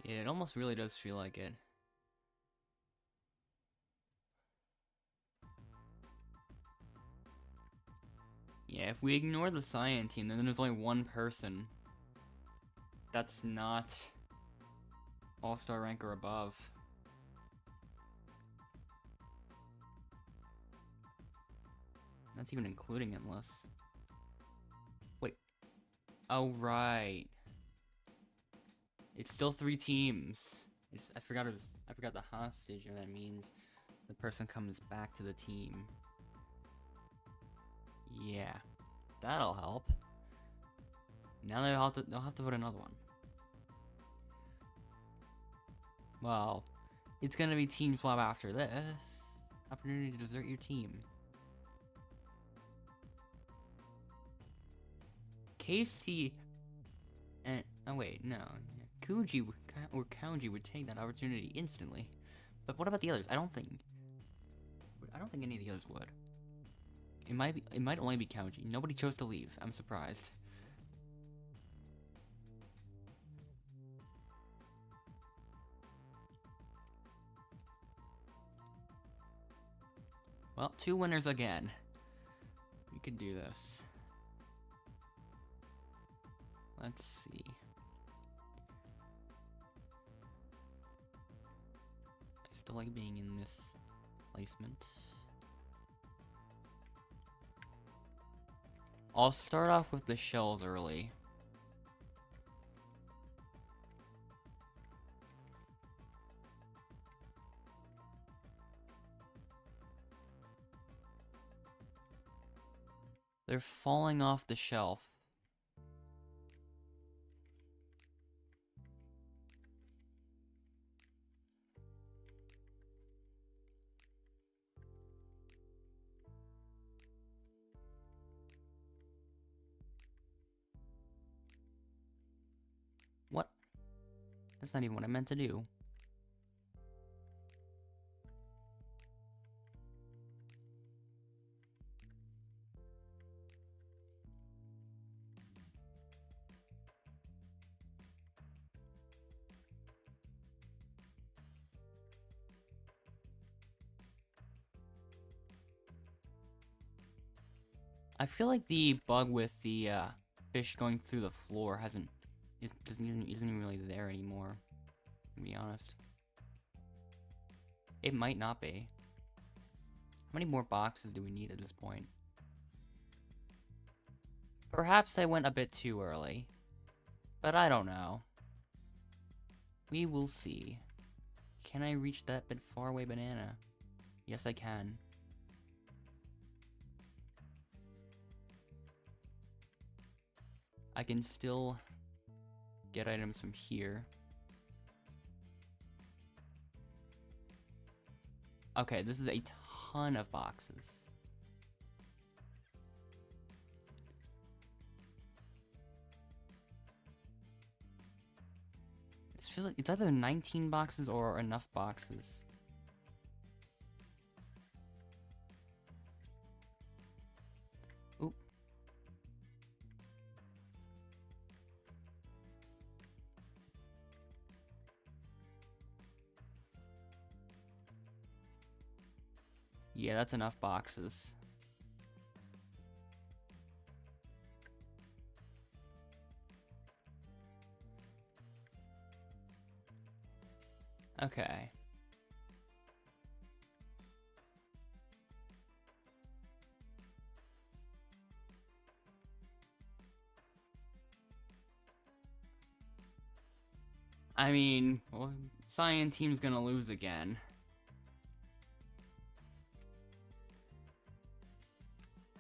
Yeah, it almost really does feel like it. Yeah, if we ignore the Cyan team, then there's only 1 person that's not All-Star rank or above. That's even including Endless. Wait. Oh, right. It's still 3 teams. I forgot the hostage, and that means the person comes back to the team. Yeah, that'll help. Now they'll have to vote another one. Well, it's gonna be team swap after this. Opportunity to desert your team. Casey and oh wait, no. Kuji or Kaunji would take that opportunity instantly. But what about the others? I don't think any of the others would. It might only be Kaunji. Nobody chose to leave. I'm surprised. Well, 2 winners again. We could do this. Let's see. I still like being in this placement. I'll start off with the shells early. They're falling off the shelf. What? That's not even what I meant to do. I feel like the bug with the fish going through the floor isn't even really there anymore, to be honest. It might not be. How many more boxes do we need at this point? Perhaps I went a bit too early, but I don't know. We will see. Can I reach that bit far away banana? Yes, I can. I can still get items from here. Okay, this is a ton of boxes. It feels like it's either 19 boxes or enough boxes. Oop. Yeah, that's enough boxes. Okay. I mean, well, Cyan team's gonna lose again.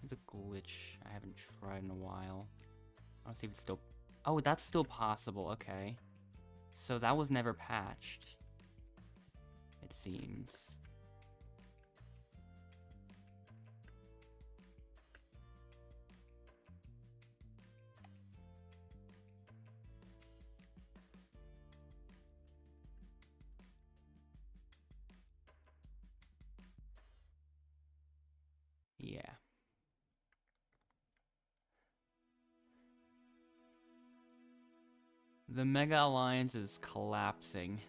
There's a glitch I haven't tried in a while. I want to see if it's still... Oh, that's still possible, okay. So that was never patched, it seems. Yeah. The Mega Alliance is collapsing.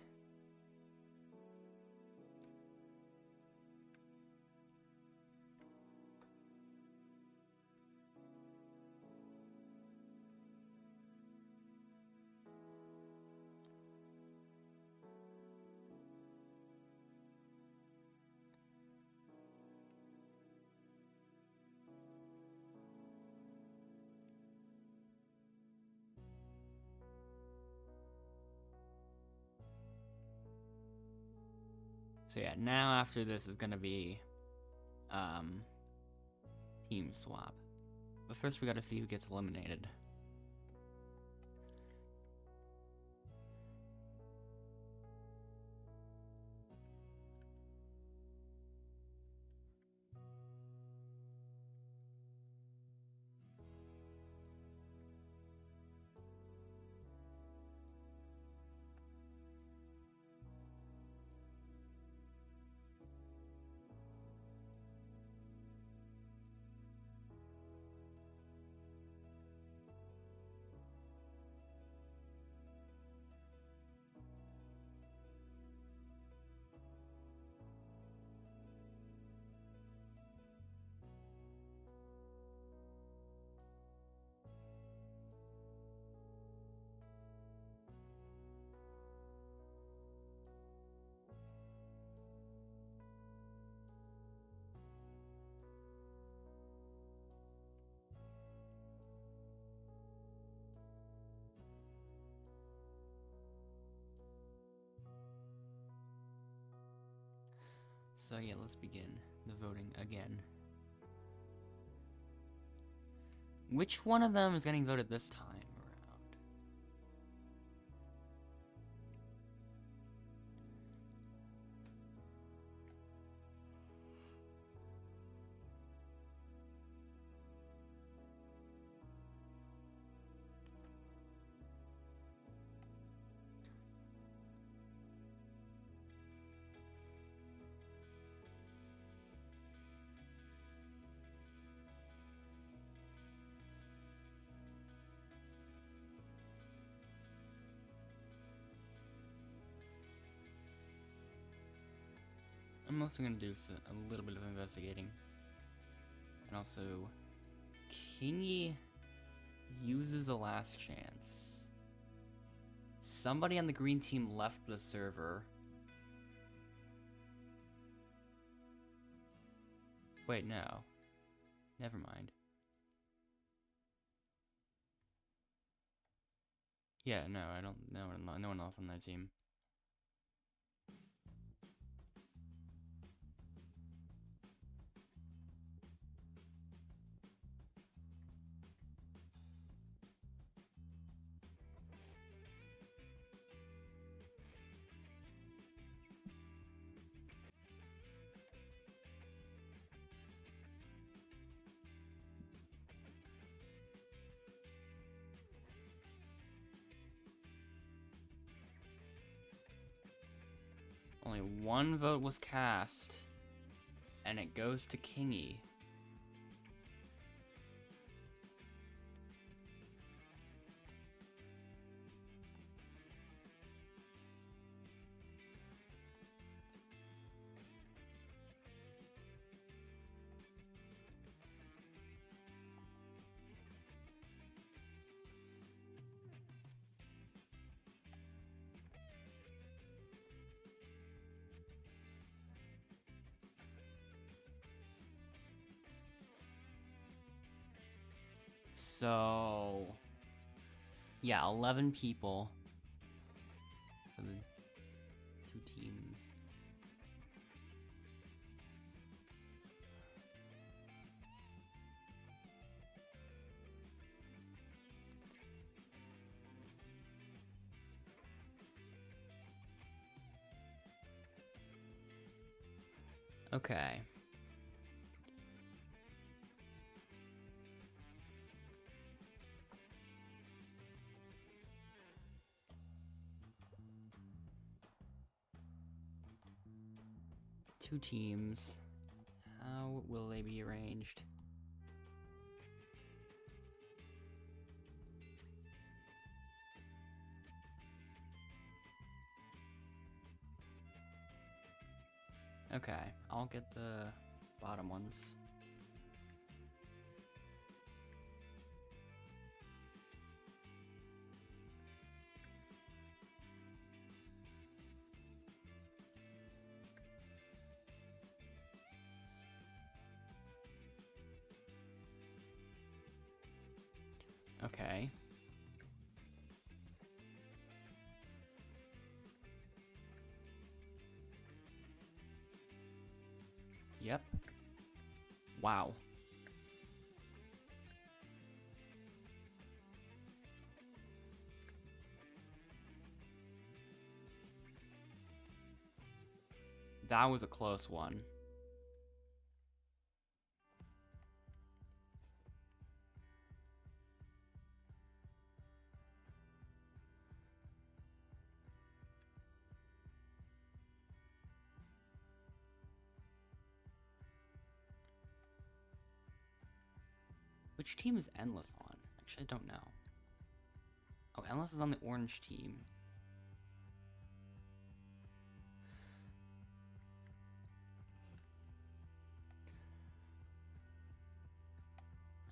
So yeah, now after this is gonna be team swap. But first we gotta see who gets eliminated. So yeah, let's begin the voting again. Which one of them is getting voted this time around? I'm also gonna do a little bit of investigating, and also Kingy uses a last chance. Somebody on the green team left the server. Wait, no. Never mind. Yeah, no, I don't. No one else on that team. Only one vote was cast, and it goes to Kingy. So, yeah, 11 people for the two teams. Okay. Two teams. How will they be arranged? Okay, I'll get the bottom ones. Okay. Yep. Wow. That was a close one. Which team is Endless on? Actually, I don't know. Oh, Endless is on the orange team.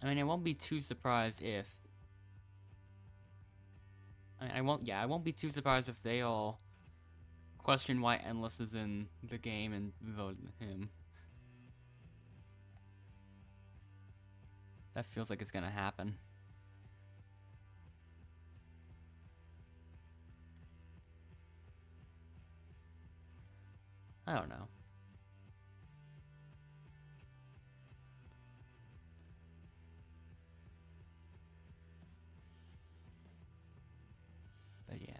I mean, I won't be too surprised if... I won't be too surprised if they all question why Endless is in the game and vote him. That feels like it's gonna happen. I don't know. But yeah.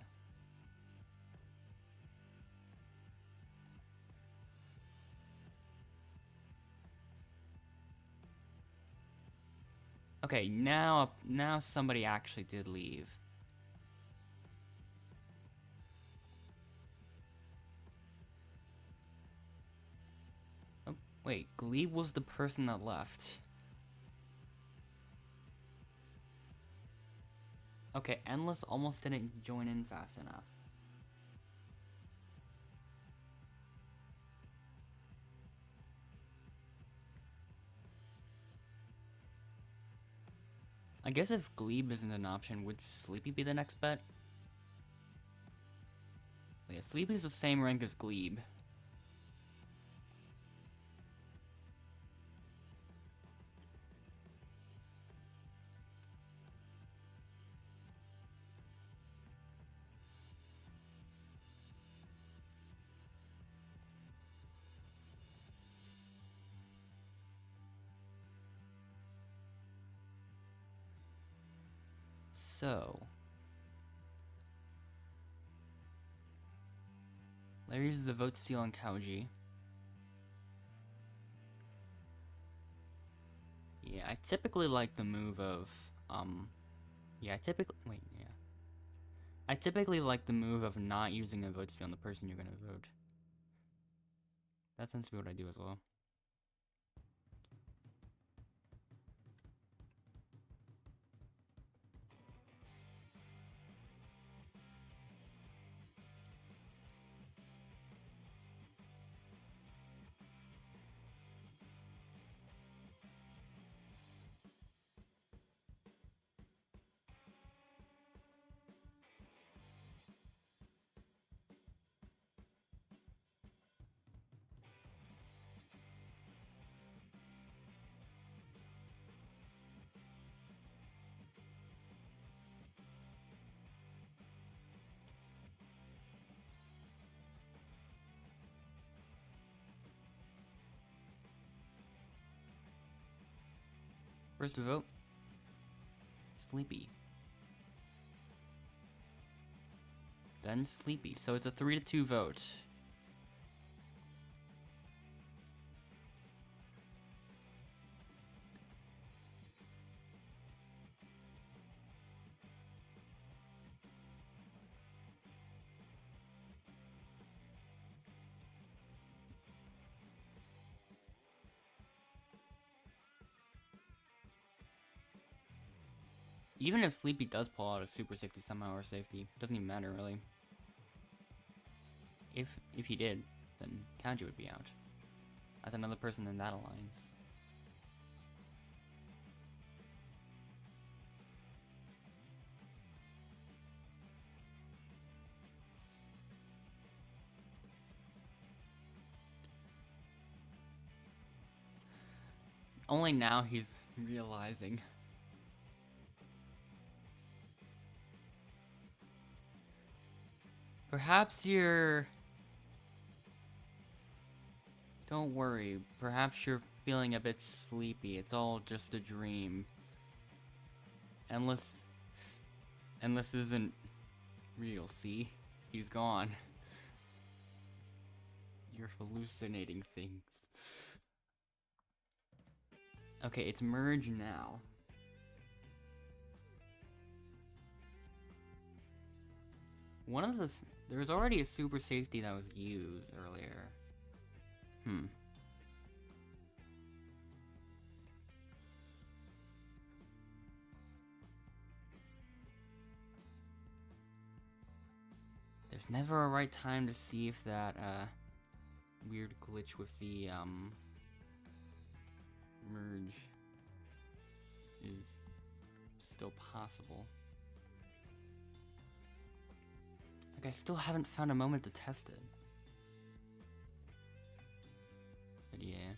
Okay, now somebody actually did leave. Oh, wait, Glebe was the person that left. Okay, Endless almost didn't join in fast enough. I guess if Glebe isn't an option, would Sleepy be the next bet? Yeah, Sleepy's the same rank as Glebe. So, Larry uses the vote steal on Kauji. Yeah, I typically like the move of, I typically like the move of not using a vote steal on the person you're gonna vote. That tends to be what I do as well. First to vote, Sleepy. Then Sleepy. So it's a 3-2 vote. Even if Sleepy does pull out a super safety somehow or safety, it doesn't even matter really. If he did, then Kanji would be out. As another person in that alliance. Only now he's realizing. Perhaps you're... Don't worry. Perhaps you're feeling a bit sleepy. It's all just a dream. Endless isn't real, see? He's gone. You're hallucinating things. Okay, it's merge now. One of the... There was already a super safety that was used earlier. There's never a right time to see if that, weird glitch with the, merge is still possible. Like, I still haven't found a moment to test it. But yeah.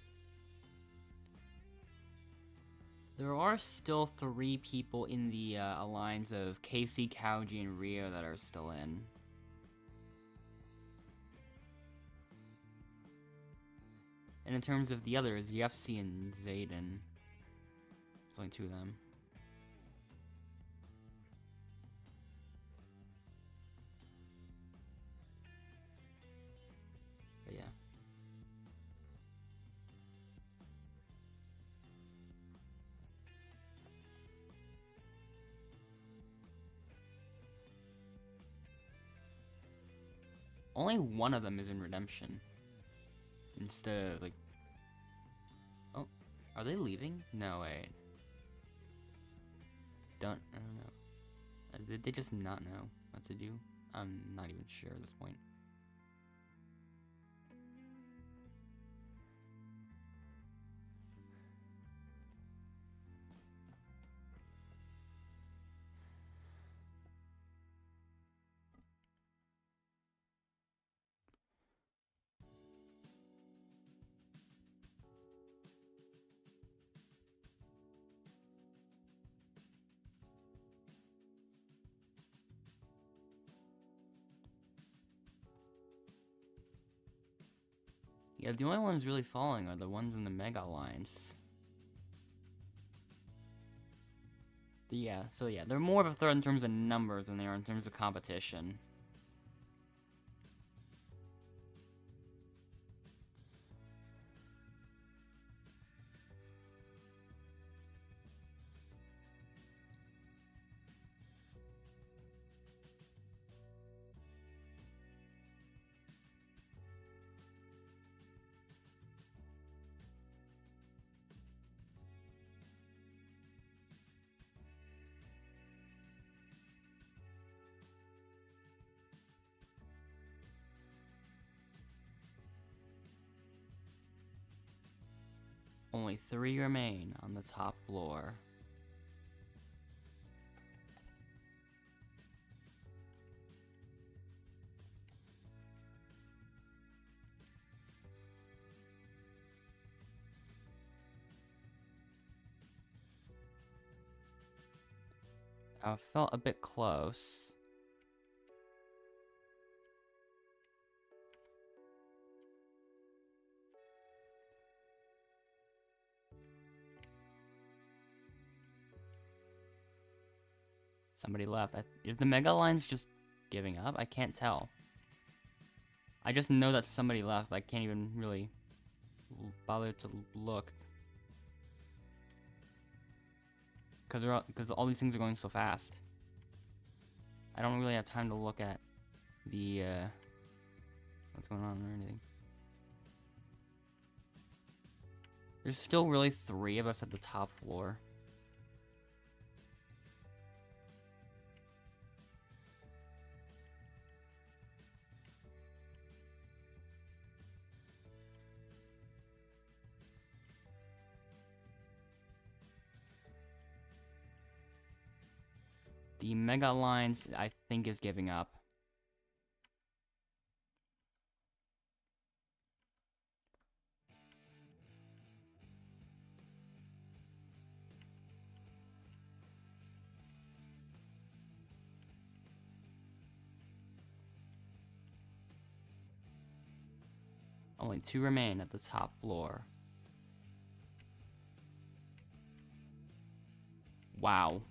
There are still 3 people in the alliance of Casey, Kauji, and Rio that are still in. And in terms of the others, Yefsi and Zayden. There's only 2 of them. But yeah. Only one of them is in redemption. Instead of, like... Oh, are they leaving? No, wait. I don't know. Did they just not know what to do? I'm not even sure at this point. Yeah, the only ones really falling are the ones in the Mega Alliance. Yeah, so yeah, they're more of a threat in terms of numbers than they are in terms of competition. Only 3 remain on the top floor. I felt a bit close. Somebody left. Is the Mega Alliance just giving up? I can't tell. I just know that somebody left, but I can't even really bother to look. Because all these things are going so fast. I don't really have time to look at the, what's going on or anything. There's still really 3 of us at the top floor. The Mega Alliance, I think, is giving up. Only 2 remain at the top floor. Wow.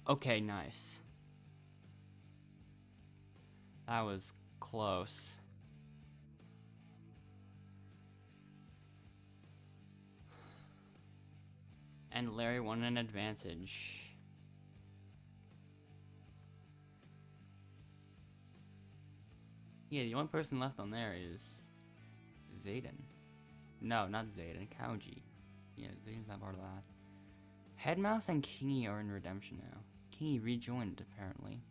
Okay, nice. That was close. And Larry won an advantage. Yeah, the only person left on there is Zayden. No, not Zayden, Kauji. Yeah, Zayden's not part of that. Headmouse and Kingy are in redemption now. Kingy rejoined, apparently.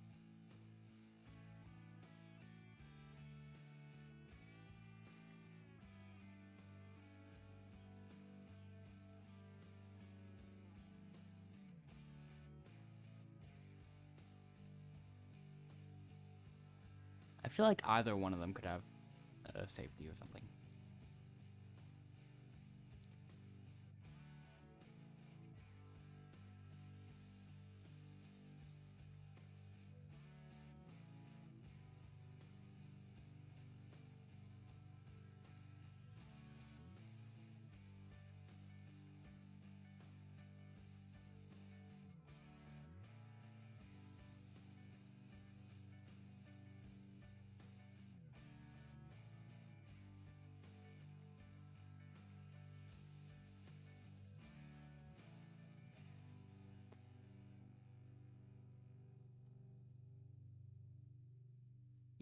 I feel like either one of them could have a safety or something.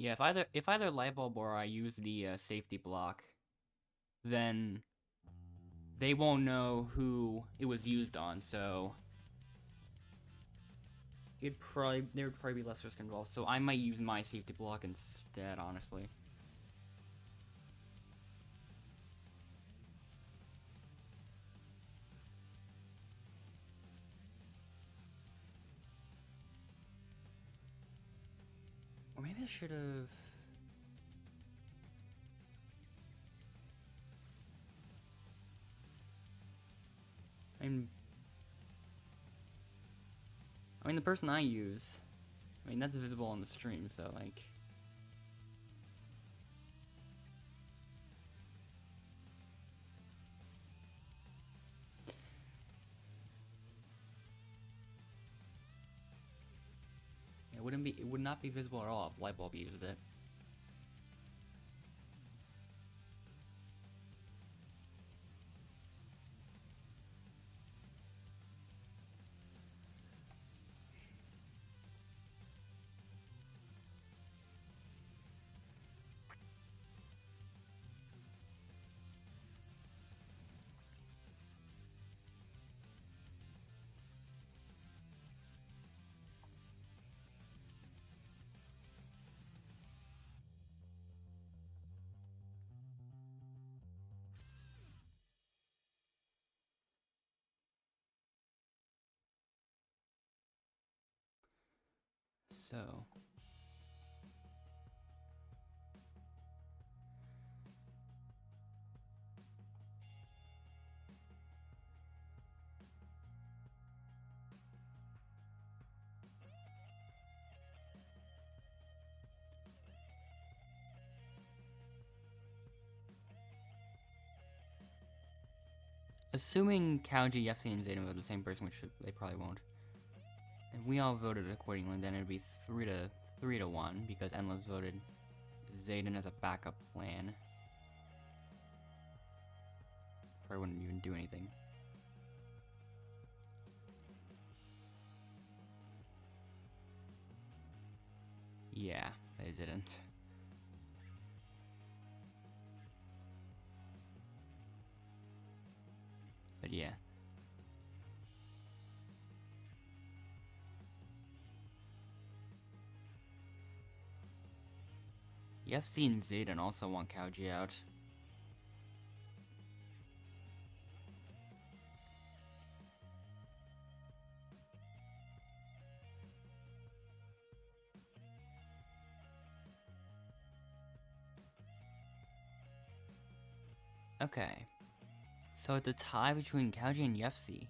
Yeah, if either light bulb or I use the safety block, then they won't know who it was used on. So there would probably be less risk involved. So I might use my safety block instead, honestly. Or maybe I should have. I mean, the person I use, I mean, that's visible on the stream, so, like... It would not be visible at all if Lightbulb used it. So... Assuming Kauji, Yefsi, and Zayden vote the same person, which they probably won't. If we all voted accordingly, then it'd be 3 to 1, because Endless voted Zayden as a backup plan. Probably wouldn't even do anything. Yeah, they didn't. But yeah. Yefsi and Zayden also want Kauji out. Okay. So it's a tie between Kauji and Yefsi.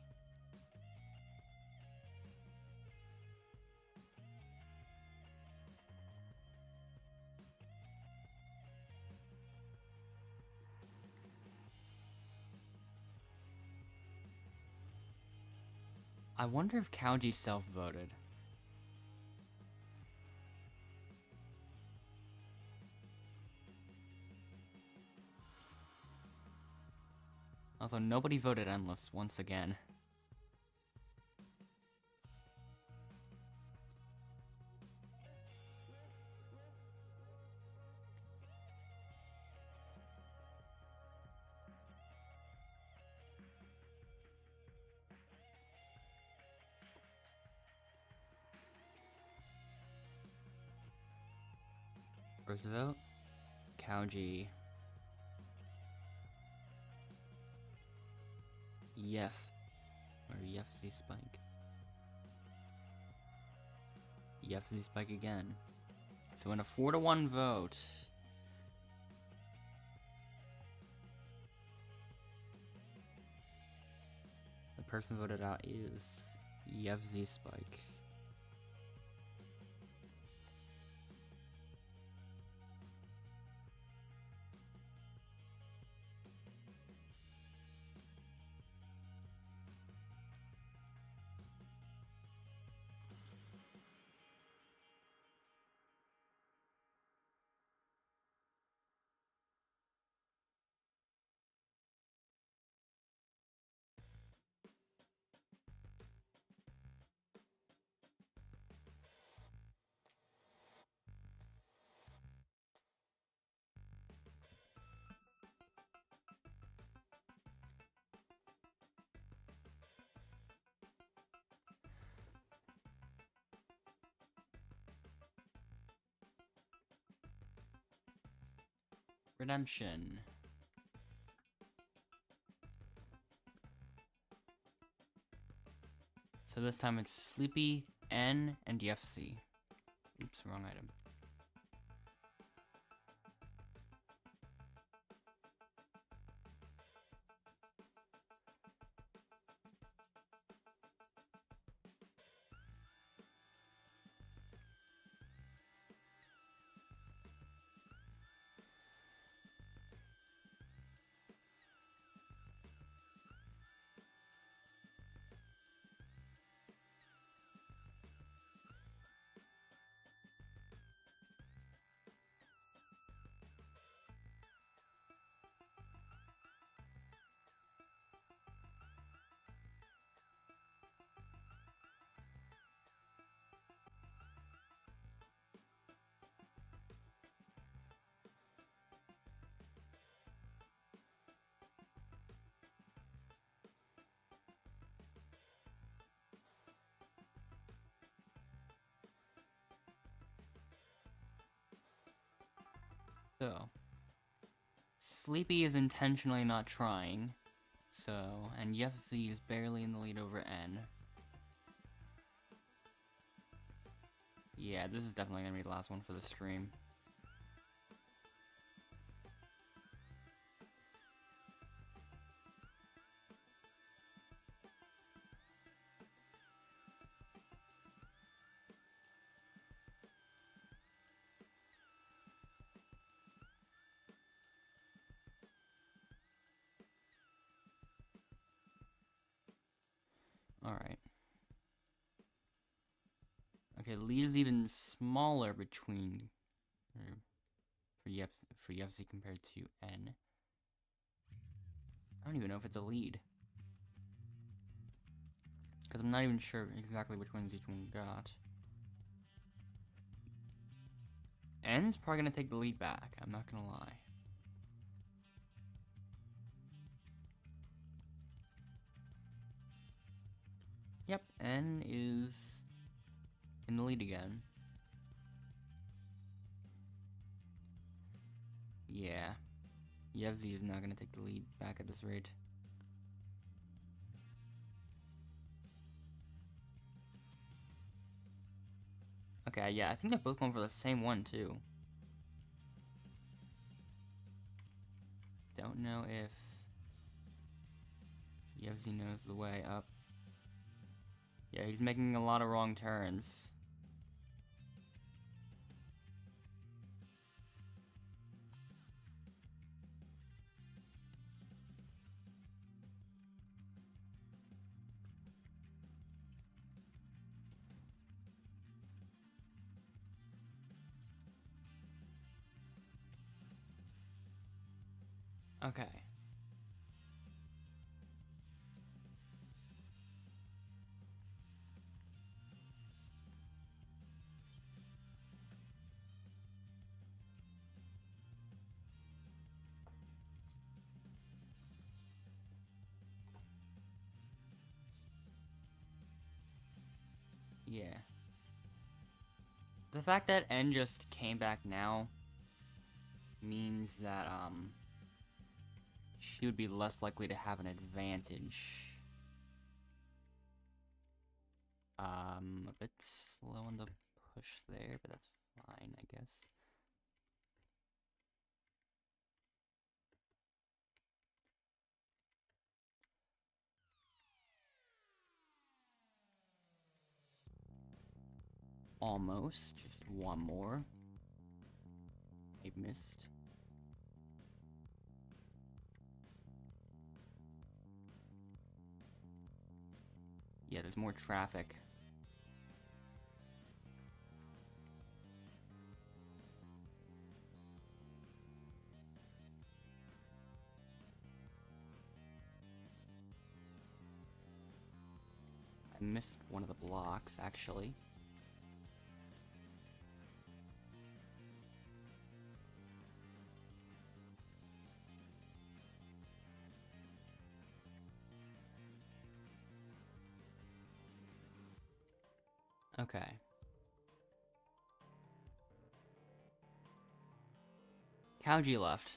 I wonder if Kauji self-voted. Also, nobody voted Endless once again. First vote, Kauji. Or Yefsi Spike. Yefsi Spike again. So in a 4 to 1 vote, the person voted out is Yefsi Spike. Redemption. So this time it's Sleepy, N, and UFC. Oops, wrong item. So, Sleepy is intentionally not trying. So, and UFC is barely in the lead over N. Yeah, this is definitely gonna be the last one for the stream. Alright. Okay, the lead is even smaller between for UFC compared to N. I don't even know if it's a lead. Because I'm not even sure exactly which ones each one got. N's probably gonna take the lead back, I'm not gonna lie. Yep, N is in the lead again. Yeah. Yevzy is not gonna take the lead back at this rate. Okay, yeah, I think they're both going for the same one, too. Don't know if Yevzy knows the way up. Yeah, he's making a lot of wrong turns. Okay. Yeah. The fact that N just came back now means that, she would be less likely to have an advantage. A bit slow on the push there, but that's fine, I guess. Almost, just one more. I missed. Yeah, there's more traffic. I missed one of the blocks, actually. Okay. Cowgie left.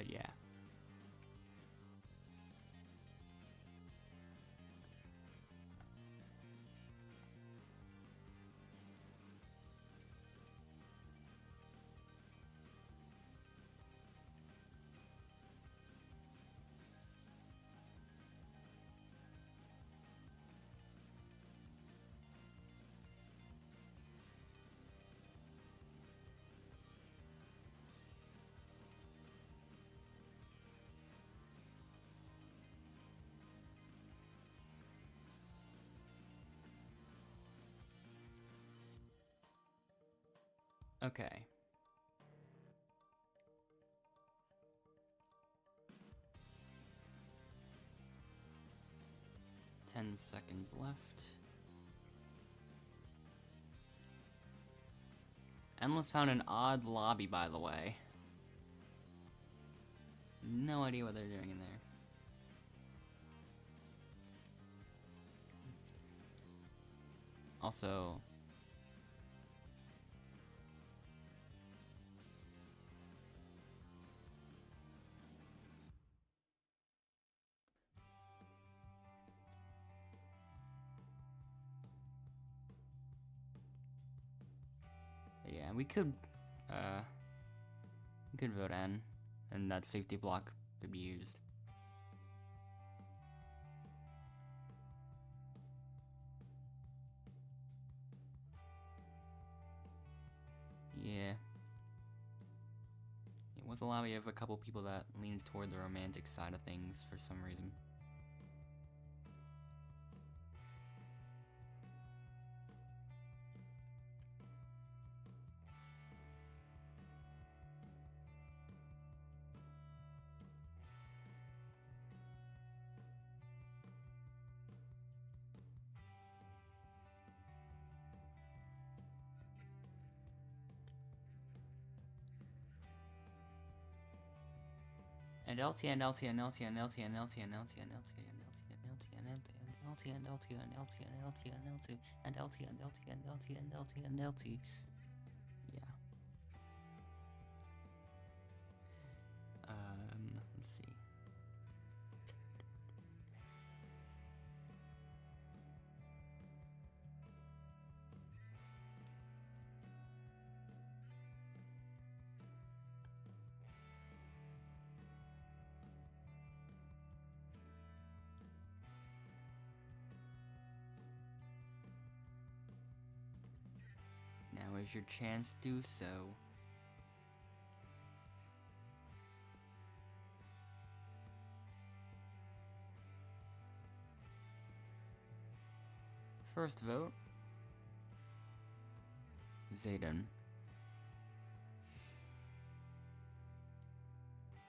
But yeah. Okay. Ten seconds left. Endless found an odd lobby, by the way. No idea what they're doing in there. Also, yeah, we could vote N, and that safety block could be used. Yeah. It was a lobby of a couple people that leaned toward the romantic side of things for some reason. And LT and LT and LT and LT and LT and LT and LT and LT and LT and LT and LT and LT and LT and LT and LT and LT and LT and LT. Yeah. Let's see. Now is your chance to do so. First vote, Zayden.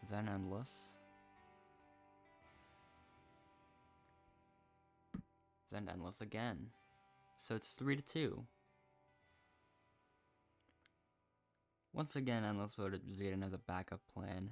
Then Endless. Then Endless again. So it's 3-2. Once again, Endless voted Zayden as a backup plan.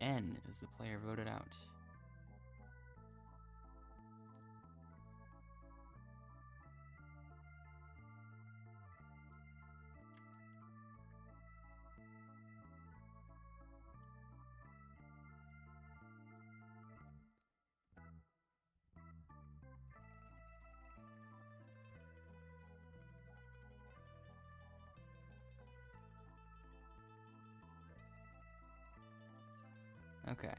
N is the player voted out. Okay.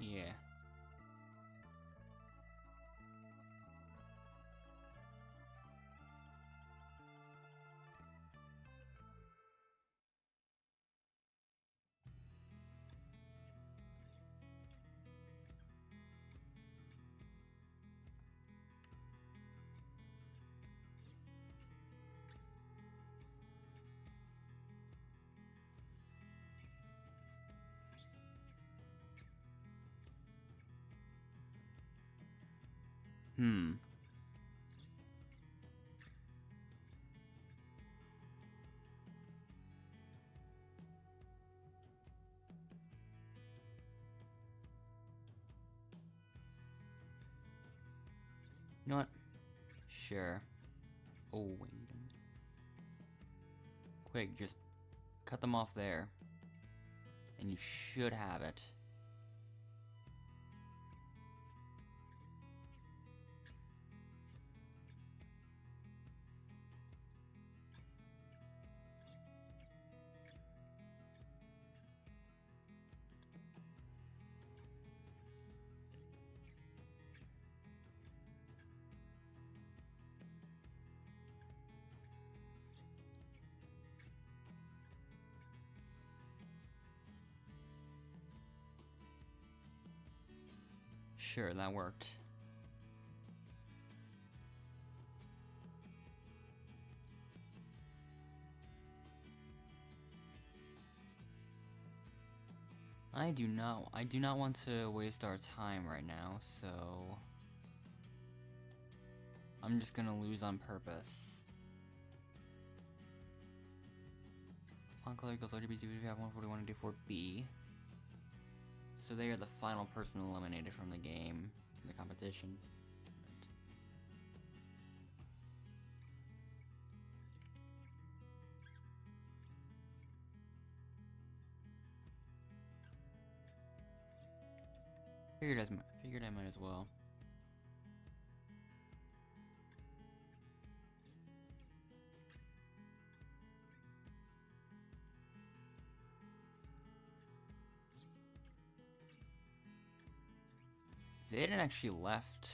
Yeah. Hmm. You know what? Sure. Oh, wait a minute. Quick, just cut them off there. And you should have it. Sure, that worked. I do not want to waste our time right now, so I'm just gonna lose on purpose. On color equals LGBT, we have 141 and D4B. So they are the final person eliminated from the game, the competition. Figured I might as well. Zayden actually left.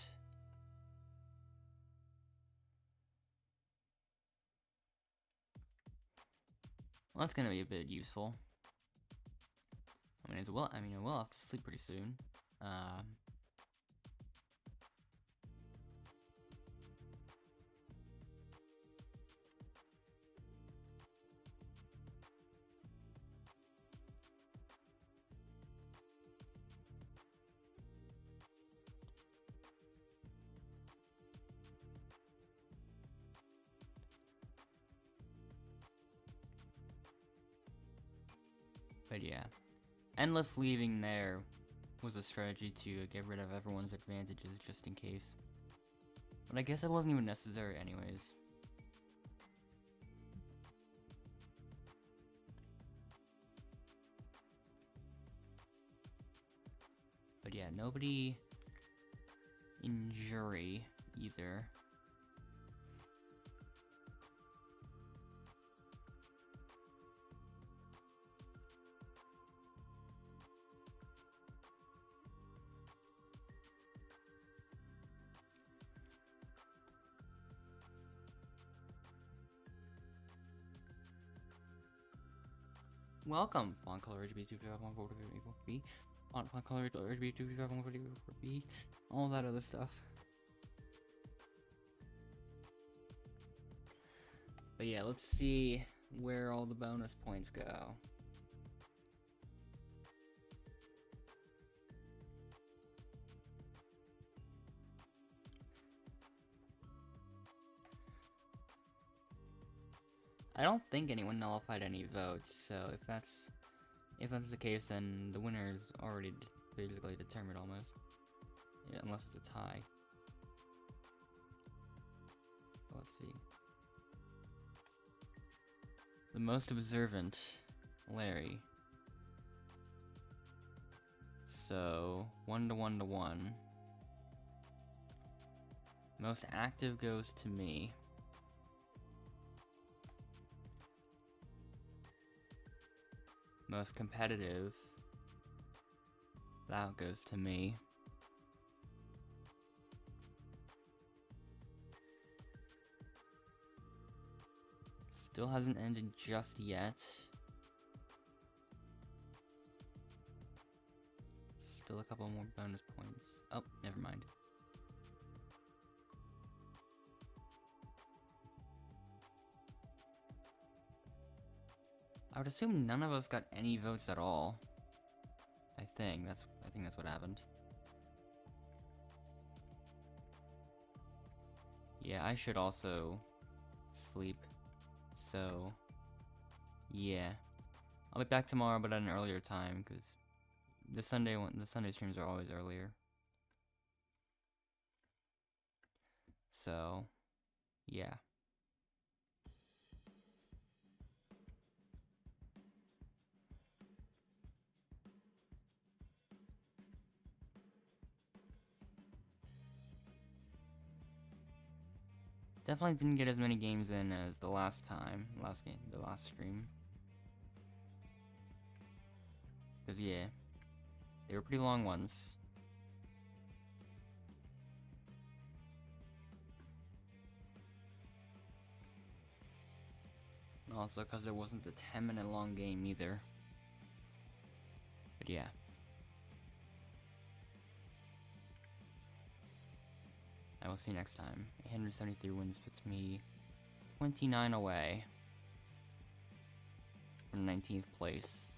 Well, that's gonna be a bit useful. I mean, I will have to sleep pretty soon. But yeah, endless leaving there was a strategy to get rid of everyone's advantages just in case. But I guess it wasn't even necessary anyways. But yeah, nobody in jury either. Welcome, font color RGB25144B, font color RGB25144B, all that other stuff. But yeah, let's see where all the bonus points go. I don't think anyone nullified any votes, so if that's the case, then the winner is already basically determined almost. Yeah, unless it's a tie. Let's see. The most observant, Larry. So 1 to 1 to 1. Most active goes to me. Most competitive That goes to me. Still hasn't ended just yet. Still a couple more bonus points. Oh, never mind. I would assume none of us got any votes at all. I think that's what happened. Yeah, I should also sleep. So, yeah. I'll be back tomorrow, but at an earlier time, because the Sunday streams are always earlier. So, yeah. Definitely didn't get as many games in as the last stream. Because, yeah, they were pretty long ones. And also because there wasn't a 10-minute long game either. But yeah. I will see you next time. 873 wins puts me 29 away from 19th place.